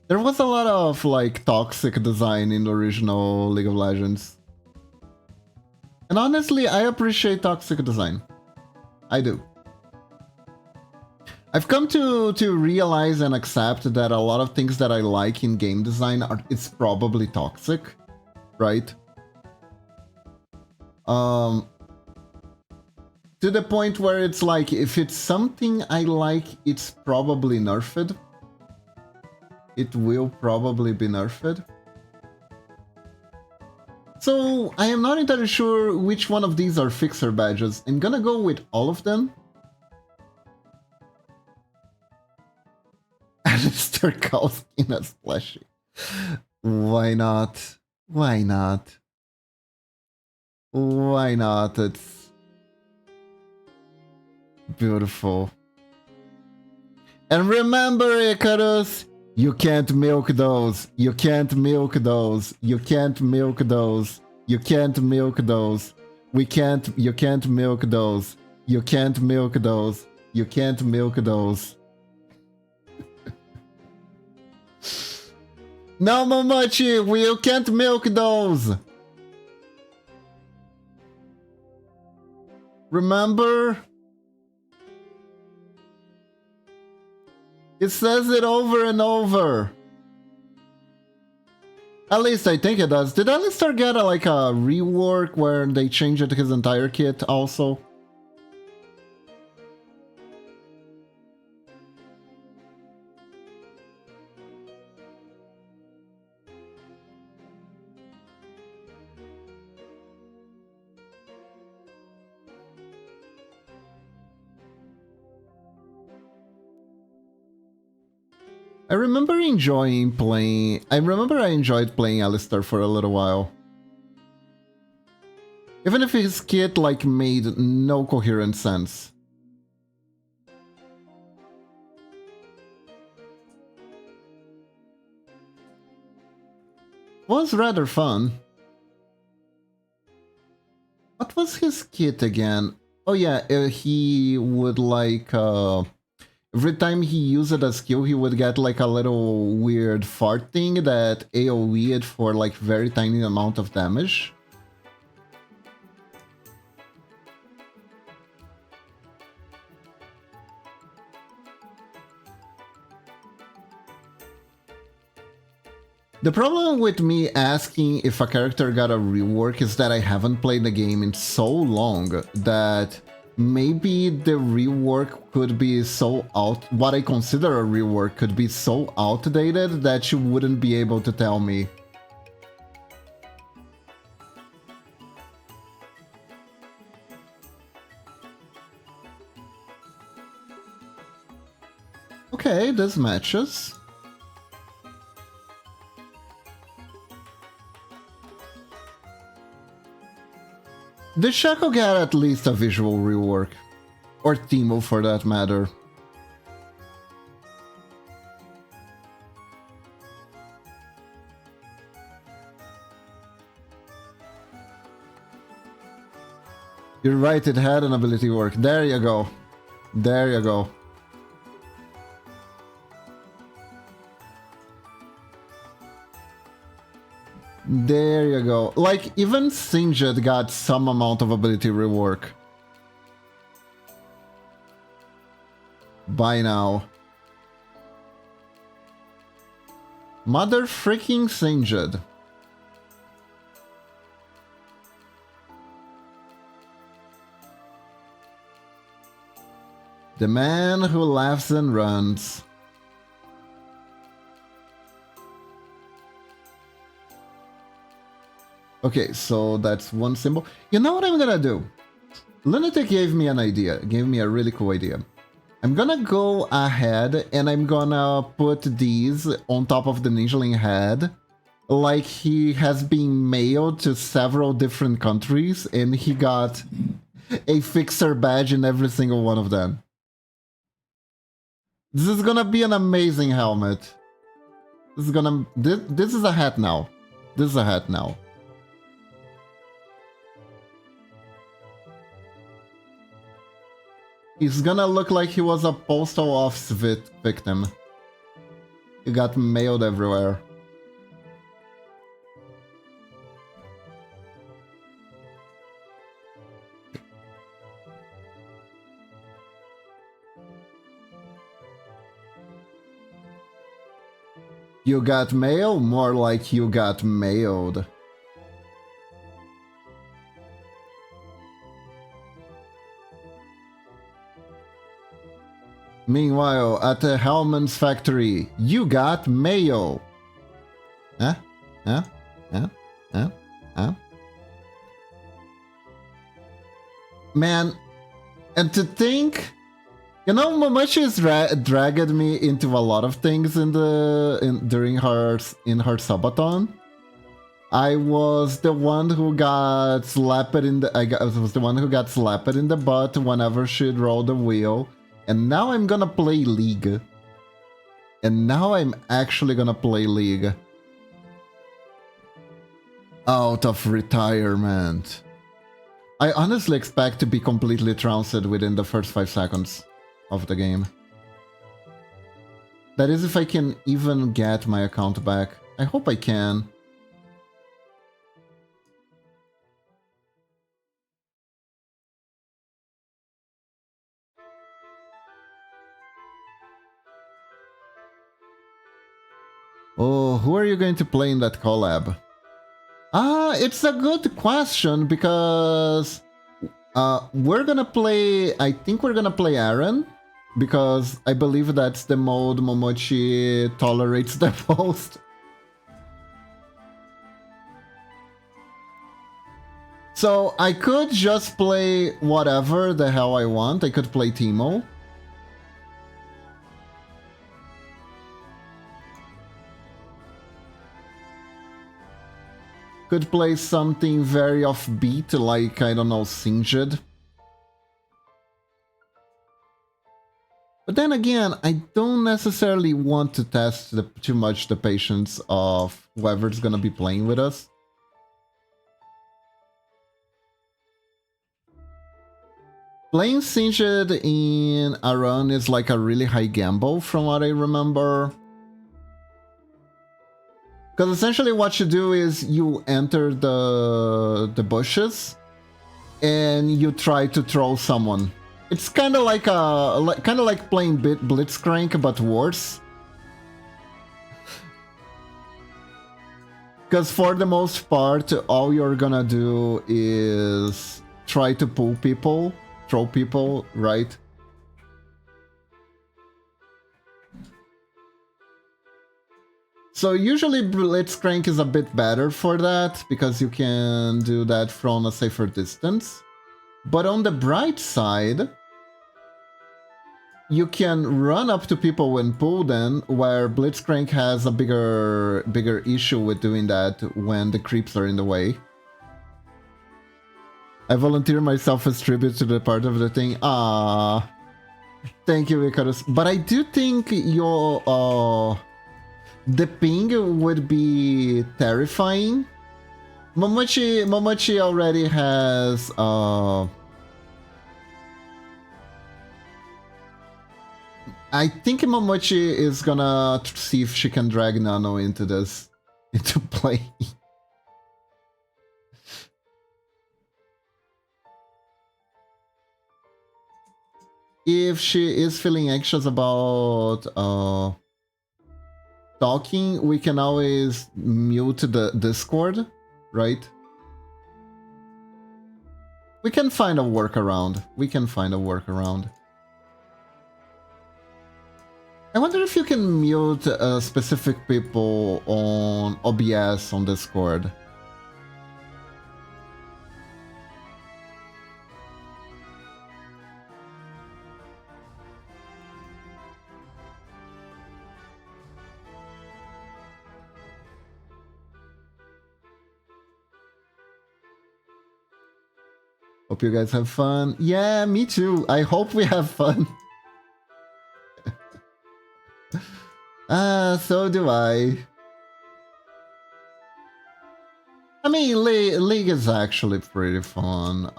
There was a lot of like toxic design in the original League of Legends. And honestly, I appreciate toxic design. I do. I've come to realize and accept that a lot of things that I like in game design it's probably toxic, right? To the point where it's like, if it's something I like, it's probably nerfed. It will probably be nerfed. So I am not entirely sure which one of these are fixer badges. I'm gonna go with all of them. Alistair Kalskin as Splashy. Why not? Why not? Why not? It's beautiful. And remember, Icarus, you can't milk those. You can't milk those. You can't milk those. You can't milk those. You can't milk those. You can't milk those. You can't milk those. No, Momochi, you can't milk those. Remember? It says it over and over. At least I think it does. Did Alistair get like a rework where they changed his entire kit also? I remember enjoying playing... I enjoyed playing Alistair for a little while. Even if his kit, like, made no coherent sense. Was rather fun. What was his kit again? Oh yeah, he would like... every time he used a skill, he would get like a little weird fart thing that AoE'd for like very tiny amount of damage. The problem with me asking if a character got a rework is that I haven't played the game in so long that maybe the rework could be so what I consider a rework could be so outdated that you wouldn't be able to tell me. Okay, this matches. Did Shaco get at least a visual rework? Or Teemo for that matter. You're right, it had an ability work. There you go. There you go. There you go. Like, even Singed got some amount of ability rework. By now. Mother freaking Singed. The man who laughs and runs. Okay, so that's one symbol. You know what I'm gonna do? Lunatic gave me an idea, gave me a really cool idea. I'm gonna go ahead and I'm gonna put these on top of the Ninjaling head, like he has been mailed to several different countries and he got a fixer badge in every single one of them. This is gonna be an amazing helmet. This is a hat now. This is a hat now. He's gonna look like he was a postal office victim. He got mailed everywhere. You got mail? More like you got mailed. Meanwhile, at the Hellman's factory, you got mail. Huh? Huh? Huh? Huh? Huh? Man, and to think, you know, Momochi has dragged me into a lot of things during her subathon. I was the one who got slapped in the was the one who got slapped in the butt whenever she'd roll the wheel. And now I'm gonna play League. And now I'm actually gonna play League. Out of retirement. I honestly expect to be completely trounced within the first 5 seconds of the game. That is if I can even get my account back. I hope I can. Oh, who are you going to play in that collab? It's a good question because we're gonna play, I think we're gonna play Aaron because I believe that's the mode Momochi tolerates the most. So I could just play whatever the hell I want. I could play Teemo. Could play something very offbeat, like, I don't know, Singed. But then again, I don't necessarily want to test too much the patience of whoever's gonna be playing with us. Playing Singed in a run is like a really high gamble from what I remember. Because essentially what you do is you enter the bushes and you try to troll someone. It's kind of like playing Blitzcrank but worse. Because for the most part, all you're gonna do is try to pull people, troll people, right? So usually Blitzcrank is a bit better for that, because you can do that from a safer distance. But on the bright side, you can run up to people when pull them, where Blitzcrank has a bigger issue with doing that when the creeps are in the way. I volunteer myself as tribute to the part of the thing. Ah, thank you, Icarus. But I do think your the ping would be terrifying. Momochi already has I think Momochi is gonna see if she can drag Nano into play. If she is feeling anxious about talking, we can always mute the Discord, right? We can find a workaround. I wonder if you can mute specific people on OBS on Discord. Hope you guys have fun. Yeah, me too. I hope we have fun. So do I. I mean, League is actually pretty fun.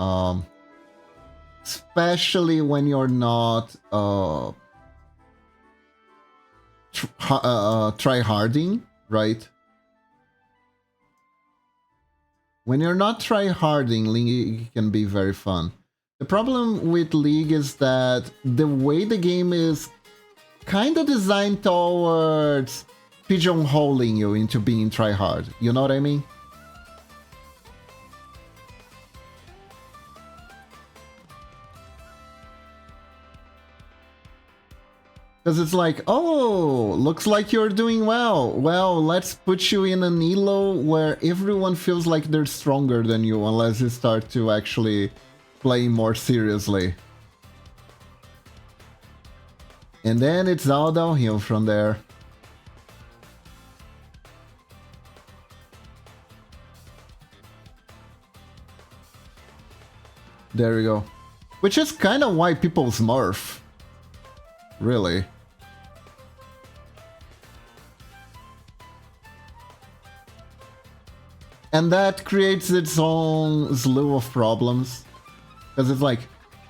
Especially when you're not try harding, right? When you're not try harding, League can be very fun. The problem with League is that the way the game is kind of designed towards pigeonholing you into being try hard. You know what I mean? Because it's like, oh, looks like you're doing well. Well, let's put you in an elo where everyone feels like they're stronger than you unless you start to actually play more seriously. And then it's all downhill from there. There we go. Which is kind of why people smurf. Really. And that creates its own slew of problems. Because it's like,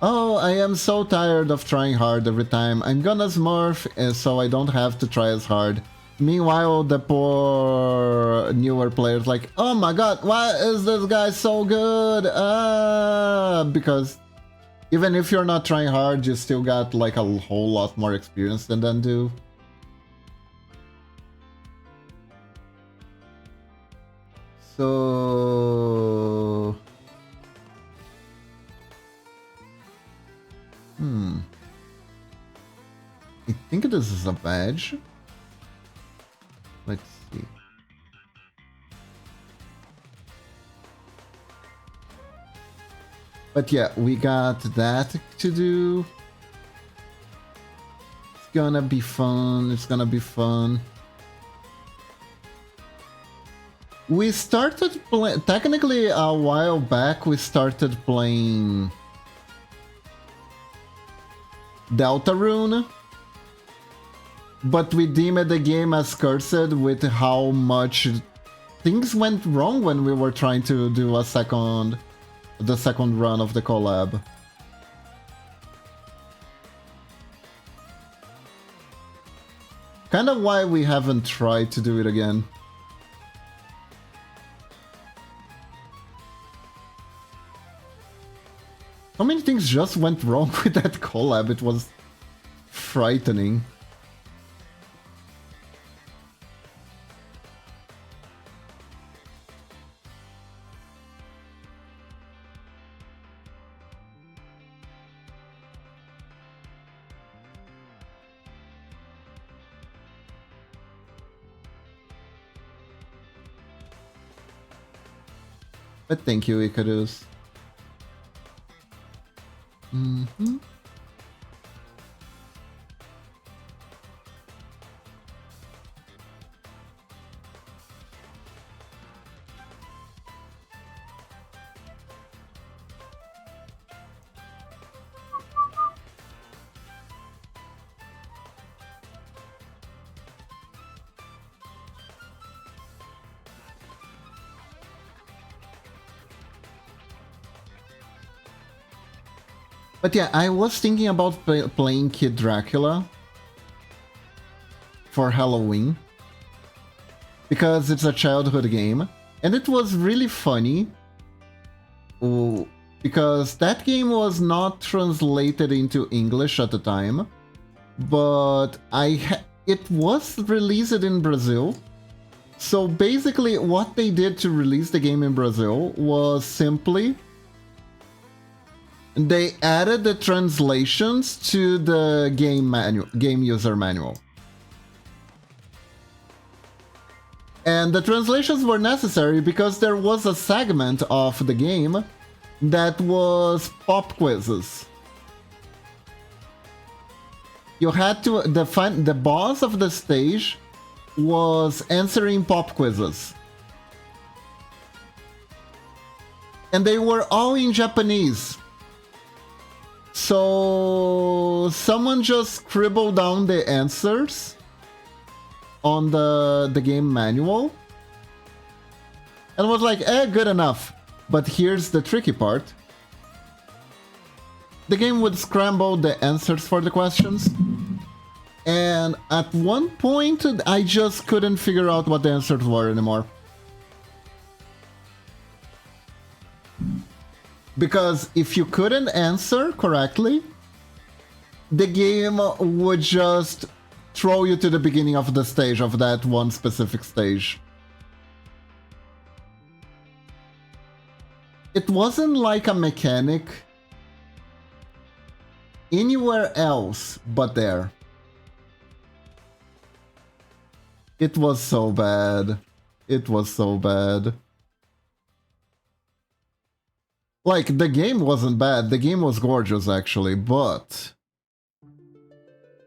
oh, I am so tired of trying hard every time. I'm gonna smurf so I don't have to try as hard. Meanwhile, the poor newer players like, oh my god, why is this guy so good? Because even if you're not trying hard, you still got like a whole lot more experience than them do. So... I think this is a badge. Let's see. But yeah, we got that to do. It's gonna be fun. It's gonna be fun. We started playing... Technically, a while back, we started playing... Deltarune. But we deemed the game as cursed with how much things went wrong when we were trying to do the second run of the collab. Kind of why we haven't tried to do it again. How many things just went wrong with that collab? It was frightening. But thank you, Icarus. But yeah, I was thinking about playing Kid Dracula for Halloween because it's a childhood game and it was really funny because that game was not translated into English at the time, but it was released in Brazil. So basically what they did to release the game in Brazil was simply they added the translations to the game user manual. And the translations were necessary because there was a segment of the game that was pop quizzes. You had to define the boss of the stage was answering pop quizzes. And they were all in Japanese. So someone just scribbled down the answers on the game manual and was like, good enough. But here's the tricky part. The game would scramble the answers for the questions. And at one point, I just couldn't figure out what the answers were anymore. Because if you couldn't answer correctly, the game would just throw you to the beginning of the stage, of that one specific stage. It wasn't like a mechanic anywhere else but there. It was so bad. It was so bad. Like, the game wasn't bad, the game was gorgeous actually, but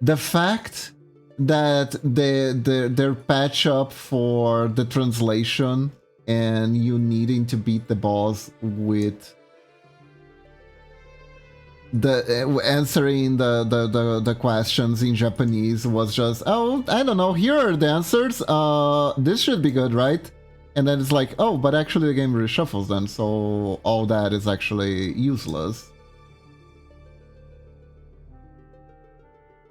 the fact that their patch up for the translation and you needing to beat the boss with the answering the questions in Japanese was just, oh, I don't know, here are the answers, this should be good, right? And then it's like, oh, but actually the game reshuffles them, so all that is actually useless.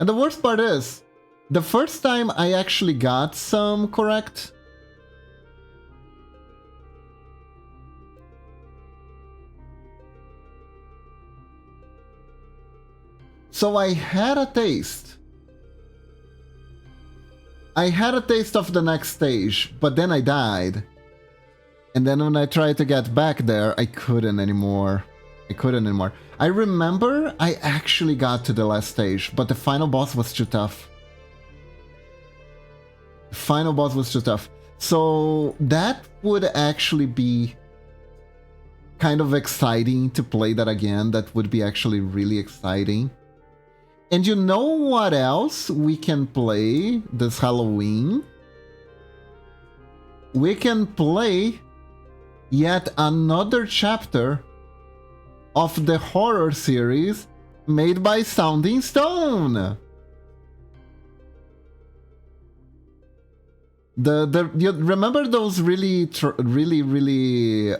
And the worst part is, the first time I actually got some correct, so I had a taste. I had a taste of the next stage, but then I died. And then when I tried to get back there, I couldn't anymore. I remember I actually got to the last stage, but the final boss was too tough. The final boss was too tough. So that would actually be kind of exciting to play that again. That would be actually really exciting. And you know what else we can play this Halloween? We can play yet another chapter of the horror series made by Sounding Stone. You remember those really,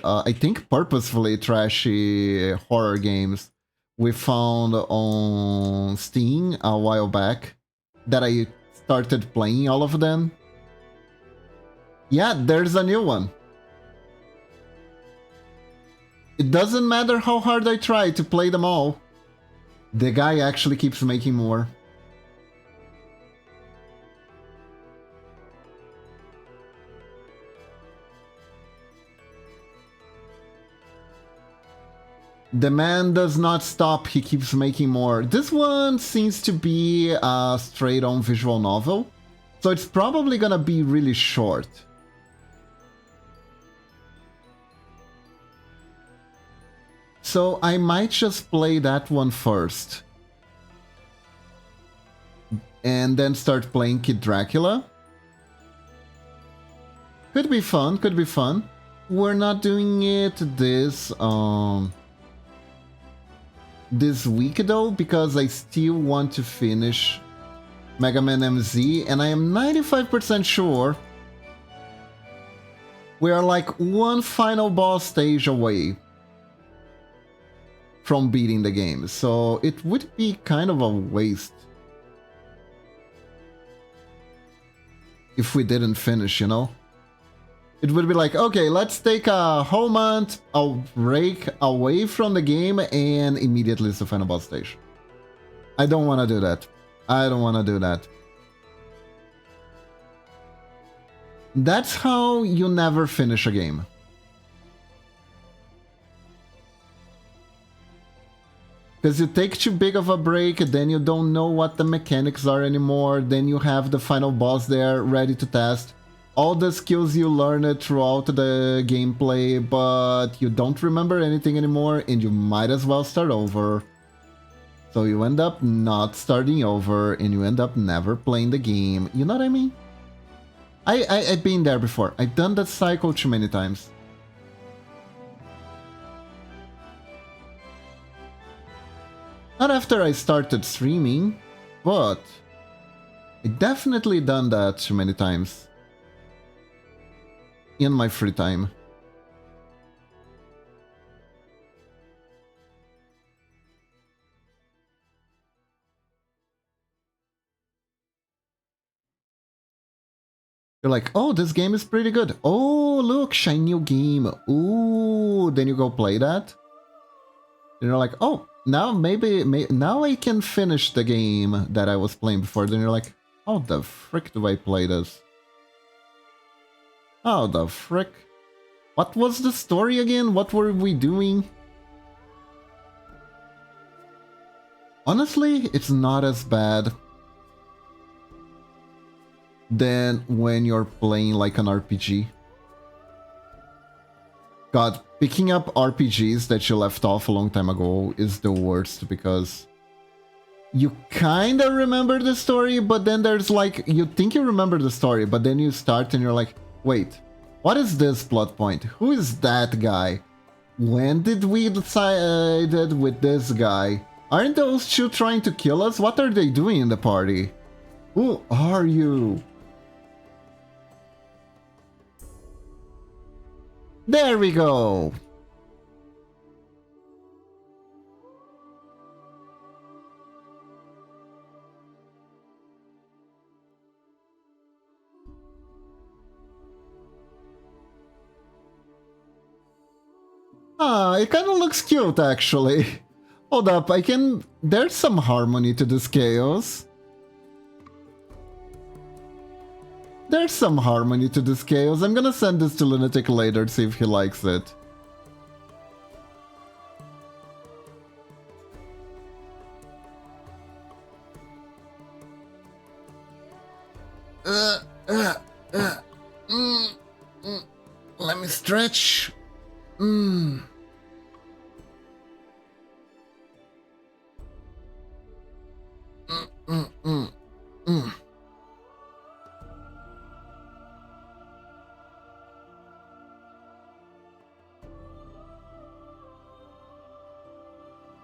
I think purposefully trashy horror games we found on Steam a while back that I started playing all of them? Yeah, there's a new one. It doesn't matter how hard I try to play them all. The guy actually keeps making more. The man does not stop, he keeps making more. This one seems to be a straight-on visual novel, so it's probably gonna be really short. So I might just play that one first. And then start playing Kid Dracula. Could be fun, could be fun. We're not doing it this week though, because I still want to finish Mega Man MZ, and I am 95% sure we are like one final boss stage away from beating the game, so it would be kind of a waste if we didn't finish, you know? It would be like, okay, let's take a whole month, a break away from the game, and immediately it's the final boss stage. I don't want to do that. I don't want to do that. That's how you never finish a game. Because you take too big of a break, then you don't know what the mechanics are anymore, then you have the final boss there ready to test. All the skills you learned throughout the gameplay, but you don't remember anything anymore, and you might as well start over. So you end up not starting over, and you end up never playing the game. You know what I mean? I've been there before. I've done that cycle too many times. Not after I started streaming, but I definitely done that many times in my free time. You're like, oh, this game is pretty good. Oh, look, shiny new game. Ooh, then you go play that. And you're like, oh, now now I can finish the game that I was playing before. Then you're like, how the frick do I play this? How the frick? What was the story again? What were we doing? Honestly, it's not as bad than when you're playing like an RPG. God, picking up RPGs that you left off a long time ago is the worst because you kinda remember the story, but then there's like, you think you remember the story, but then you start and you're like, wait, what is this plot point? Who is that guy? When did we decide with this guy? Aren't those two trying to kill us? What are they doing in the party? Who are you? There we go! Ah, it kinda looks cute actually. Hold up, there's some harmony to this chaos. There's some harmony to this chaos. I'm gonna send this to Lunatic later to see if he likes it. Uh, uh, uh, mm, Let me stretch. Mm. Mm, mm, mm, mm.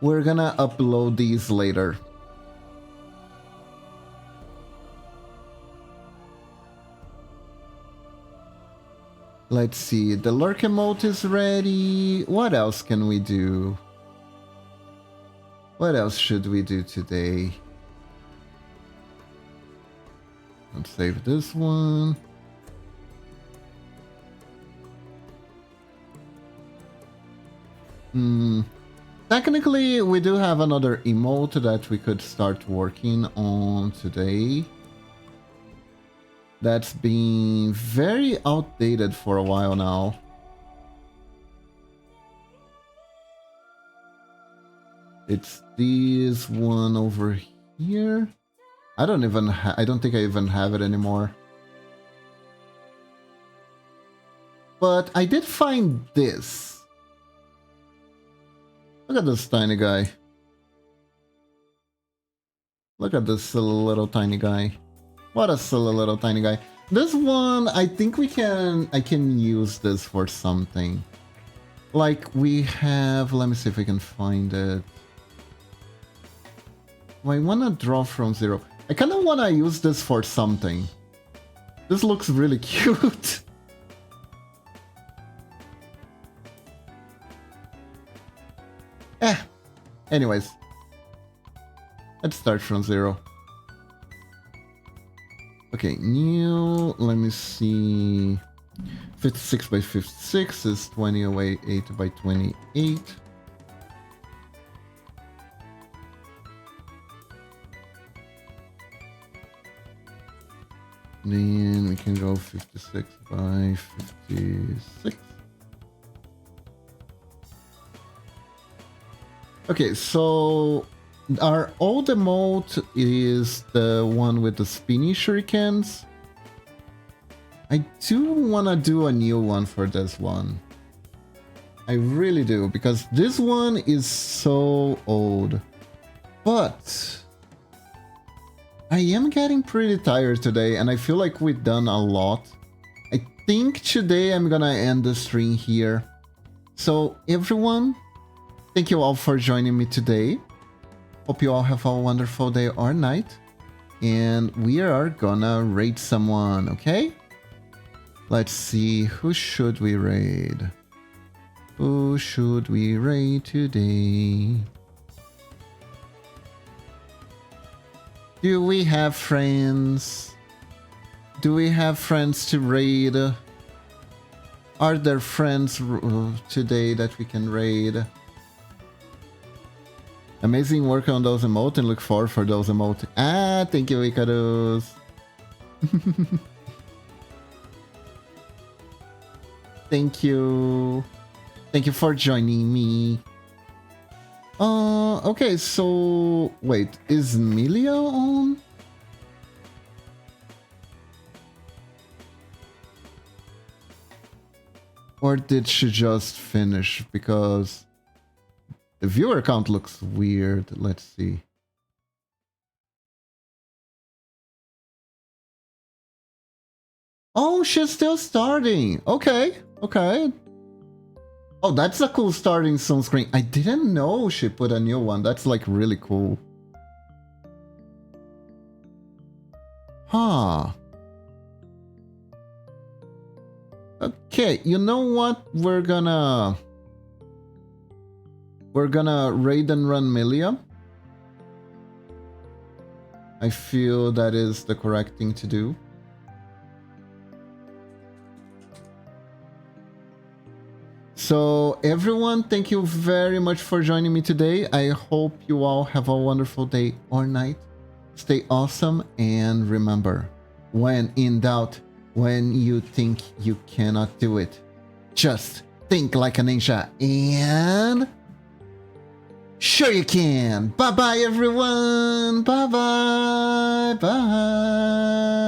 We're gonna upload these later. Let's see, the lurk emote is ready. What else can we do? What else should we do today? Let's save this one. Technically, we do have another emote that we could start working on today. That's been very outdated for a while now. It's this one over here. I don't think I even have it anymore. But I did find this. Look at this tiny guy. Look at this silly little tiny guy. What a silly little tiny guy. This one, I think I can use this for something. Like we have, let me see if I can find it. I want to draw from 0. I kind of want to use this for something. This looks really cute. Anyways. Let's start from 0. Okay, new, let me see. 56 by 56 is 28 by 28. Then we can go 56 by 56. Okay, so our old emote is the one with the spinny shurikens. I do want to do a new one for this one. I really do, because this one is so old. But I am getting pretty tired today, and I feel like we've done a lot. I think today I'm gonna end the stream here. So everyone, thank you all for joining me today. Hope you all have a wonderful day or night. And we are gonna raid someone, okay? Let's see, who should we raid? Who should we raid today? Do we have friends? Do we have friends to raid? Are there friends today that we can raid? Amazing work on those emotes and look forward for those emotes. Ah, thank you, Icarus. Thank you. Thank you for joining me. Okay, so wait, is Milia on? Or did she just finish? Because the viewer count looks weird. Let's see. Oh, she's still starting. Okay, okay. Oh, that's a cool starting soon screen. I didn't know she put a new one. That's like really cool. Huh. Okay, you know what? We're gonna raid and run Milia. I feel that is the correct thing to do. So everyone, thank you very much for joining me today. I hope you all have a wonderful day or night. Stay awesome, and remember, when in doubt, when you think you cannot do it, just think like a ninja and sure you can. Bye bye everyone. Bye bye. Bye.